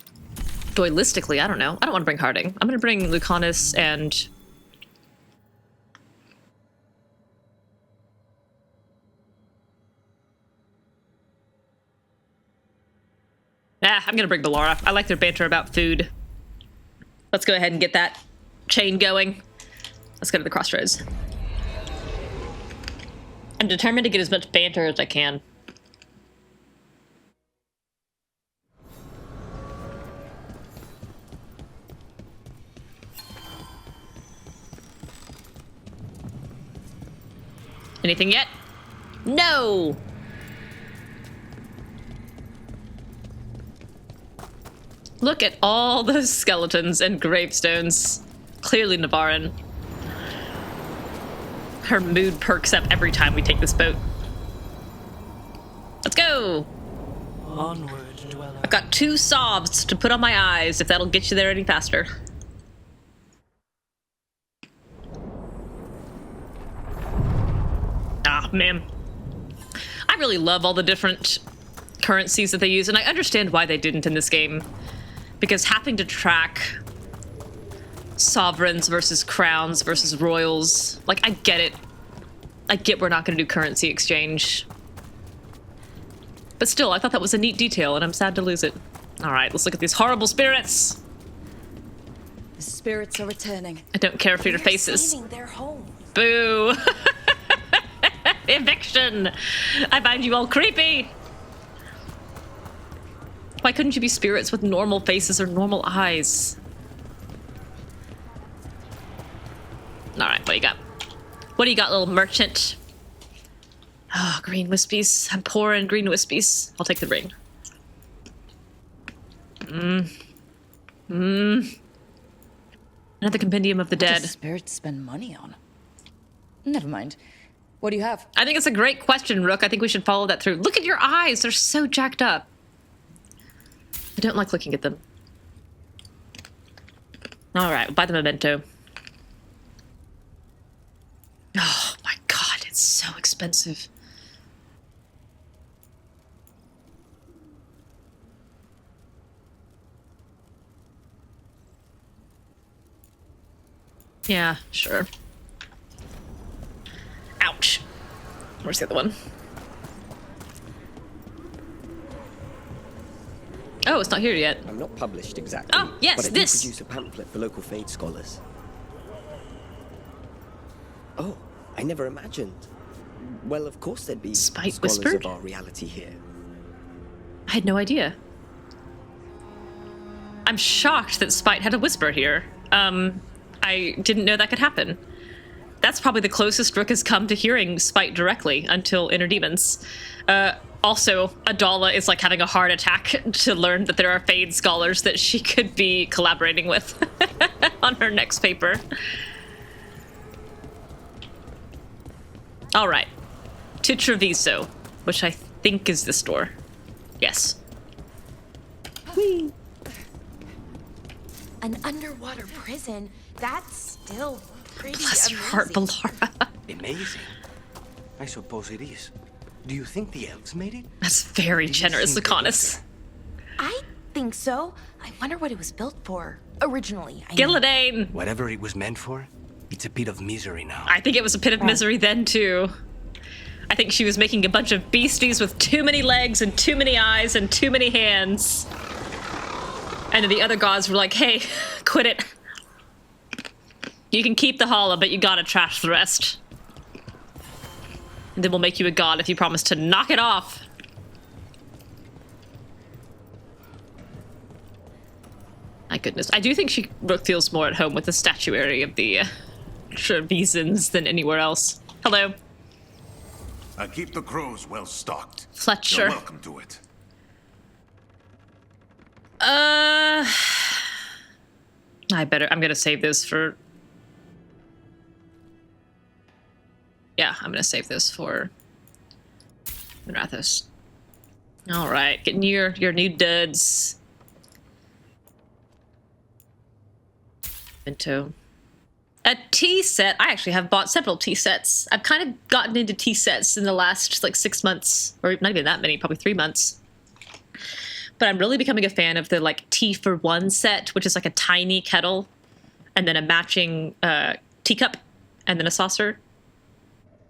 dualistically, I don't know. I don't want to bring Harding. I'm going to bring Lucanis and... I'm going to bring Bellara. I like their banter about food. Let's go ahead and get that chain going. Let's go to the crossroads. I'm determined to get as much banter as I can. Anything yet? No! Look at all those skeletons and gravestones. Clearly Navarin. Her mood perks up every time we take this boat. Let's go! Onward, dweller. I've got 2 sobs to put on my eyes, if that'll get you there any faster. Ah, man. I really love all the different currencies that they use, and I understand why they didn't in this game. Because having to track sovereigns versus crowns versus royals, like, I get it. I get we're not going to do currency exchange. But still, I thought that was a neat detail, and I'm sad to lose it. All right, let's look at these horrible spirits. The spirits are returning. I don't care for your faces. Saving their home. Boo. Eviction. I find you all creepy. Why couldn't you be spirits with normal faces or normal eyes? All right, what do you got? What do you got, little merchant? Oh, green wispies. I'm poor in green wispies. I'll take the ring. Another compendium of the What dead. does spirits spend money on? Never mind. What do you have? I think it's a great question, Rook. I think we should follow that through. Look at your eyes. They're so jacked up. I don't like looking at them. All right, we'll buy the memento. Oh my god, it's so expensive. Yeah, sure. Ouch. Where's the other one? Oh, it's not here yet. I'm not published exactly. Oh, yes, but I this. do produce a pamphlet for local Fade scholars. Oh, I never imagined. Well, of course there'd be Spite scholars whispered? of our reality here. I had no idea. I'm shocked that Spite had a whisper here. I didn't know that could happen. That's probably the closest Rook has come to hearing Spite directly until Inner Demons. Also, Adala is like having a heart attack to learn that there are Fade scholars that she could be collaborating with on her next paper. All right, to Treviso, which I think is this door. Yes. Whee! An underwater prison? That's still pretty Bless amazing. your heart, Bellara. Amazing. I suppose it is. Do you think the elves made it? That's very generous, Lucanis. I think so. I wonder what it was built for. Originally, I mean. Ghilan'nain! Whatever it was meant for, it's a pit of misery now. I think it was a pit of misery then, too. I think she was making a bunch of beasties with too many legs and too many eyes and too many hands. And then the other gods were like, hey, quit it. You can keep the hollow, but you gotta trash the rest. And then we'll make you a god if you promise to knock it off. My goodness. I do think Rook feels more at home with the statuary of the Trevisans than anywhere else. Hello. I keep the crows well stocked. Fletcher. You're welcome to it. I'm gonna save this for... Yeah, I'm gonna save this for Rathos. Alright, getting your new duds. Into a tea set. I actually have bought several tea sets. I've kind of gotten into tea sets in the last like 6 months, or not even that many, probably 3 months. But I'm really becoming a fan of the like tea for one set, which is like a tiny kettle and then a matching teacup and then a saucer.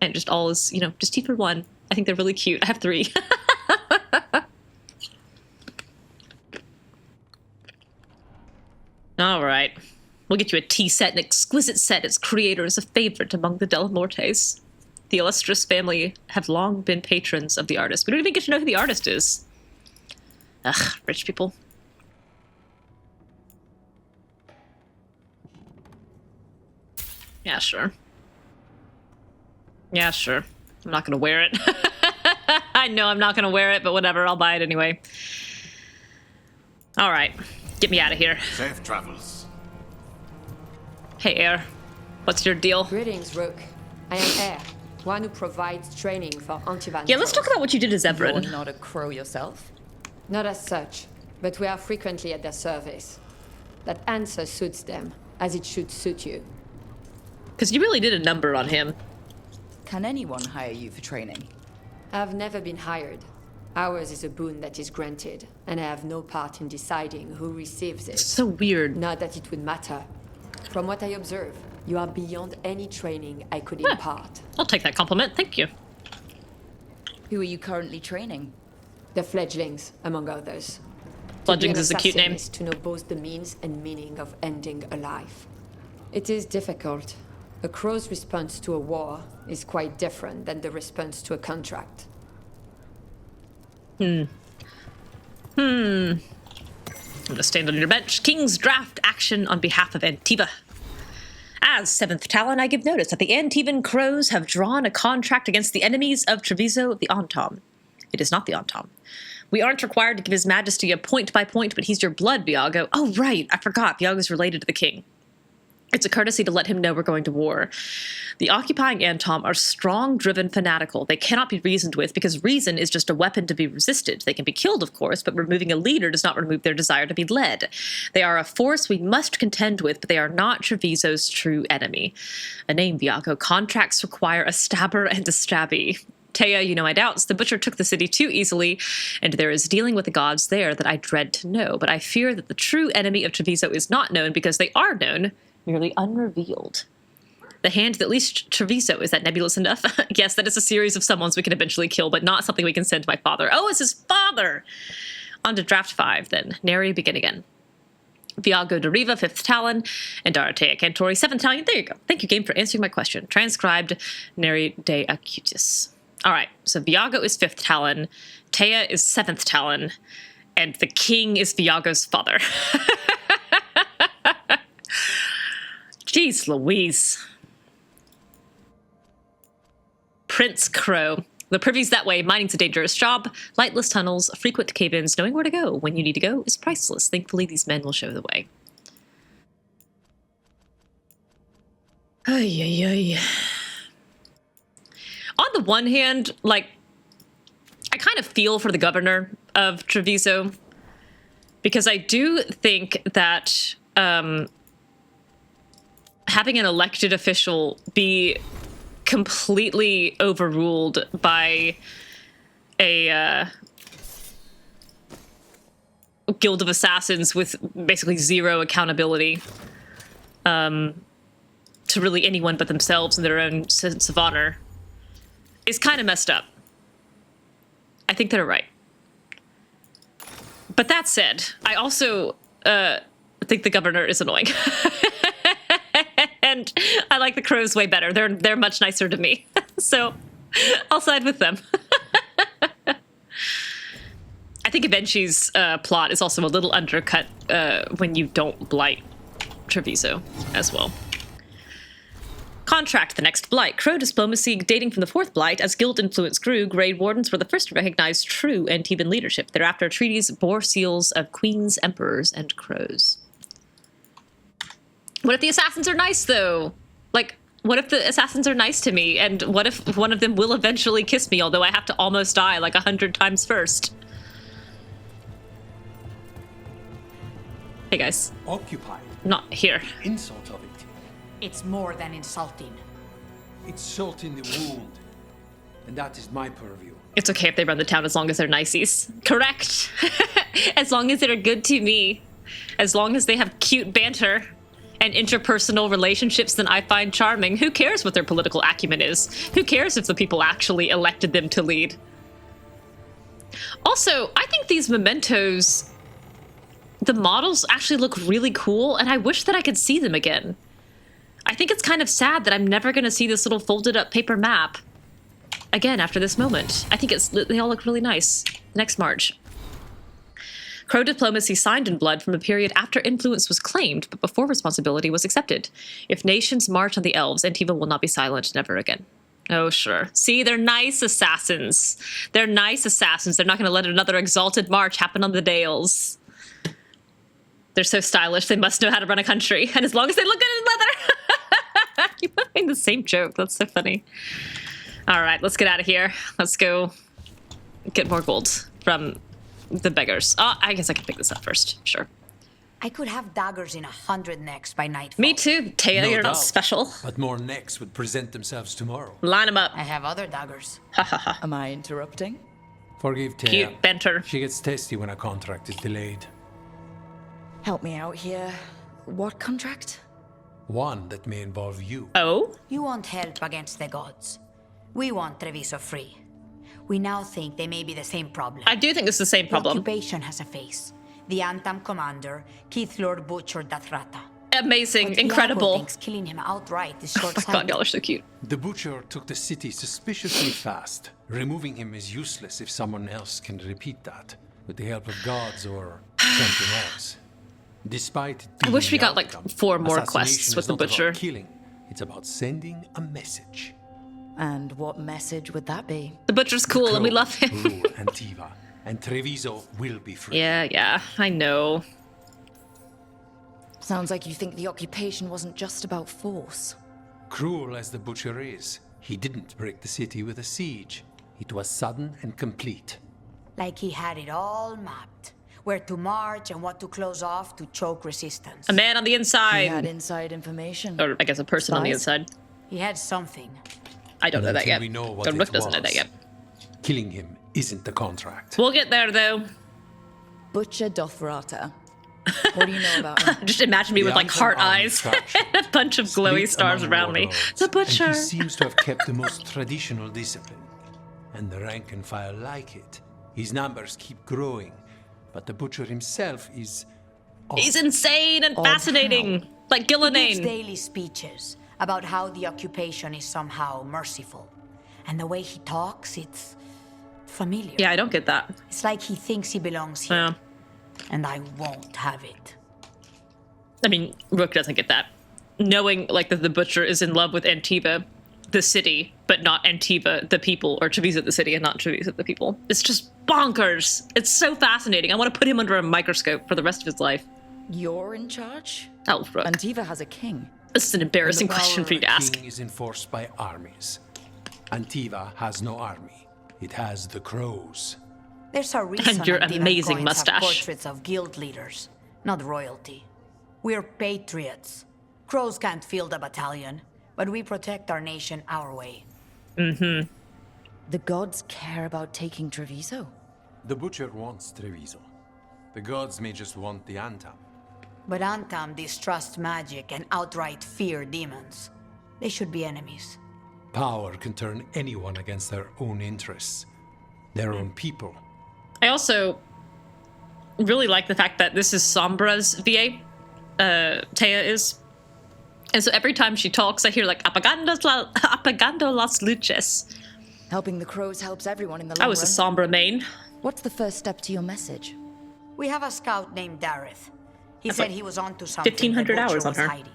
And just all is, you know, just tea for one. I think they're really cute. I have 3. All right. We'll get you a tea set, an exquisite set. Its creator is a favorite among the Delamortes. The illustrious family have long been patrons of the artist. We don't even get to know who the artist is. Ugh, rich people. Yeah, sure. Yeah, sure. I'm not gonna wear it. I know I'm not gonna wear it, but whatever, I'll buy it anyway. Alright, get me out of here. Safe travels. Hey, Air. What's your deal? Greetings, Rook. I am Air, one who provides training for Antivan. Yeah, let's talk about what you did as Everin. You're not a crow yourself? Not as such, but we are frequently at their service. That answer suits them, as it should suit you. Because you really did a number on him. Can anyone hire you for training? I've never been hired. Ours is a boon that is granted, and I have no part in deciding who receives it. So weird. Not that it would matter. From what I observe, you are beyond any training I could impart. I'll take that compliment, thank you. Who are you currently training? The fledglings, among others. Fledglings is a cute name. Is to know both the means and meaning of ending a life. It is difficult. A crow's response to a war is quite different than the response to a contract. I'm gonna stand on your bench. King's draft action on behalf of Antiva. As 7th Talon, I give notice that the Antivan Crows have drawn a contract against the enemies of Treviso, the Antom. It is not the Antom. We aren't required to give His Majesty a point by point, but he's your blood, Viago. Oh, right, I forgot. Viago's related to the king. It's a courtesy to let him know we're going to war. The occupying Antom are strong, driven, fanatical. They cannot be reasoned with because reason is just a weapon to be resisted. They can be killed, of course, but removing a leader does not remove their desire to be led. They are a force we must contend with, but they are not Treviso's true enemy. A name, Viago. Contracts require a stabber and a stabby. Teia, you know my doubts. The Butcher took the city too easily, and there is dealing with the gods there that I dread to know. But I fear that the true enemy of Treviso is not known because they are known, merely unrevealed. The hand that leashed Treviso, is that nebulous enough? Yes, that is a series of summons we can eventually kill, but not something we can send to my father. Oh, it's his father! On to draft 5, then. Neri, begin again. Viago de Riva, 5th Talon, and Teia Cantori, 7th Talon. There you go. Thank you, game, for answering my question. Transcribed, Neri de Acutis. Alright, so Viago is 5th Talon, Teia is 7th Talon, and the king is Viago's father. Jeez Louise. Prince Crow. The privy's that way. Mining's a dangerous job. Lightless tunnels, frequent cave-ins, knowing where to go when you need to go is priceless. Thankfully, these men will show the way. Ay, ay, ay. On the one hand, like, I kind of feel for the governor of Treviso, because I do think that having an elected official be completely overruled by a guild of assassins with basically zero accountability to really anyone but themselves and their own sense of honor is kind of messed up. I think they're right. But that said, I also think the governor is annoying. And I like the crows way better. They're much nicer to me. So I'll side with them. I think Ivenci's plot is also a little undercut when you don't blight Treviso as well. Contract the next Blight. Crow diplomacy dating from the 4th Blight. As guild influence grew, Grey Wardens were the first to recognize true Antivan leadership. Thereafter, treaties bore seals of queens, emperors, and crows. What if the assassins are nice, though? Like, what if the assassins are nice to me? And what if one of them will eventually kiss me, although I have to almost die like 100 times first? Hey, guys. Occupied. Not here. Insult of it. It's more than insulting. It's salt in the wound. And that is my purview. It's okay if they run the town as long as they're niceys. Correct. As long as they're good to me. As long as they have cute banter and interpersonal relationships that I find charming. Who cares what their political acumen is? Who cares if the people actually elected them to lead? Also, I think these mementos, the models actually look really cool, and I wish that I could see them again. I think it's kind of sad that I'm never going to see this little folded up paper map again after this moment. I think they all look really nice. Next March. Crow diplomacy signed in blood from a period after influence was claimed, but before responsibility was accepted. If nations march on the elves, Antiva will not be silent never again. Oh, sure. See, they're nice assassins. They're nice assassins. They're not going to let another exalted march happen on the Dales. They're so stylish, they must know how to run a country. And as long as they look good in leather. You made the same joke. That's so funny. All right, let's get out of here. Let's go get more gold from the beggars. Oh, I guess I can pick this up first. Sure. I could have daggers in 100 necks by nightfall. Me too, Teia. You're not special. But more necks would present themselves tomorrow. Line them up. I have other daggers. Ha ha ha. Am I interrupting? Forgive Teia. Cute banter. She gets testy when a contract is delayed. Help me out here. What contract? One that may involve you. Oh? You want help against the gods. We want Treviso free. We now think they may be the same problem. I do think it's the same problem. The occupation has a face. The Antam commander, Keith Lord Butcher Dathrata. Amazing, but incredible. Viago thinks killing him outright is Oh my god, y'all are so cute. The Butcher took the city suspiciously fast. Removing him is useless if someone else can repeat that, with the help of gods or something else. Despite I wish we got like 4 more assassination quests with is the not Butcher. about killing. It's about sending a message. And what message would that be? The Butcher's cool and we love him. Rule Antiva, and Treviso will be free. Yeah, I know. Sounds like you think the occupation wasn't just about force. Cruel as the butcher is, he didn't break the city with a siege. It was sudden and complete. Like he had it all mapped. Where to march and what to close off to choke resistance. A man on the inside. He had inside information. Or I guess a person on the inside. He had something. I don't know that yet. We know what The it Rook doesn't know was. that yet. Killing him isn't the contract. We'll get there, though. Butcher Dothrata. What do you know about him? Just imagine me with like heart eyes Trash. and a bunch of glowy Split stars among around me. warlords, The butcher. And he seems to have kept the most traditional discipline. And the rank and file like it. His numbers keep growing. But the butcher himself is... He's insane and fascinating. Like He gives Ghilan'nain. daily speeches about how the occupation is somehow merciful. And the way he talks, it's familiar. Yeah, I don't get that. It's like he thinks he belongs here. Yeah. And I won't have it. I mean, Rook doesn't get that. Knowing like that the butcher is in love with Antiva, the city, but not Antiva, the people, or Treviso, the city, and not Treviso, the people. It's just bonkers. It's so fascinating. I want to put him under a microscope for the rest of his life. You're in charge? Oh, Rook. Antiva has a king. This is an embarrassing question for you to ask. The king is enforced by armies. Antiva has no army. It has the crows. There's a reason And your Demon amazing coins mustache. have portraits of guild leaders, not royalty. We're patriots. Crows can't field a battalion, but we protect our nation our way. Mm-hmm. The gods care about taking Treviso? The butcher wants Treviso. The gods may just want the Antam. But Antam distrust magic and outright fear demons. They should be enemies. Power can turn anyone against their own interests. Their own people. I also really like the fact that this is Sombra's VA. Teia is. And so every time she talks, I hear like apagando las luces. Helping the crows helps everyone in the long I was a Sombra main. What's the first step to your message? We have a scout named Dareth. He That's said like he was onto something. 1,500 the butcher hours on was her. hiding.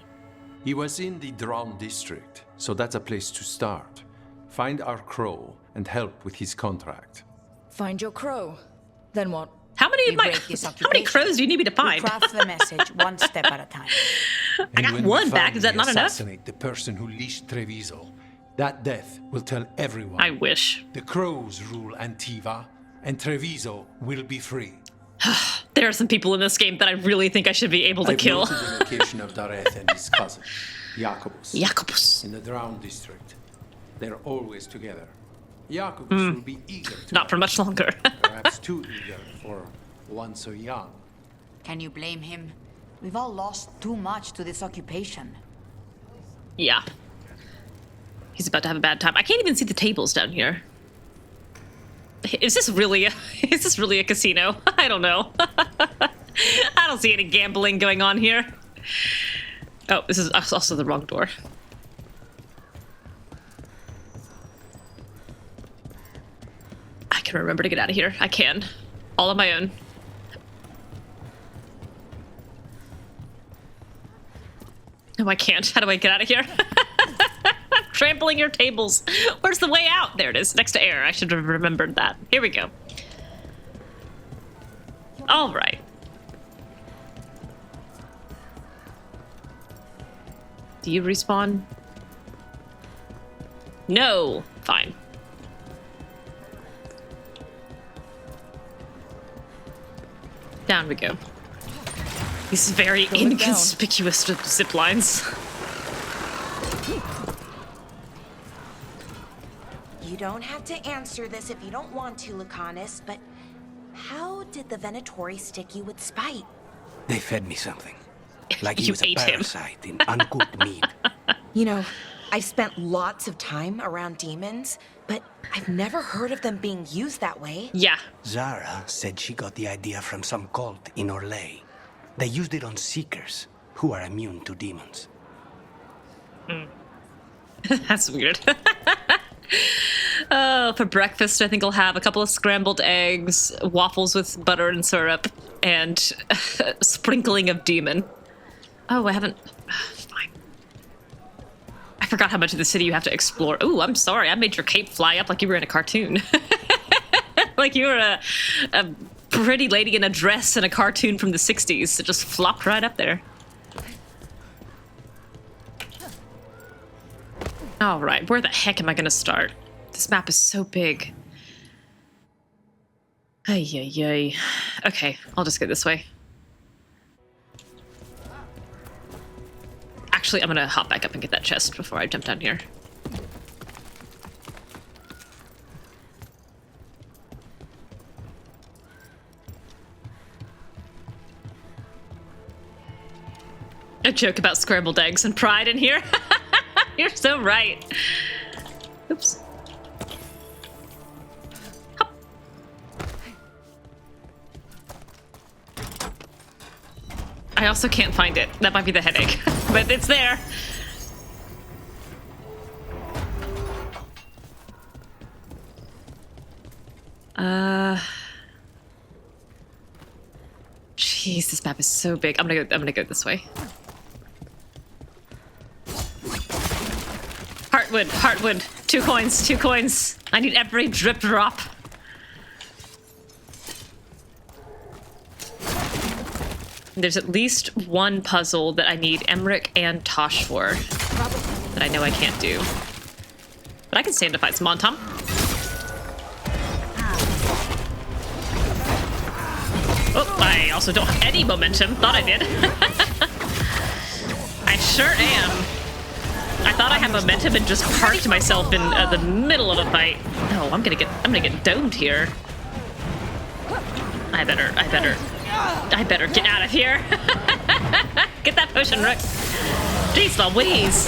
He was in the Drown district, so that's a place to start. Find our crow and help with his contract. Find your crow. Then what? How many We break his how many occupation. crows do you need me to We find? craft the message one step at a time. I got when we one back. Is that finally not enough? assassinate the person who leashed Treviso, that death will tell everyone. I wish. The crows rule Antiva, and Treviso will be free. There are some people in this game that I really think I should be able to I've kill. noted the location of Dareth and his cousin, Jacobus. Jacobus. In the Drown district. They're always together. Jacobus will be eager to Not for much longer. perhaps too eager for one so young. Can you blame him? We've all lost too much to this occupation. Yeah. He's about to have a bad time. I can't even see the tables down here. Is this really a casino? I don't know. I don't see any gambling going on here. Oh, this is also the wrong door. I can remember to get out of here. I can. All on my own. No, I can't. How do I get out of here? I'm trampling your tables. Where's the way out? There it is, next to air. I should have remembered that. Here we go. All right. Do you respawn? No. Fine. Down we go. These very inconspicuous zip lines. You don't have to answer this if you don't want to, Lucanis, but how did the Venatori stick you with spite? They fed me something. Like he You was a ate him. parasite in uncooked meat. You know, I've spent lots of time around demons, but I've never heard of them being used that way. Yeah. Zara said she got the idea from some cult in Orlais. They used it on seekers, who are immune to demons. That's weird. Oh, for breakfast, I think I'll have a couple of scrambled eggs, waffles with butter and syrup, and a sprinkling of demon. Oh, I haven't... Fine. I forgot how much of the city you have to explore. Ooh, I'm sorry. I made your cape fly up like you were in a cartoon. Like you were a pretty lady in a dress in a cartoon from the 60s that just flopped right up there. All right, where the heck am I gonna start? This map is so big. Ay, ay, ay. Okay, I'll just go this way. Actually, I'm gonna hop back up and get that chest before I jump down here. A joke about scrambled eggs and pride in here. You're so right. Oops. Hop. I also can't find it. That might be the headache, but it's there. Jeez, this map is so big. I'm gonna go this way. Heartwood, heartwood. 2 coins, 2 coins. I need every drip drop. There's at least one puzzle that I need Emmerich and Tosh for that I know I can't do. But I can stand to fight some Montom. Oh, I also don't have any momentum. Thought I did. I sure am. I thought I had momentum and just parked myself in the middle of a fight. No, I'm gonna get domed here. I better get out of here. Get that potion, Rook. Jeez Louise.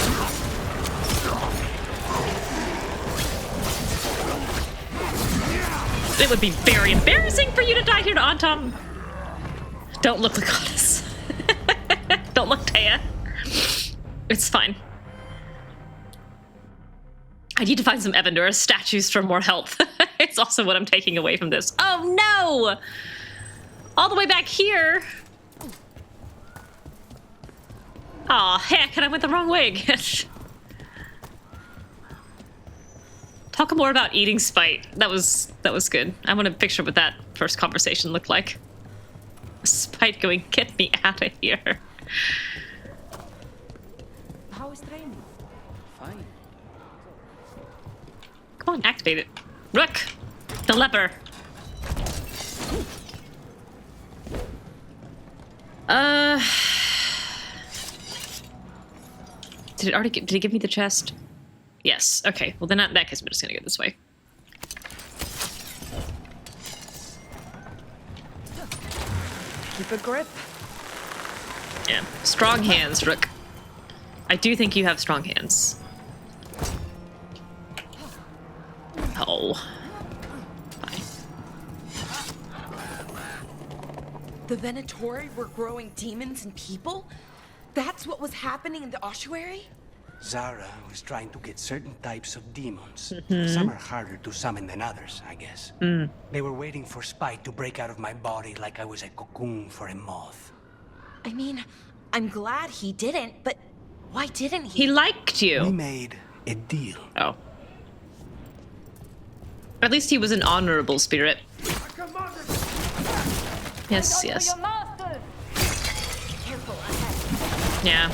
It would be very embarrassing for you to die here to Antom. Don't look Lucanis. Don't look Teia. It's fine. I need to find some Evanuris statues for more health. It's also what I'm taking away from this. Oh no! All the way back here. Aw, heck, and I went the wrong way again. Talk more about eating spite. That was good. I want to picture what that first conversation looked like. Spite going, get me out of here. How is training? Fine. Come on, activate it. Rook! The leper! Did it give me the chest? Yes, okay. Well then in that case I'm just gonna go this way. Keep a grip. Yeah. Strong hands, Rook. I do think you have strong hands. Oh. Fine. The Venatori were growing demons and people? That's what was happening in the ossuary? Zara was trying to get certain types of demons. Mhm. Some are harder to summon than others, I guess. Mm. They were waiting for Spite to break out of my body like I was a cocoon for a moth. I mean, I'm glad he didn't, but why didn't he? He liked you. We made a deal. Oh. At least he was an honorable spirit. Yes, yes. Yeah.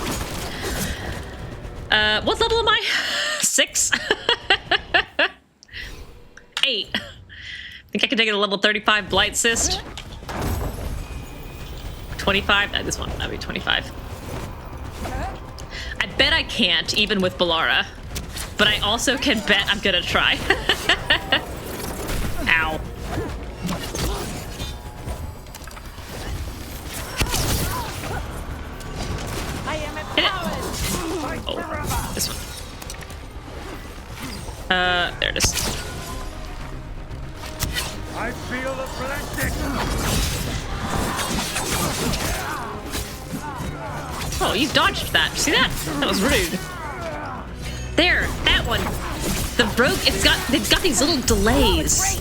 What level am I? 6? 8. Think I can take it a level 35 Blight cyst? 25? This one, that'd be 25. I bet I can't, even with Bellara. But I also can bet I'm gonna try. Ow. Oh, this one. There it is. I feel the flirting. Oh, you dodged that. See that? That was rude. There, that one. The rogue, they've got these little delays.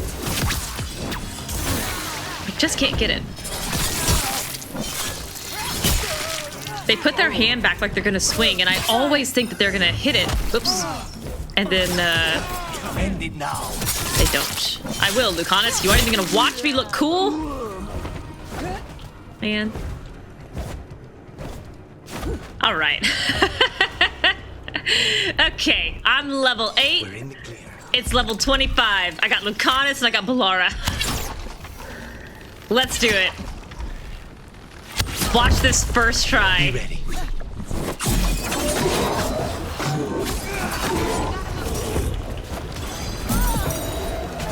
I just can't get it. They put their hand back like they're gonna swing, and I always think that they're gonna hit it. Oops. And then, End it now. they don't. I will, Lucanis. You aren't even gonna watch me look cool? Man. Alright. Okay, I'm level 8. We're in the clear. It's level 25. I got Lucanis and I got Bellara. Let's do it. Watch this first try. Be ready.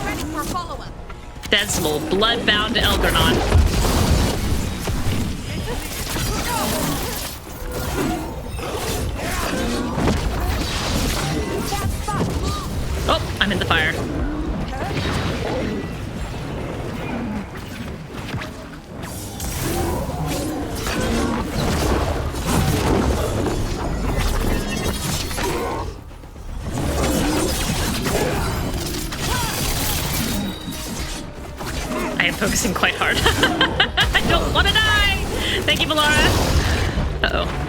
Ready for a follow-up. Desmal, bloodbound to Elgarnon. Oh, I'm in the fire. I am focusing quite hard. I don't want to die! Thank you, Bellara. Uh-oh.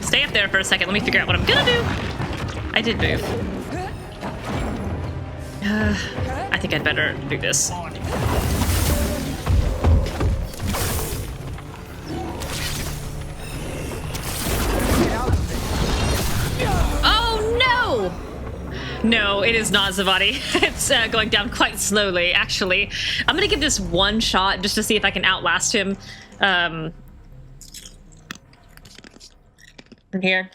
Stay up there for a second. Let me figure out what I'm gonna do. I did move. I think I'd better do this. Oh no! No, it is not Zavati. It's going down quite slowly, actually. I'm gonna give this one shot just to see if I can outlast him. From here.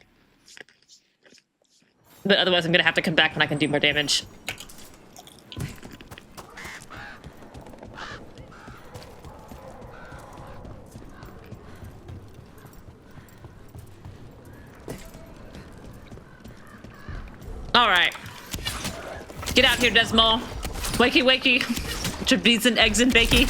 But otherwise I'm gonna have to come back when I can do more damage. Alright. Get out here, Desmal. Wakey wakey. Treviso eggs and bakey.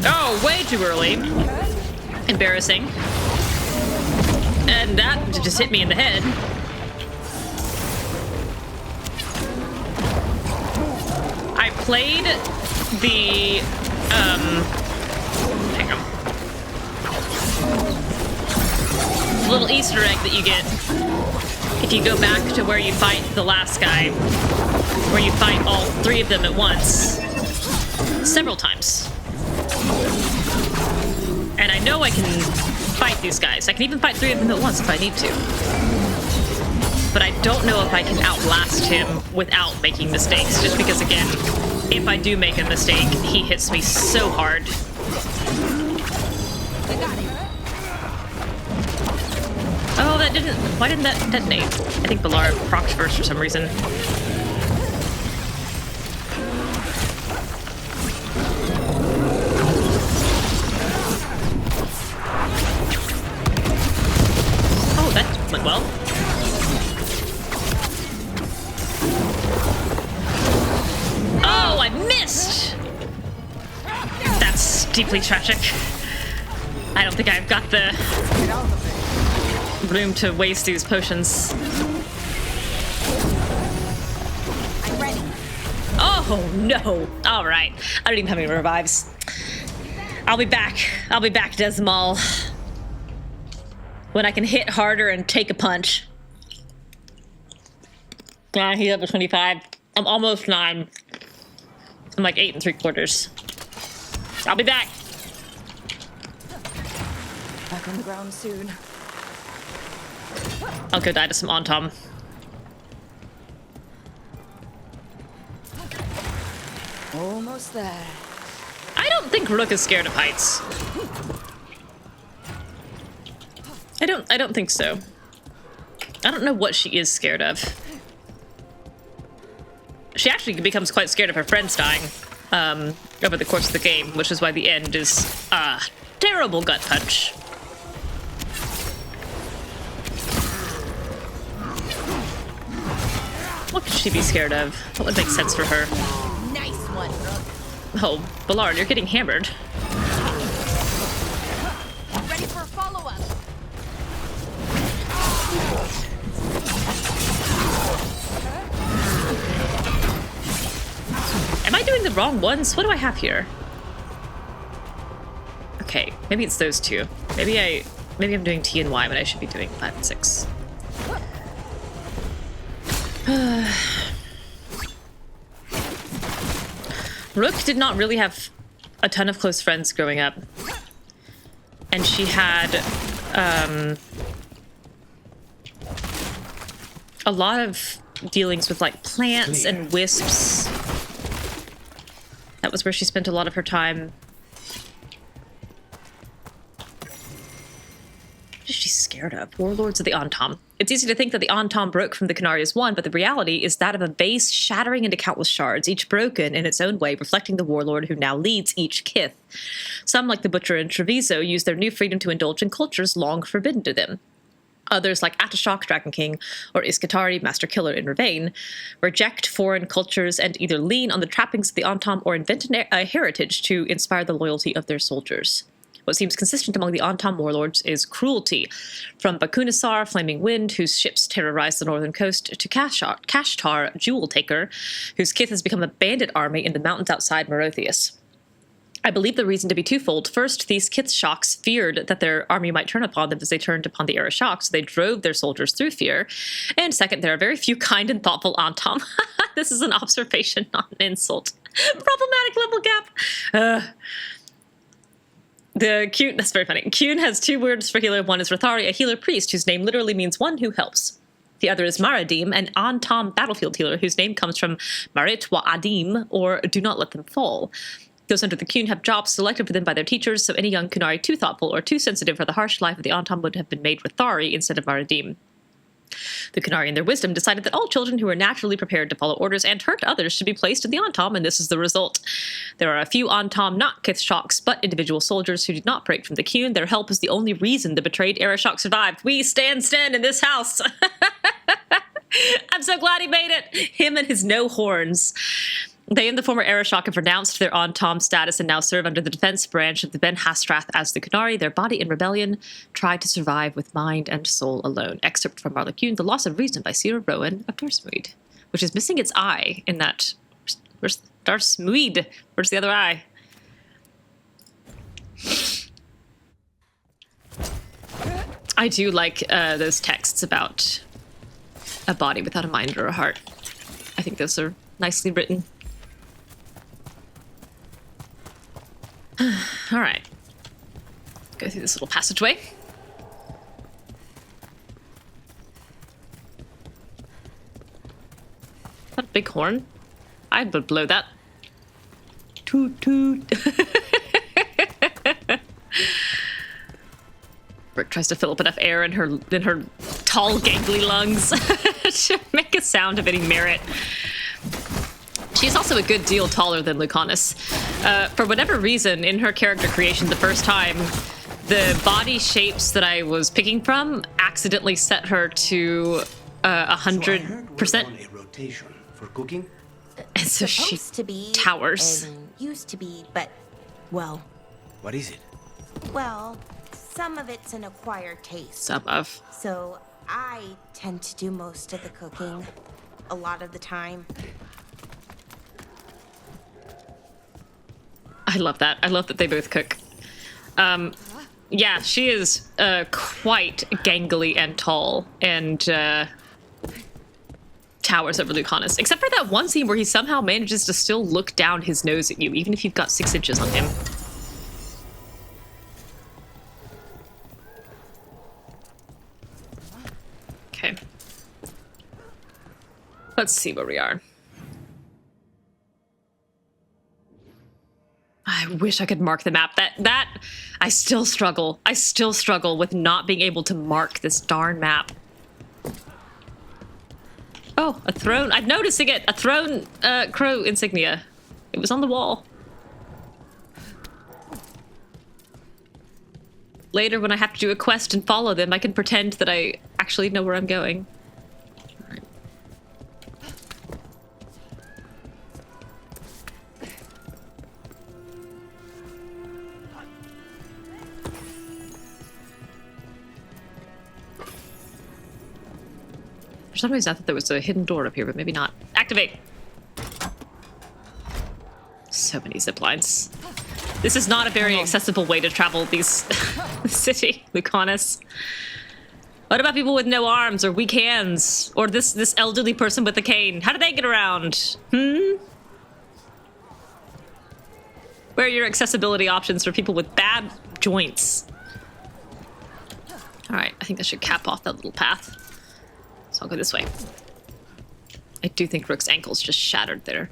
Oh, way too early. Embarrassing. And that just hit me in the head. I played the, hang on. The little Easter egg that you get if you go back to where you fight the last guy, where you fight all 3 of them at once, several times. And I know I can fight these guys. I can even fight 3 of them at once if I need to. But I don't know if I can outlast him without making mistakes, just because, again, if I do make a mistake, he hits me so hard. Oh, that didn't... Why didn't that detonate? I think Bellara procced first for some reason. Oh, that went well. Oh, I missed! That's deeply tragic. I don't think I've got the room to waste these potions. I'm ready. Oh no! All right, I don't even have any revives. I'll be back. I'll be back, Desmal. When I can hit harder and take a punch. Yeah, he's level 25. I'm almost 9. I'm like 8 3/4. I'll be back. Back on the ground soon. I'll go die to some Ontom. Almost there. I don't think Rook is scared of heights. I don't think so. I don't know what she is scared of. She actually becomes quite scared of her friends dying over the course of the game, which is why the end is a terrible gut punch. What could she be scared of? What would make sense for her? Nice one, Rook. Oh, Bellara, you're getting hammered. Ready for a follow-up. Am I doing the wrong ones? What do I have here? Okay, maybe it's those 2. Maybe I'm doing T and Y when I should be doing 5 and 6. Rook did not really have a ton of close friends growing up. And she had a lot of dealings with like plants and wisps. That was where she spent a lot of her time. What is she scared of? Warlords of the Antom. It's easy to think that the Antom broke from the Canarias one, but the reality is that of a base shattering into countless shards, each broken in its own way, reflecting the warlord who now leads each kith. Some, like the Butcher in Treviso, use their new freedom to indulge in cultures long forbidden to them. Others, like Atashok, Dragon King, or Iskatari, Master Killer in Ravane, reject foreign cultures and either lean on the trappings of the Antom or invent a heritage to inspire the loyalty of their soldiers. What seems consistent among the Antom warlords is cruelty, from Bakunasar, Flaming Wind, whose ships terrorize the northern coast, to Kashtar, Jewel Taker, whose kith has become a bandit army in the mountains outside Morothius. I believe the reason to be twofold. First, these kith shocks feared that their army might turn upon them as they turned upon the Arashok, so they drove their soldiers through fear. And second, there are very few kind and thoughtful Antom. This is an observation, not an insult. Problematic level gap. That's very funny. Kuhn has two words for healer. One is Rathari, a healer priest, whose name literally means one who helps. The other is Maradim, an Antom battlefield healer, whose name comes from Marit wa Adim, or do not let them fall. Those under the Kuhn have jobs selected for them by their teachers, so any young Kunari too thoughtful or too sensitive for the harsh life of the Antom would have been made Rathari instead of Maradim. The Kunari, in their wisdom, decided that all children who are naturally prepared to follow orders and hurt others should be placed in the Antom, and this is the result. There are a few Antom not kith shocks, but individual soldiers who did not break from the Kuhn. Their help is the only reason the betrayed Arashok survived. We stand in this house. I'm so glad he made it. Him and his no horns. They and the former Arashok have renounced their Antom status and now serve under the defense branch of the Ben Hastrath as the Kunari. Their body in rebellion tried to survive with mind and soul alone. Excerpt from Marlacune, The Loss of Reason by Sierra Rowan of Darsmuid, which is missing its eye in that. Where's Darsmuid? Where's the other eye? I do like those texts about a body without a mind or a heart. I think those are nicely written. All right. Go through this little passageway. Is that a big horn? I would blow that. Toot toot. Brooke tries to fill up enough air in her tall, gangly lungs to make a sound of any merit. She's also a good deal taller than Lucanis. For whatever reason, in her character creation the first time, the body shapes that I was picking from accidentally set her to 100%. A rotation for cooking. And so she towers. Used to be, but, well. What is it? Well, some of it's an acquired taste. Some of. So I tend to do most of the cooking, a lot of the time. I love that. I love that they both cook. Yeah, she is quite gangly and tall and towers over Lucanis. Except for that one scene where he somehow manages to still look down his nose at you, even if you've got 6 inches on him. Okay. Let's see where we are. I wish I could mark the map. That I still struggle. I still struggle with not being able to mark this darn map. Oh, a throne. I'm noticing it. A throne crow insignia. It was on the wall. Later, when I have to do a quest and follow them, I can pretend that I actually know where I'm going. For some reason, I thought there was a hidden door up here, but maybe not. Activate! So many zip lines. This is not a very accessible way to travel these city, Lucanis. What about people with no arms or weak hands? Or this elderly person with a cane? How do they get around? Where are your accessibility options for people with bad joints? Alright, I think I should cap off that little path. So I'll go this way. I do think Rook's ankle's just shattered there.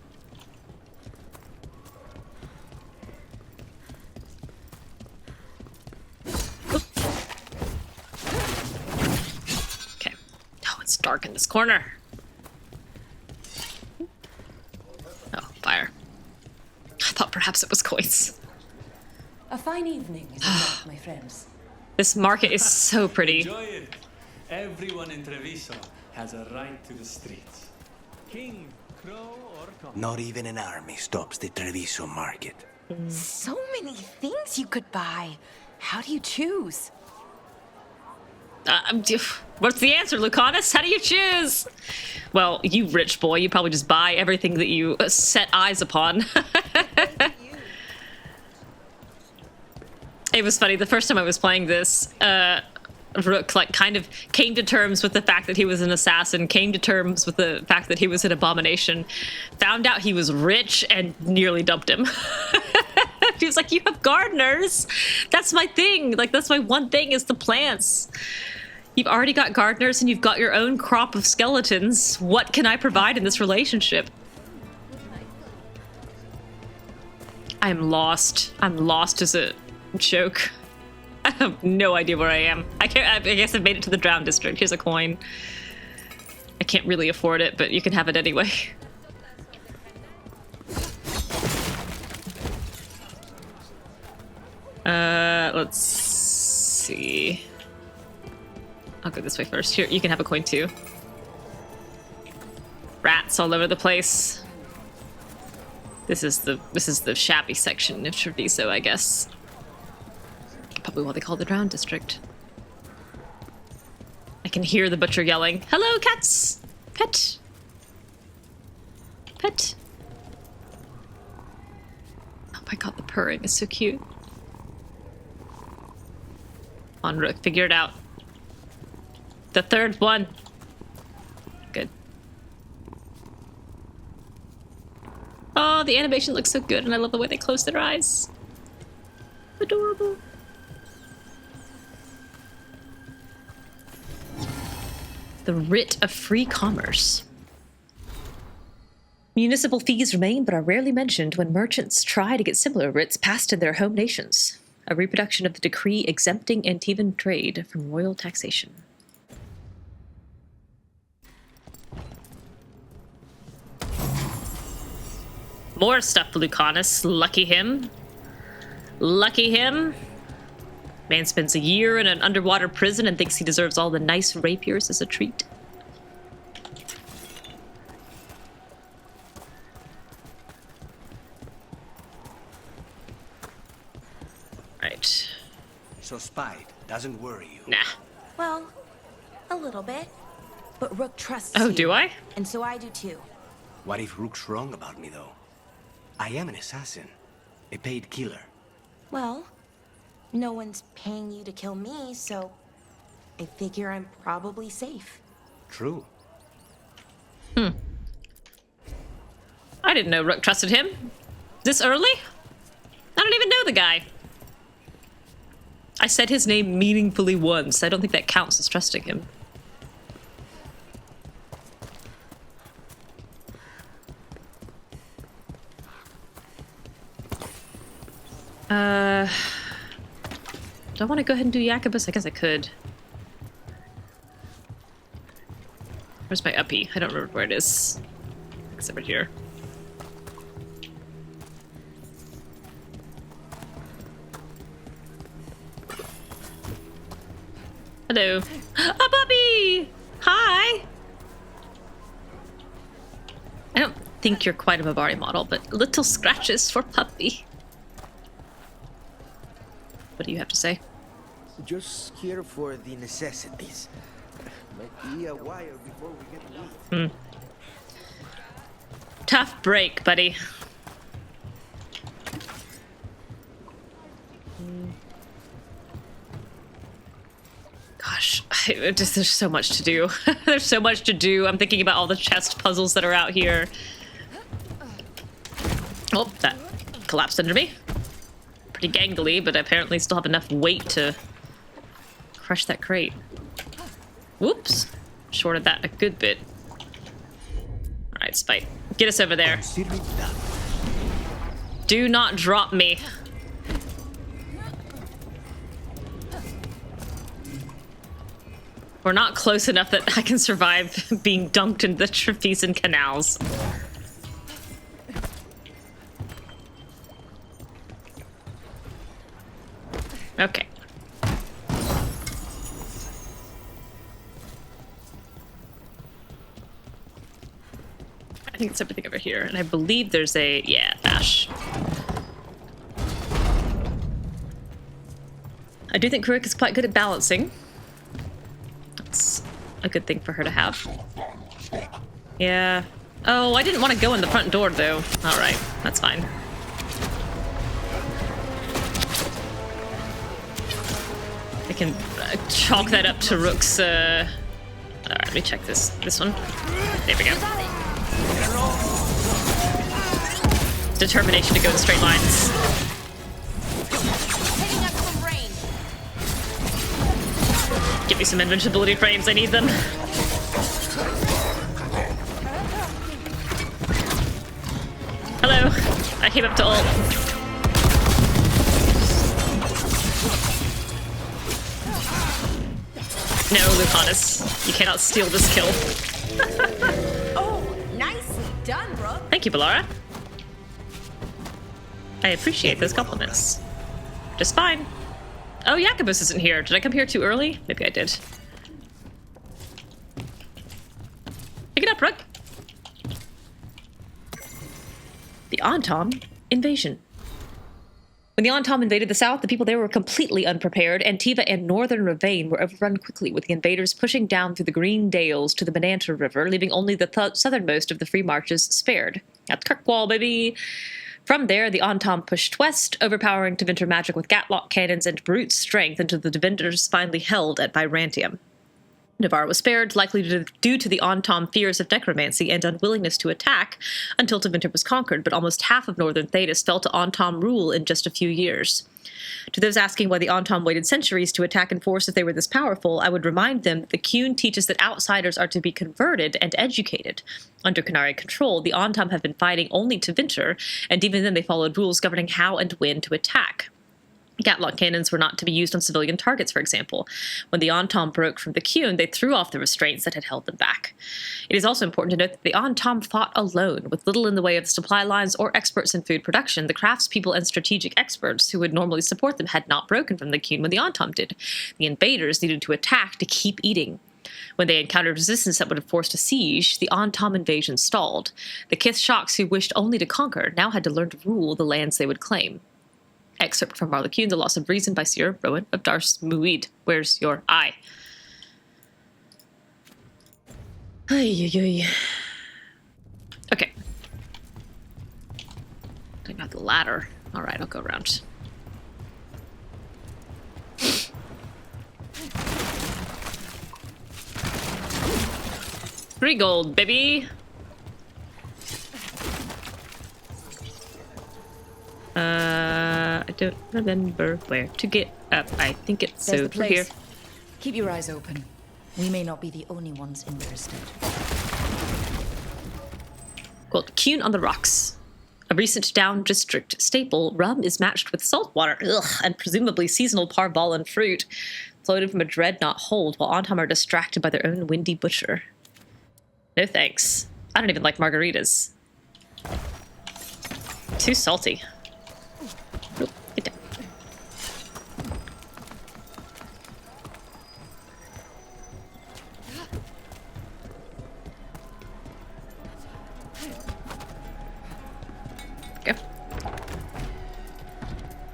Okay. Oh, it's dark in this corner. Oh, fire. I thought perhaps it was coins. A fine evening, is it not, my friends? This market is so pretty. Enjoy it. Everyone in Treviso has a right to the streets. King, crow, or cock. Not even an army stops the Treviso market. So many things you could buy. How do you choose? What's the answer, Lucanis? How do you choose? Well, you rich boy, you probably just buy everything that you set eyes upon. It was funny, the first time I was playing this, Rook like kind of came to terms with the fact that he was an assassin, came to terms with the fact that he was an abomination, found out he was rich and nearly dumped him. He was like, you have gardeners. That's my thing. Like, that's my one thing is the plants. You've already got gardeners and you've got your own crop of skeletons. What can I provide in this relationship? I'm lost. I'm lost as a joke. I have no idea where I am. I guess I've made it to the Drowned District. Here's a coin. I can't really afford it, but you can have it anyway. Let's see. I'll go this way first. Here, you can have a coin too. Rats all over the place. This is the shabby section of Treviso, I guess. Probably what they call the Drowned District. I can hear the butcher yelling, "Hello, cats! Pet! Pet!" Oh my god, the purring is so cute. On, Rook, figure it out. The third one. Good. Oh, the animation looks so good, and I love the way they close their eyes. Adorable. The writ of free commerce. Municipal fees remain but are rarely mentioned when merchants try to get similar writs passed in their home nations. A reproduction of the decree exempting Antivan trade from royal taxation. More stuff for Lucanis. Lucky him. Lucky him. Man spends a year in an underwater prison and thinks he deserves all the nice rapiers as a treat. Right. So Spite doesn't worry you? Nah. Well, a little bit. But Rook trusts Oh, you. do I? And so I do too. What if Rook's wrong about me, though? I am an assassin. A paid killer. Well, no one's paying you to kill me, so I figure I'm probably safe. True. I didn't know Rook trusted him. This early? I don't even know the guy. I said his name meaningfully once. I don't think that counts as trusting him. Do I want to go ahead and do Jacobus? I guess I could. Where's my uppy? I don't remember where it is. It's over here. Hello. A puppy! Hi! I don't think you're quite a Mabari model, but little scratches for puppy. What do you have to say? Just here for the necessities. Might be a while before we get meat. Tough break, buddy. Gosh, there's so much to do. There's so much to do. I'm thinking about all the chest puzzles that are out here. Oh, that collapsed under me. Pretty gangly, but apparently still have enough weight to crush that crate. Whoops. Shorted that a good bit. Alright, Spite. Get us over there. Do not drop me. We're not close enough that I can survive being dunked into the Trevisan canals. Okay. I think it's everything over here, and I believe there's a, yeah, Ash. I do think Rook is quite good at balancing. That's a good thing for her to have. Yeah. Oh, I didn't want to go in the front door, though. Alright, that's fine. I can chalk that up to Rook's, Alright, let me check this one. There we go. Determination to go in straight lines. Give me some invincibility frames, I need them. Hello, I came up to ult. No, Lucanis, you cannot steal this kill. Oh, nicely done, bro. Thank you, Bellara. I appreciate those compliments. Just fine. Oh, Jacobus isn't here. Did I come here too early? Maybe I did. Pick it up, Rook. The Antom invasion. When the Antom invaded the south, the people there were completely unprepared, and Teia and northern Ravine were overrun quickly, with the invaders pushing down through the Green Dales to the Menanter River, leaving only the southernmost of the free marches spared. At Kirkwall, baby! From there, the Antom pushed west, overpowering Tevinter magic with gatlock cannons and brute strength until the Devinters finally held at Byrantium. Navarre was spared, likely due to the Antom fears of necromancy and unwillingness to attack until Tevinter was conquered, but almost half of northern Thedas fell to Antom rule in just a few years. To those asking why the Antom waited centuries to attack in force if they were this powerful, I would remind them that the Qun teaches that outsiders are to be converted and educated. Under Canari control, the Antom have been fighting only Tevinter, and even then they followed rules governing how and when to attack. Gatlock cannons were not to be used on civilian targets, for example. When the Antom broke from the Qun, they threw off the restraints that had held them back. It is also important to note that the Antom fought alone, with little in the way of supply lines or experts in food production. The craftspeople and strategic experts who would normally support them had not broken from the Qun when the Antom did. The invaders needed to attack to keep eating. When they encountered resistance that would have forced a siege, the Antom invasion stalled. The Kith Shocks, who wished only to conquer, now had to learn to rule the lands they would claim. Excerpt from Marlequin, The Loss of Reason by Sir Rowan of Dars Muid. Where's your eye? Okay. I got the ladder. Alright, I'll go around. 3 gold, baby! I don't remember where to get up. I think it's There's over here. Keep your eyes open. We may not be the only ones interested. Called Qun on the Rocks. A recent down district staple, rum is matched with salt water, and presumably seasonal parvolan fruit, floated from a dreadnought hold while Antom are distracted by their own windy butcher. No thanks. I don't even like margaritas. Too salty. Oop, get down. Go.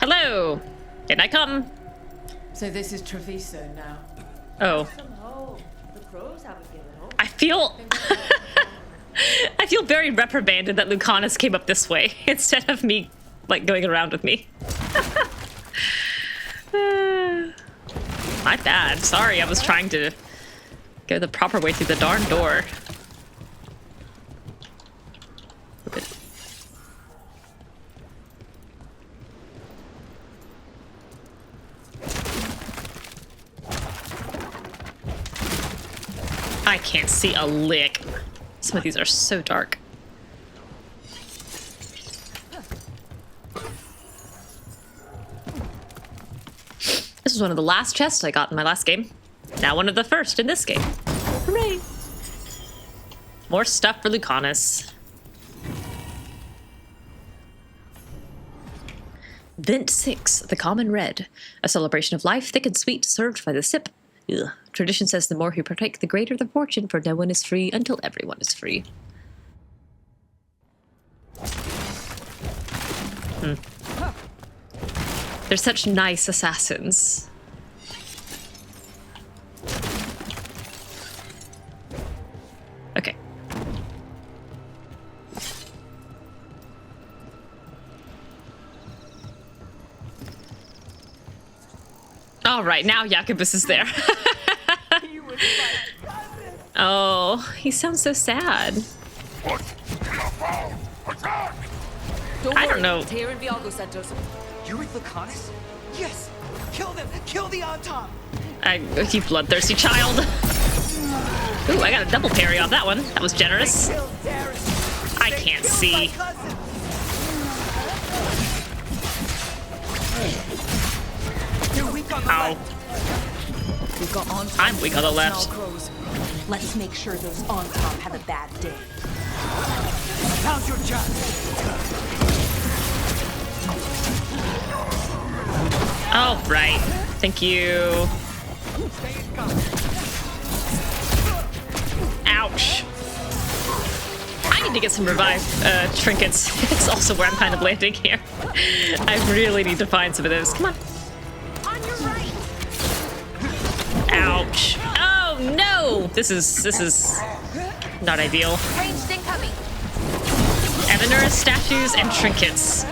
Hello! Can I come? So this is Treviso now. Oh. The crows haven't given up. I feel very reprimanded that Lucanis came up this way instead of me, like, going around with me. My bad. Sorry, I was trying to go the proper way through the darn door. Okay. I can't see a lick. Some of these are so dark. This was one of the last chests I got in my last game. Now one of the first in this game. Hooray! More stuff for Lucanis. Vent 6, the common red. A celebration of life, thick and sweet, served by the sip. Ugh. Tradition says the more who partake, the greater the fortune, for no one is free until everyone is free. They're such nice assassins. Okay. All right, now Jacobus is there. Oh, he sounds so sad. I don't know. Teia and Viago sent us. You with Lucanis? Yes! Kill them! Kill the on top! You bloodthirsty child. Ooh, I got a double parry off that one. That was generous. I can't see. You're weak on the left. We've got on top. I'm weak on the left. Let's make sure those on top have a bad day. How's your job? All right. Thank you. Ouch. I need to get some revive trinkets. It's also where I'm kind of landing here. I really need to find some of those. Come on. On your right. Ouch. Oh no! This is not ideal. Ranged incoming. Evanuris statues and trinkets.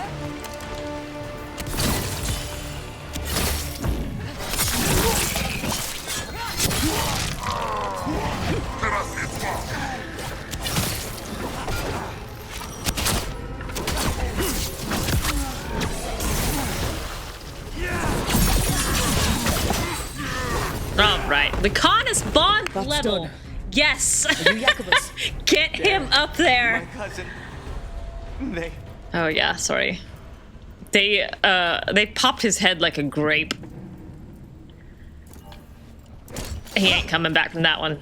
All right, Lucanis bond That's level. done. Yes. Are you Jacobus? Get him up there. My cousin. Oh yeah, sorry. They popped his head like a grape. He ain't coming back from that one.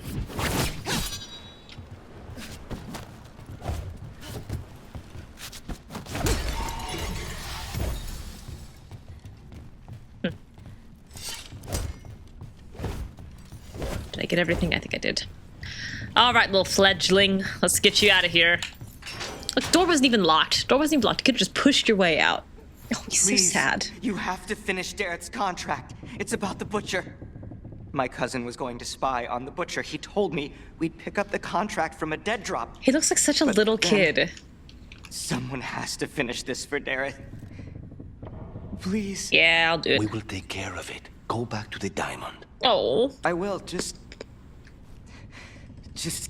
Did I get everything? I think I did. All right, little fledgling. Let's get you out of here. Look, door wasn't even locked. Door wasn't even locked. You could have just pushed your way out. Oh, he's Please, so sad. You have to finish Darrett's contract. It's about the butcher. My cousin was going to spy on the butcher. He told me we'd pick up the contract from a dead drop. He looks like such a little kid. Someone has to finish this for Darrett. Please. Yeah, I'll do it. We will take care of it. Go back to the diamond. Oh. I will. Just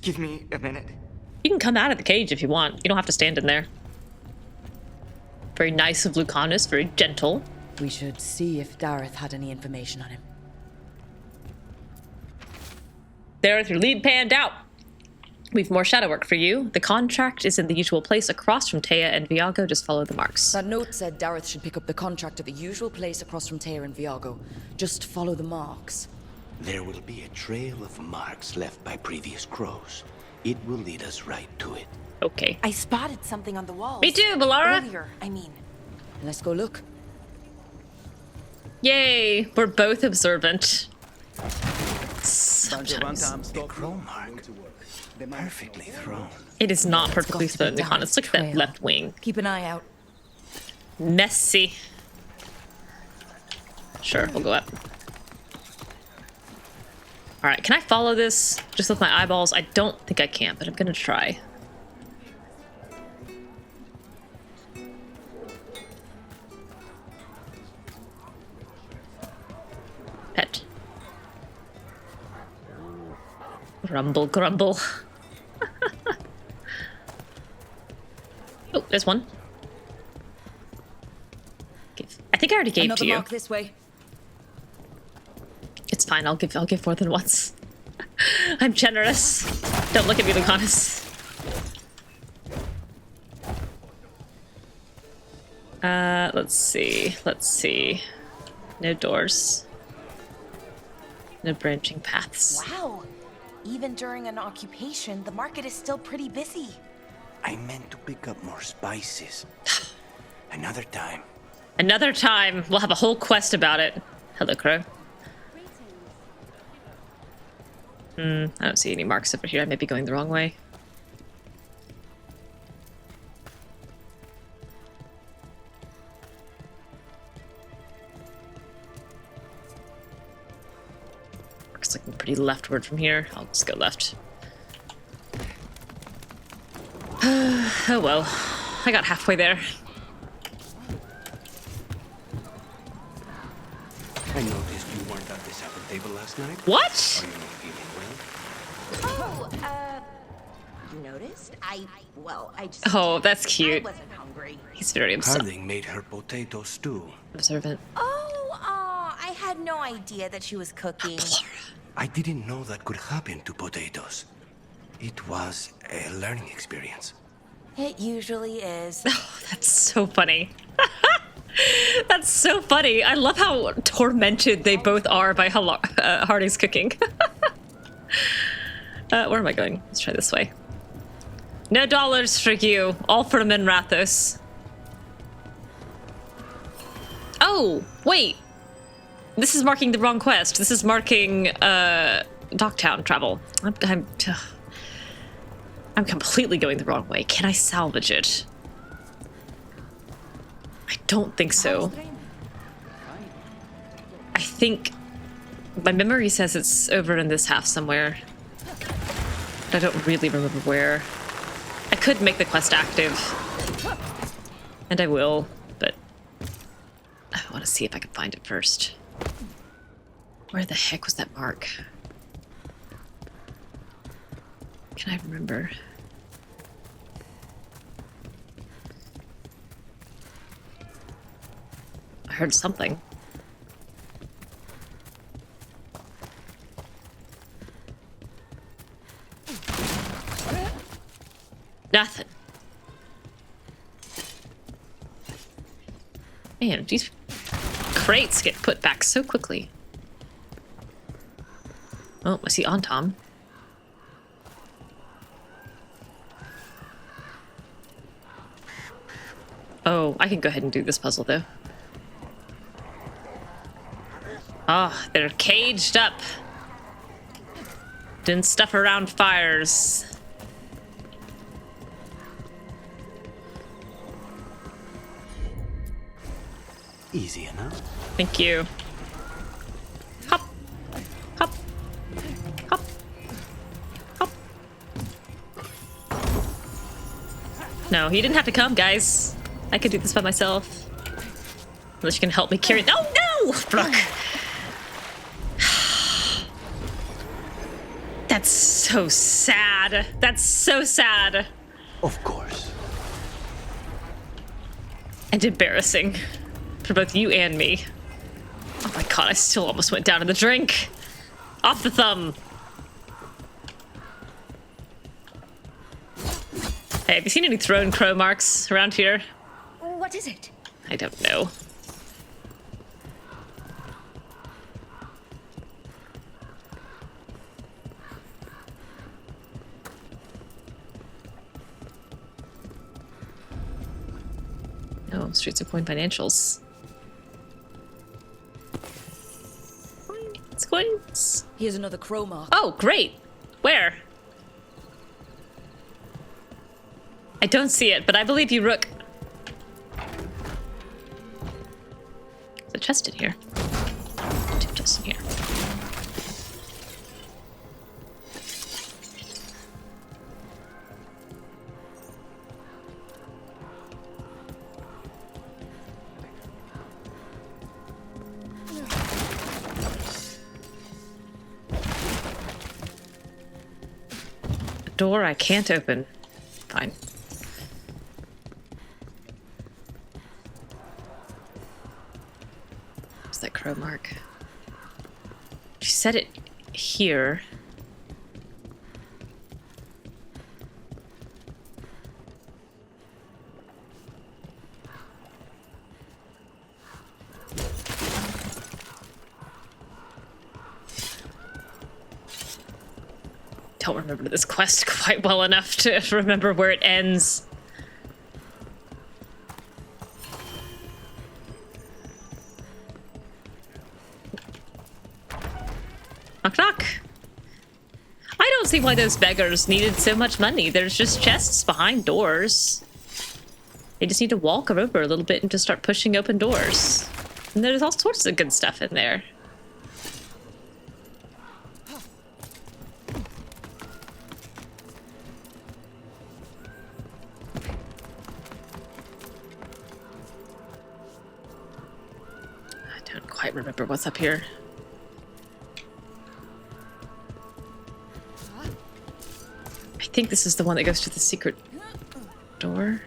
give me a minute. You can come out of the cage if you want. You don't have to stand in there. Very nice of Lucanis, very gentle. We should see if Dareth had any information on him. Dareth, your lead panned out. We've more shadow work for you. The contract is in the usual place across from Teia and Viago. Just follow the marks. That note said Dareth should pick up the contract at the usual place across from Teia and Viago. Just follow the marks. There will be a trail of marks left by previous crows. It will lead us right to it. Okay. I spotted something on the walls. Me too, Bellara. Earlier, I mean. Let's go look. Yay, we're both observant. Sometimes. A crow mark. Perfectly thrown. It is not perfectly thrown, Lucanis. Look at that left wing. Keep an eye out. Messy. Sure, we'll go up. Alright, can I follow this just with my eyeballs? I don't think I can, but I'm gonna try. Pet. Grumble, grumble. Oh, there's one. I think I already gave to you. Mark this way. It's fine. I'll give more than once. I'm generous. Don't look at me, Lucanis. Let's see. No doors. No branching paths. Wow. Even during an occupation, the market is still pretty busy. I meant to pick up more spices. Another time. Another time. We'll have a whole quest about it. Hello, Crow. I don't see any marks over here. I may be going the wrong way. Looks like I'm pretty leftward from here. I'll just go left. Oh well. I got halfway there. I noticed you weren't at the supper table last night. What? Are you not feeling well? Oh, you noticed? I just... Oh, that's cute. I wasn't hungry. He's very upset. Harding made her potato stew. Observant. I had no idea that she was cooking. I didn't know that could happen to potatoes. It was a learning experience. It usually is. Oh, that's so funny. That's so funny. I love how tormented they both are by Harding's cooking. Where am I going? Let's try this way. No dollars for you. All for Minrathos. Oh, wait. This is marking the wrong quest. This is marking Docktown travel. I'm completely going the wrong way. Can I salvage it? I don't think so. I think my memory says it's over in this half somewhere. But I don't really remember where. I could make the quest active. And I will, but I want to see if I can find it first. Where the heck was that mark? Can I remember? I heard something. Nothing. Man, these crates get put back so quickly. Oh, I see Antom. Oh, I can go ahead and do this puzzle, though. Ah, they're caged up. Doing stuff around fires. Easy enough. Thank you. Hop. Hop. Hop. Hop. No, he didn't have to come, guys. I could do this by myself. Unless you can help me carry it. Oh, no! Look. That's so sad. That's so sad. Of course. And embarrassing. For both you and me. Oh my god, I still almost went down in the drink. Off the thumb. Hey, have you seen any throne crow marks around here? What is it? I don't know. Oh, Streets of Coin Financials. Coins. Here's another crow mark. Oh, great. Where? I don't see it, but I believe you, Rook. There's a chest in here. 2 chests in here. door I can't open. Fine. What's that crow mark? She said it here. Don't remember this quest quite well enough to remember where it ends. Knock knock. I don't see why those beggars needed so much money. There's just chests behind doors. They just need to walk over a little bit and just start pushing open doors. And there's all sorts of good stuff in there. Quite remember what's up here. I think this is the one that goes to the secret door.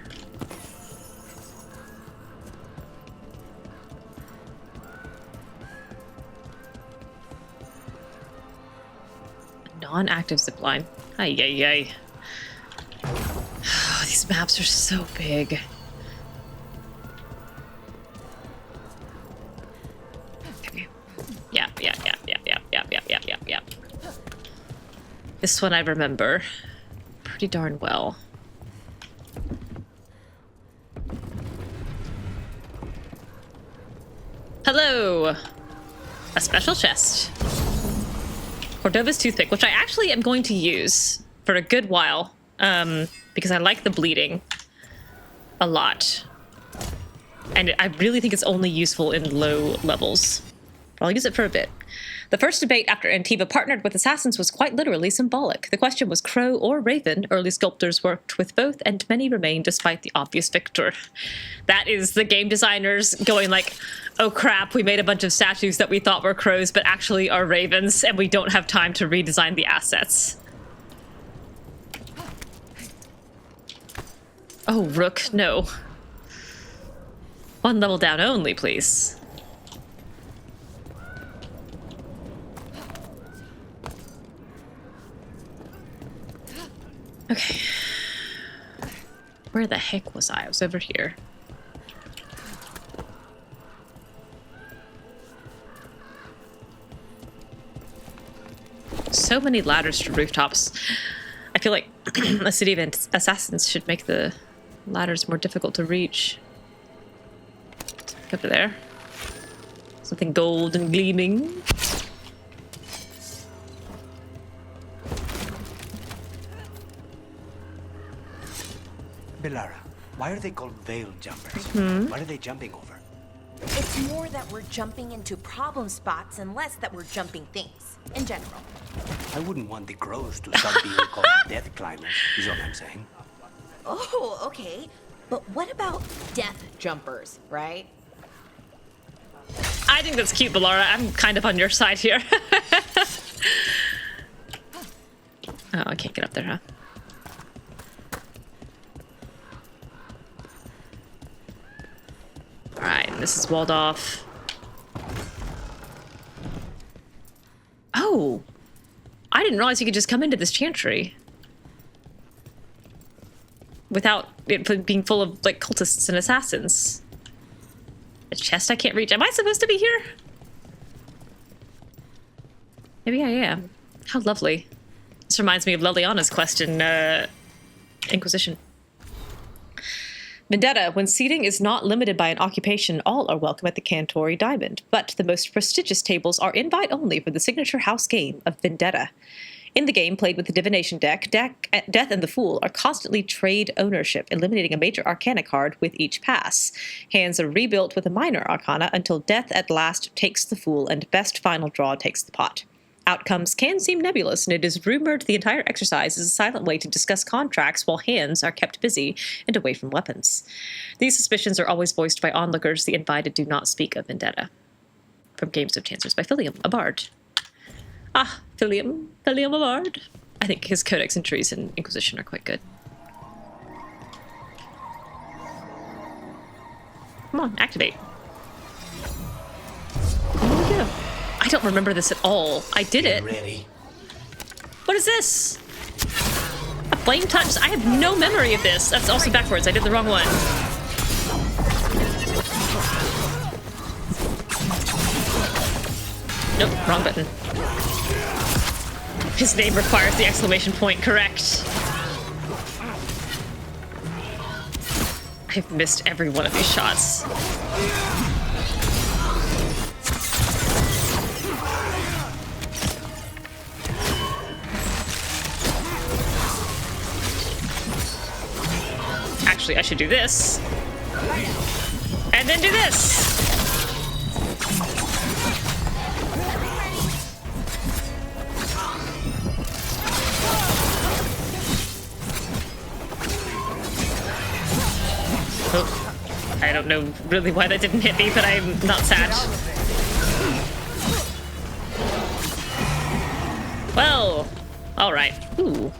Non-active zipline. Ay, ay, ay. Oh, these maps are so big. Yeah. This one I remember pretty darn well. Hello! A special chest. Cordova's toothpick, which I actually am going to use for a good while, because I like the bleeding a lot. And I really think it's only useful in low levels. But I'll use it for a bit. The first debate after Antiva partnered with assassins was quite literally symbolic. The question was crow or raven. Early sculptors worked with both, and many remained despite the obvious victor. That is the game designers going like, oh crap, we made a bunch of statues that we thought were crows, but actually are ravens, and we don't have time to redesign the assets. Oh, Rook, no. One level down only, please. Okay. Where the heck was I? I was over here. So many ladders to rooftops. I feel like a city of assassins should make the ladders more difficult to reach. Over there. Something gold and gleaming. Bellara, why are they called veil jumpers? What are they jumping over? It's more that we're jumping into problem spots and less that we're jumping things, in general. I wouldn't want the crows to start being called death climbers, is what I'm saying. Oh, okay. But what about death jumpers, right? I think that's cute, Bellara. I'm kind of on your side here. Oh, I can't get up there, huh? Alright, this is walled off. Oh! I didn't realize you could just come into this chantry. Without it being full of, like, cultists and assassins. A chest I can't reach. Am I supposed to be here? Maybe I am. How lovely. This reminds me of Leliana's quest in, Inquisition. Vendetta, when seating is not limited by an occupation, all are welcome at the Cantori Diamond, but the most prestigious tables are invite only for the signature house game of Vendetta. In the game, played with the Divination deck, Death and the Fool are constantly trade ownership, eliminating a major arcana card with each pass. Hands are rebuilt with a minor arcana until Death at last takes the Fool and best final draw takes the pot. Outcomes can seem nebulous, and it is rumored the entire exercise is a silent way to discuss contracts while hands are kept busy and away from weapons. These suspicions are always voiced by onlookers. The invited do not speak of Vendetta. From Games of Chancers by Philium, a bard. Ah, Philium a bard. I think his Codex entries in Inquisition are quite good. Come on, activate. There we go. I don't remember this at all. I did it. Ready. What is this? A flame touch? I have no memory of this. That's also backwards. I did the wrong one. Nope, wrong button. His name requires the exclamation point, correct. I've missed every one of these shots. Actually, I should do this. And then do this. Oh, I don't know really why that didn't hit me, but I'm not sad. Well, all right. Ooh.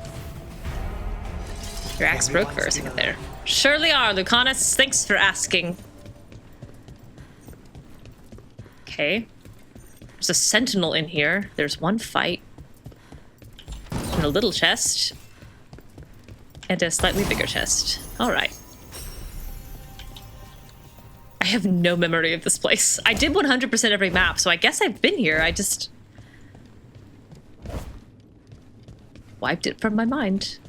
Your axe broke for a second there. Surely are, Lucanis. Thanks for asking. Okay. There's a sentinel in here. There's one fight. And a little chest. And a slightly bigger chest. Alright. I have no memory of this place. I did 100% every map, so I guess I've been here. I just wiped it from my mind.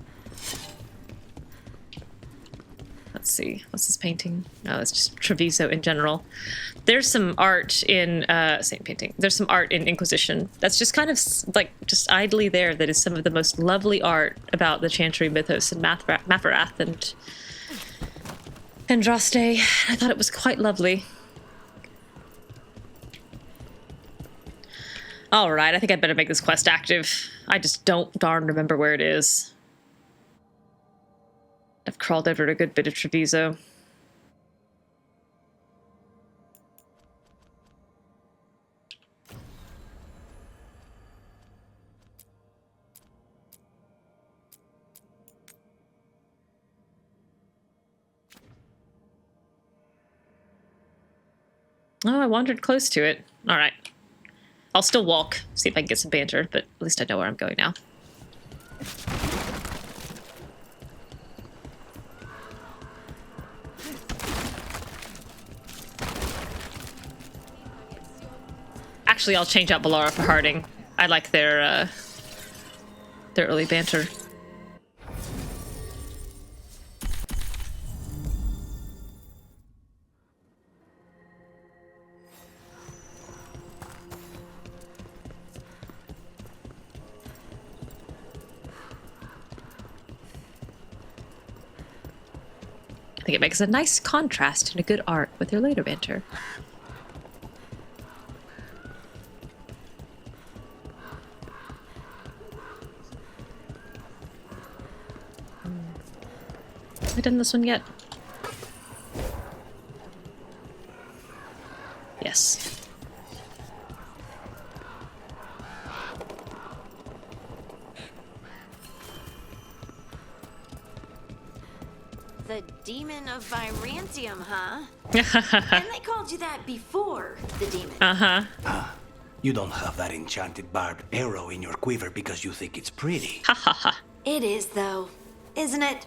Let's see. What's this painting? No, it's just Treviso in general. There's some art in same painting. There's some art in Inquisition that's just kind of like just idly there. That is some of the most lovely art about the Chancery mythos and Mafarath and Andraste. I thought it was quite lovely. All right, I think I'd better make this quest active. I just don't darn remember where it is. I've crawled over a good bit of Treviso. Oh, I wandered close to it. All right. I'll still walk, see if I can get some banter, but at least I know where I'm going now. Actually, I'll change out Bellara for Harding. I like their early banter. I think it makes a nice contrast and a good art with their later banter. Have I done this one yet? Yes. The demon of Virantium, huh? And they called you that before the demon. Uh-huh. Ah, you don't have that enchanted barbed arrow in your quiver because you think it's pretty. Ha ha ha. It is, though, isn't it?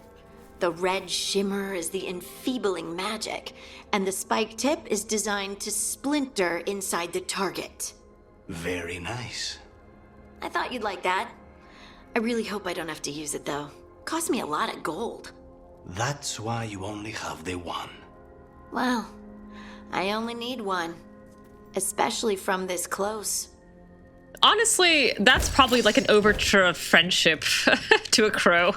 The red shimmer is the enfeebling magic, and the spike tip is designed to splinter inside the target. Very nice. I thought you'd like that. I really hope I don't have to use it, though. Cost me a lot of gold. That's why you only have the one. Well, I only need one. Especially from this close. Honestly, that's probably like an overture of friendship to a crow.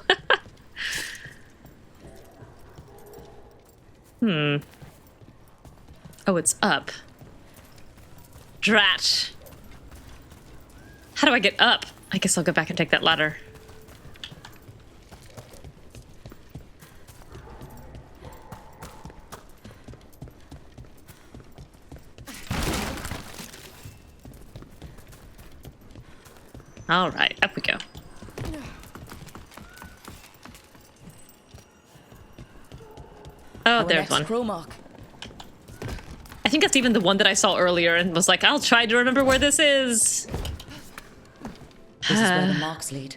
Oh, it's up. Drat. How do I get up? I guess I'll go back and take that ladder. All right, up we go. there's one. Cromark. I think that's even the one that I saw earlier and was like, I'll try to remember where this is. This is where the marks lead.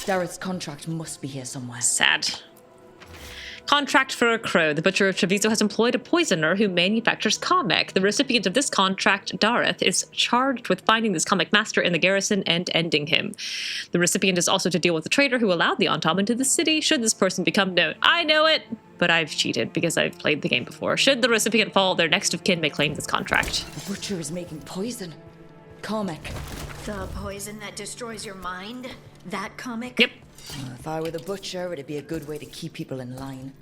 Dareth's contract must be here somewhere. Sad. Contract for a crow. The Butcher of Treviso has employed a poisoner who manufactures qamek. The recipient of this contract, Dareth, is charged with finding this qamekmaster in the garrison and ending him. The recipient is also to deal with the traitor who allowed the Antam into the city, should this person become known. I know it, but I've cheated because I've played the game before. Should the recipient fall, their next of kin may claim this contract. The Butcher is making poison. Qamek. The poison that destroys your mind? That qamek? Yep. If I were the Butcher, it'd be a good way to keep people in line.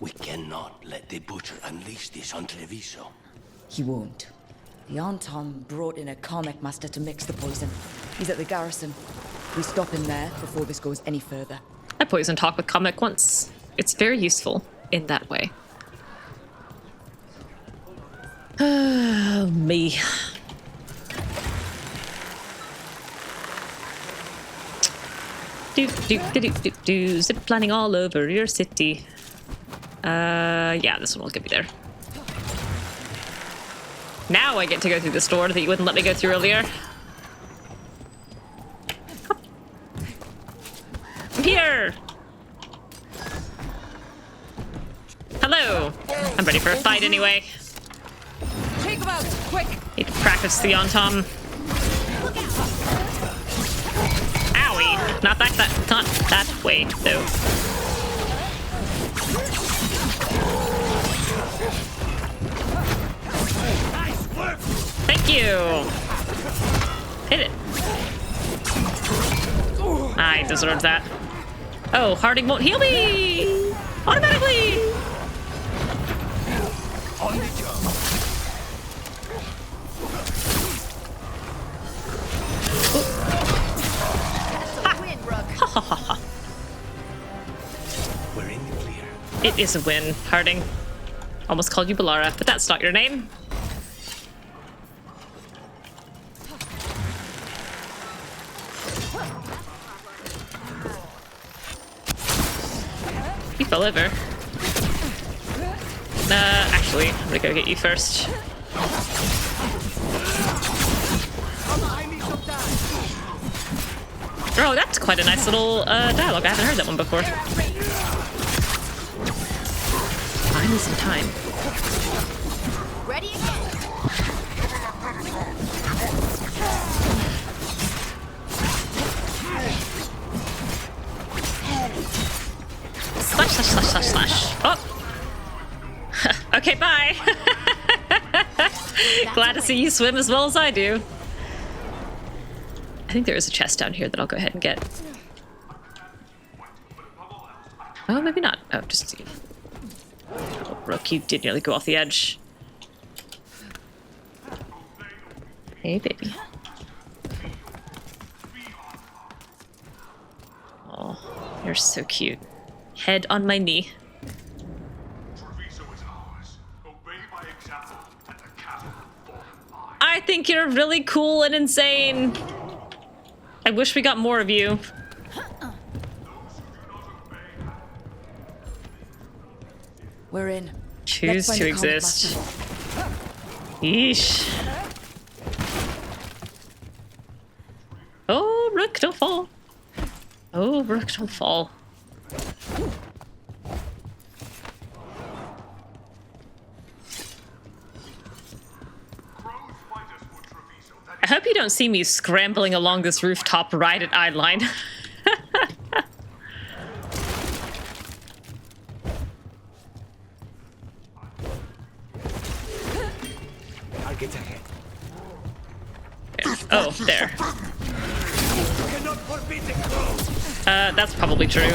We cannot let the Butcher unleash this on Treviso. He won't. The Antam brought in a qamekmaster to mix the poison. He's at the garrison. We stop him there before this goes any further. I poisoned talk with qamek once. It's very useful in that way. Me. Zip lining all over your city. Yeah, this one will get me there. Now I get to go through this door that you wouldn't let me go through earlier. I'm here! Hello! I'm ready for a fight anyway. Take him out, quick! Need to practice the Antam. Owie! Not that way, though. Thank you! Hit it. I deserve that. Oh, Harding won't heal me! Automatically! On the job. We're in the clear. It is a win, Harding. Almost called you Bellara, but that's not your name. You fell over. Actually, I'm gonna go get you first. Oh, that's quite a nice little dialogue. I haven't heard that one before. Buy me some time. Ready again. Slash, slash, slash, slash, slash. Oh! Okay, bye! Glad to see you swim as well as I do. I think there is a chest down here that I'll go ahead and get. Oh, maybe not. Oh, just see. Oh, Rook, you did nearly go off the edge. Hey, baby. Oh, you're so cute. Head on my knee. I think you're really cool and insane. I wish we got more of you. We're in. Choose to exist. Yeesh. Oh, Rook, don't fall. Oh, Rook, don't fall. I hope you don't see me scrambling along this rooftop right at eyeline. I'll get ahead. Oh, there. That's probably true.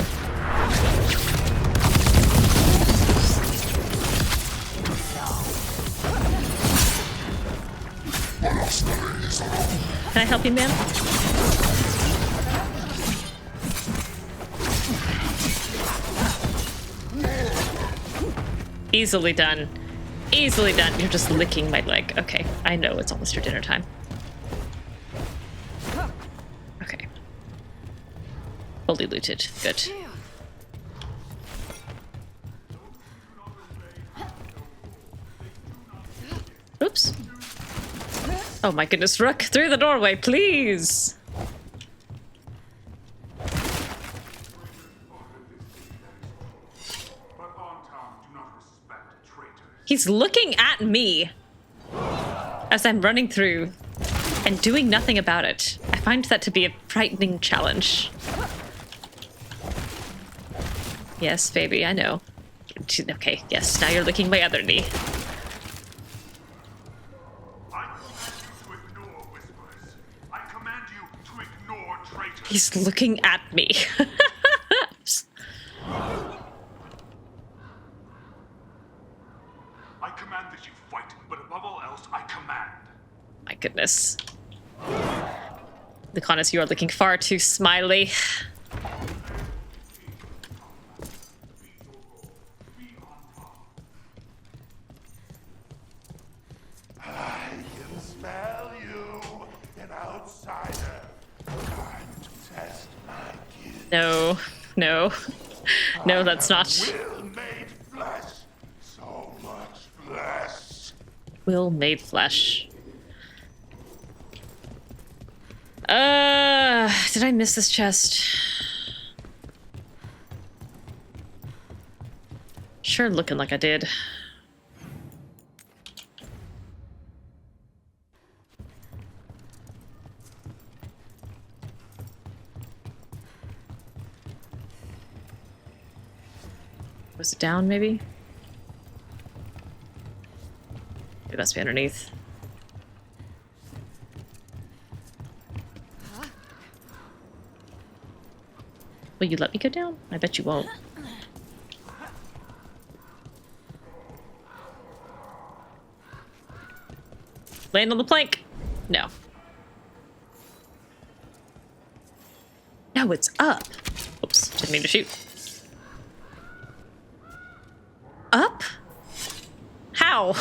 Can I help you, ma'am? Easily done. Easily done. You're just licking my leg. Okay, I know it's almost your dinner time. Okay. Fully looted. Good. Oops. Oh my goodness, Rook, through the doorway, please! He's looking at me as I'm running through and doing nothing about it. I find that to be a frightening challenge. Yes, baby, I know. Okay, yes, now you're licking my other knee. He's looking at me. I command that you fight, but above all else, I command. My goodness. Lucanis, you are looking far too smiley. I can smell you, an outsider. Time to test my gift. No, no. No, that's not. Will made flesh. So much flesh. Will made flesh. Did I miss this chest? Sure looking like I did. Was it down, maybe? It must be underneath. Will you let me go down? I bet you won't. Land on the plank. No. No, it's up. Oops, didn't mean to shoot. Up? How?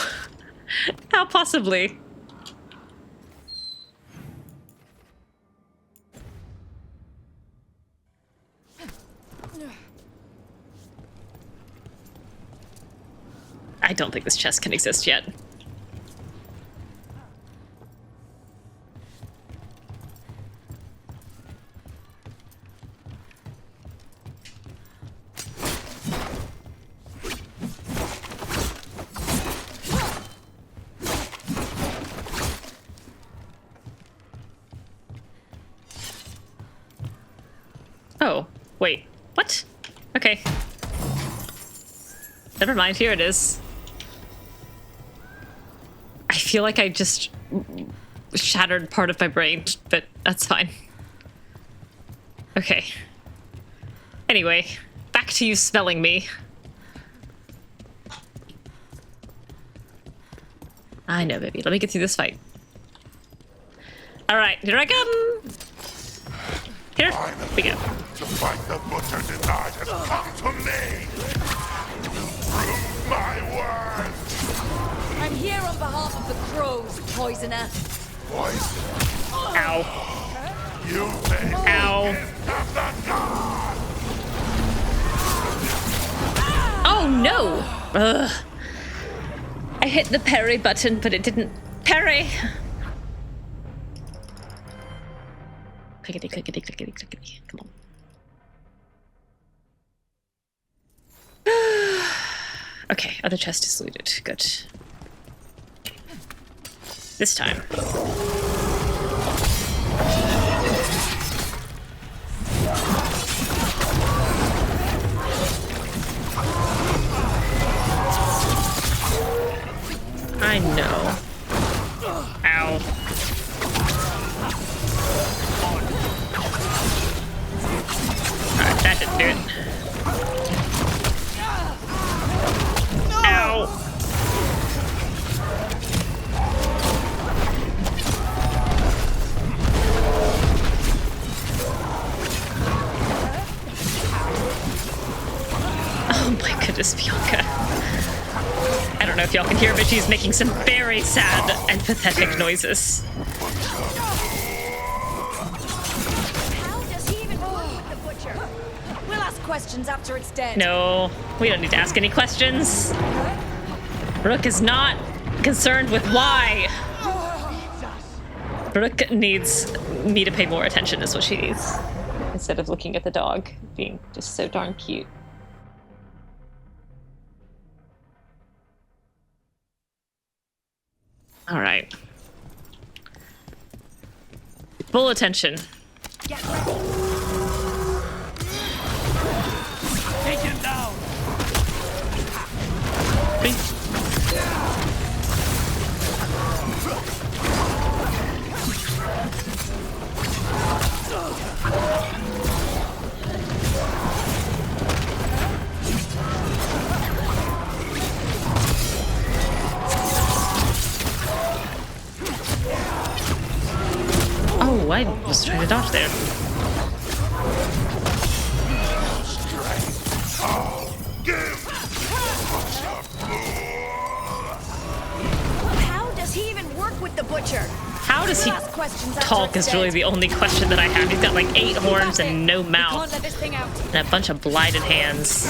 How possibly? I don't think this chest can exist yet. Oh, wait. What? Okay. Never mind, here it is. I feel like I just shattered part of my brain, but that's fine. Okay. Anyway, back to you smelling me. I know, baby. Let me get through this fight. Alright, here I come! Here we go. To fight the butcher denied has come to me. Prove my worth. I'm here on behalf of the crows, poisoner. Poison. Ow. You made Ow. gift of the god. Oh no! Ugh. I hit the parry button, but it didn't parry. Clickety, clickety, clickety, clickety. Come on. Okay, other chest is looted. Good. This time. I know. Ow. Alright, that didn't do it. Ow. Oh my goodness, Bianca. I don't know if y'all can hear, but she's making some very sad and pathetic noises. How does he even work with the butcher? We'll ask questions after it's dead. No, we don't need to ask any questions. Rook is not concerned with why. Rook needs me to pay more attention is what she needs. Instead of looking at the dog being just so darn cute. All right. Full attention. Get ready. Take him down. Oh, I was trying to dodge there. How does he even work with the butcher? How does he talk is really the only question that I have. He's got like 8 horns and no mouth. And a bunch of blighted hands.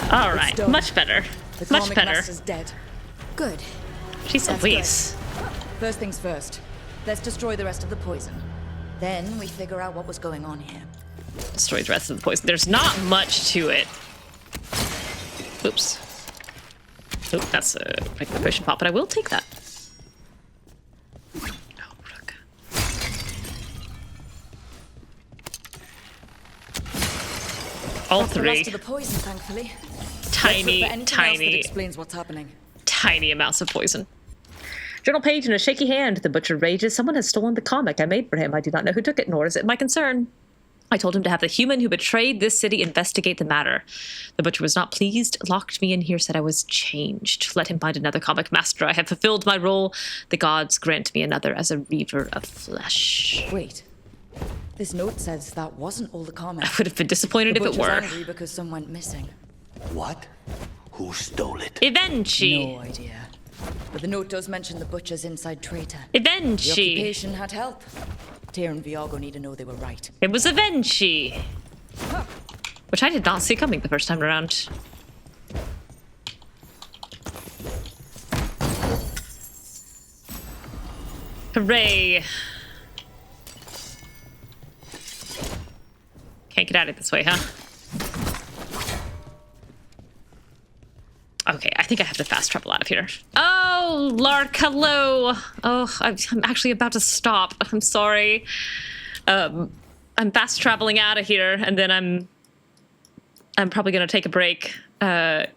All right, much better. Much better. Dead. Good. Jeez Louise. First things first. Let's destroy the rest of the poison. Then we figure out what was going on here. Destroy the rest of the poison. There's not much to it. Oops. Oop, that's a regular potion pop, but I will take that. Oh, Rook. All that's 3. The rest of the poison, thankfully. Tiny explains what's happening. Tiny amounts of poison. Journal page in a shaky hand. The butcher rages. Someone has stolen the comic I made for him. I do not know who took it, nor is it my concern. I told him to have the human who betrayed this city investigate the matter. The butcher was not pleased, locked me in here, said I was changed. Let him find another qamekmaster. I have fulfilled my role. The gods grant me another as a reaver of flesh. Wait. This note says that wasn't all the comments. I would have been disappointed if it were. Angry because some went missing. What? Who stole it? Ivenci. No idea. But the note does mention the butcher's inside traitor. Ivenci. The occupation had help. Teia and Viago need to know they were right. It was Ivenci. Which I did not see coming the first time around. Hooray. Can't get at it this way, huh? Okay, I think I have to fast travel out of here. Oh, Lark, hello. Oh, I'm actually about to stop. I'm sorry. I'm fast traveling out of here, and then I'm probably gonna take a break, at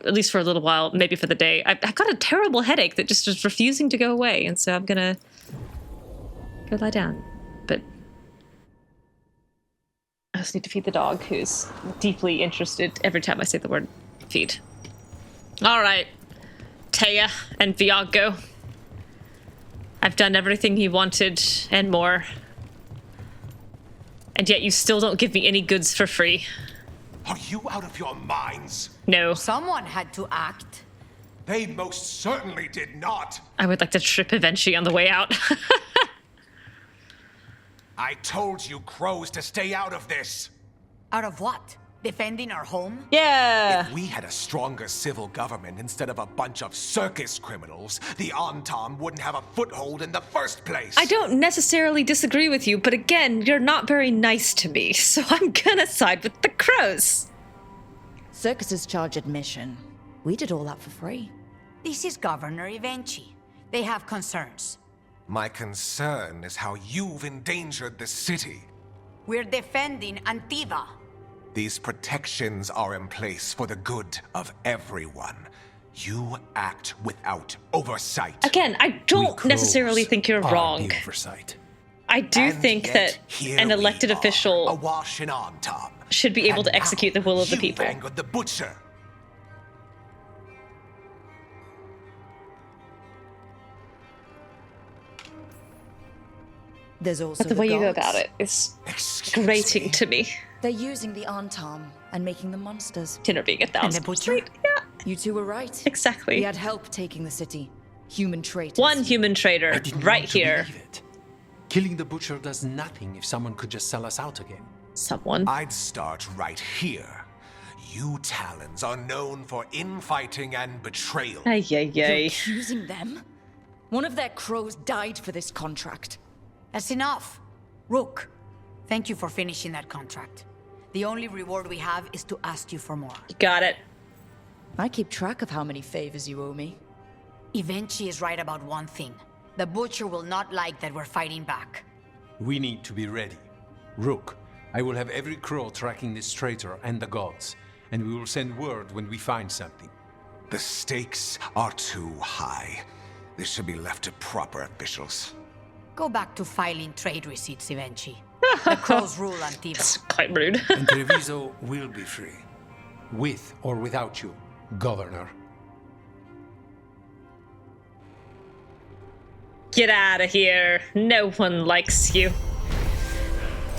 least for a little while, maybe for the day. I've got a terrible headache that just is refusing to go away, and so I'm gonna go lie down. But I just need to feed the dog, who's deeply interested every time I say the word feed. All right, Teia and Viago. I've done everything you wanted and more. And yet you still don't give me any goods for free. Are you out of your minds? No. Someone had to act. They most certainly did not. I would like to trip Ivenci on the way out. I told you crows to stay out of this. Out of what? Defending our home? Yeah. If we had a stronger civil government instead of a bunch of circus criminals, the Antam wouldn't have a foothold in the first place. I don't necessarily disagree with you, but again, you're not very nice to me, so I'm gonna side with the crows. Circuses charge admission. We did all that for free. This is Governor Ivenci. They have concerns. My concern is how you've endangered the city. We're defending Antiva. These protections are in place for the good of everyone. You act without oversight. Again, I don't necessarily think you're wrong. Oversight. I do think that an elected official awash in Antam should be able to execute the will of the people. Angered the butcher. There's also But the way you go about it is grating to me. They're using the Antam and making them monsters. Dinner being 1,000%. Yeah. You two were right. Exactly. We had help taking the city. Human traitors. One human traitor right here. Killing the butcher does nothing if someone could just sell us out again. Someone? I'd start right here. You Talons are known for infighting and betrayal. Ay, ay, You're ay. accusing them? One of their crows died for this contract. That's enough. Rook, thank you for finishing that contract. The only reward we have is to ask you for more. Got it. I keep track of how many favors you owe me. Ivenci is right about one thing. The Butcher will not like that we're fighting back. We need to be ready. Rook, I will have every crow tracking this traitor and the gods, and we will send word when we find something. The stakes are too high. This should be left to proper officials. Go back to filing trade receipts, Ivenci. The crows rule Antiva. That's quite rude. And Treviso will be free. With or without you, Governor. Get out of here. No one likes you.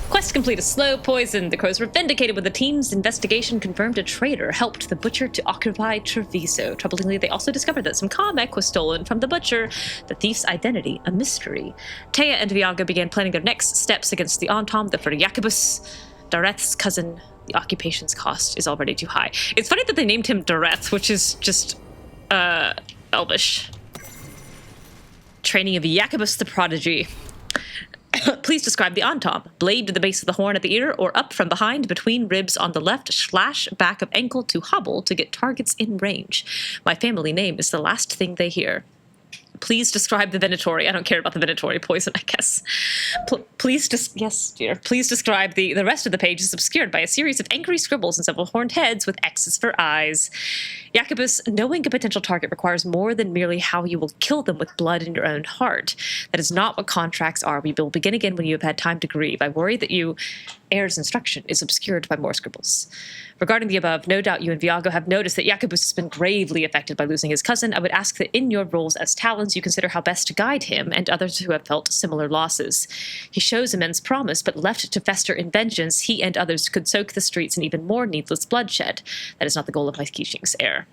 Quest complete a slow poison. The crows were vindicated when the team's investigation confirmed a traitor helped the butcher to occupy Treviso. Troublingly, they also discovered that some qamek was stolen from the butcher, the thief's identity a mystery. Teia and Viago began planning their next steps against the Entente for Jacobus, Dareth's cousin. The occupation's cost is already too high. It's funny that they named him Dareth, which is just, Elvish. Training of Jacobus the Prodigy. Please describe the Entente. Blade to the base of the horn at the ear, or up from behind between ribs on the left, slash back of ankle to hobble to get targets in range. My family name is the last thing they hear. Please describe the Venatori. I don't care about the Venatori poison, I guess. Please describe the rest of the page is obscured by a series of angry scribbles and several horned heads with X's for eyes. Jacobus, knowing a potential target requires more than merely how you will kill them with blood in your own heart. That is not what contracts are. We will begin again when you have had time to grieve. I worry that you... Heir's instruction is obscured by more scribbles. Regarding the above, no doubt you and Viago have noticed that Jacobus has been gravely affected by losing his cousin. I would ask that in your roles as Talons, you consider how best to guide him and others who have felt similar losses. He shows immense promise, but left to fester in vengeance, he and others could soak the streets in even more needless bloodshed. That is not the goal of my Keeshing's heir.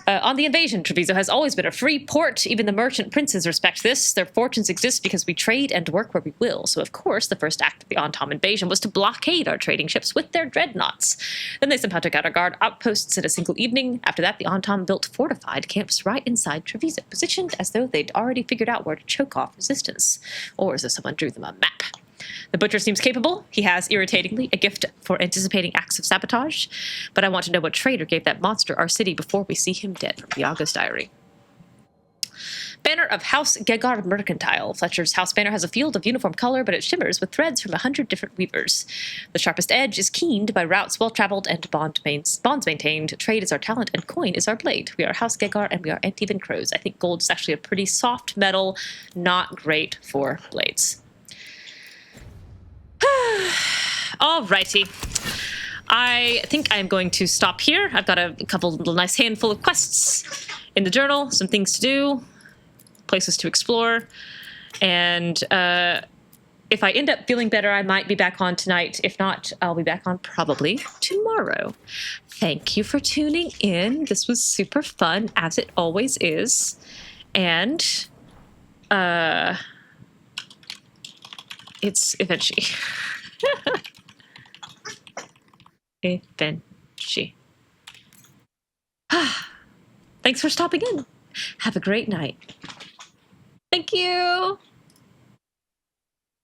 On the invasion, Treviso has always been a free port. Even the merchant princes respect this. Their fortunes exist because we trade and work where we will. So, of course, the first act of the Entente invasion was to blockade our trading ships with their dreadnoughts. Then they somehow took out our guard outposts in a single evening. After that, the Entente built fortified camps right inside Treviso, positioned as though they'd already figured out where to choke off resistance. Or as if someone drew them a map. The Butcher seems capable. He has, irritatingly, a gift for anticipating acts of sabotage. But I want to know what traitor gave that monster our city before we see him dead. From Viago's diary. Banner of House Veilguard Mercantile. Fletcher's house banner has a field of uniform color, but it shimmers with threads from 100 different weavers. The sharpest edge is keened by routes well-traveled and bonds maintained. Trade is our talent, and coin is our blade. We are House Veilguard, and we are Antivan crows. I think gold is actually a pretty soft metal, not great for blades. Alrighty. I think I'm going to stop here. I've got a couple little nice handful of quests in the journal, some things to do, places to explore, and if I end up feeling better, I might be back on tonight. If not, I'll be back on probably tomorrow. Thank you for tuning in. This was super fun, as it always is. And it's Ivenci. Ivenci. Thanks for stopping in. Have a great night. Thank you.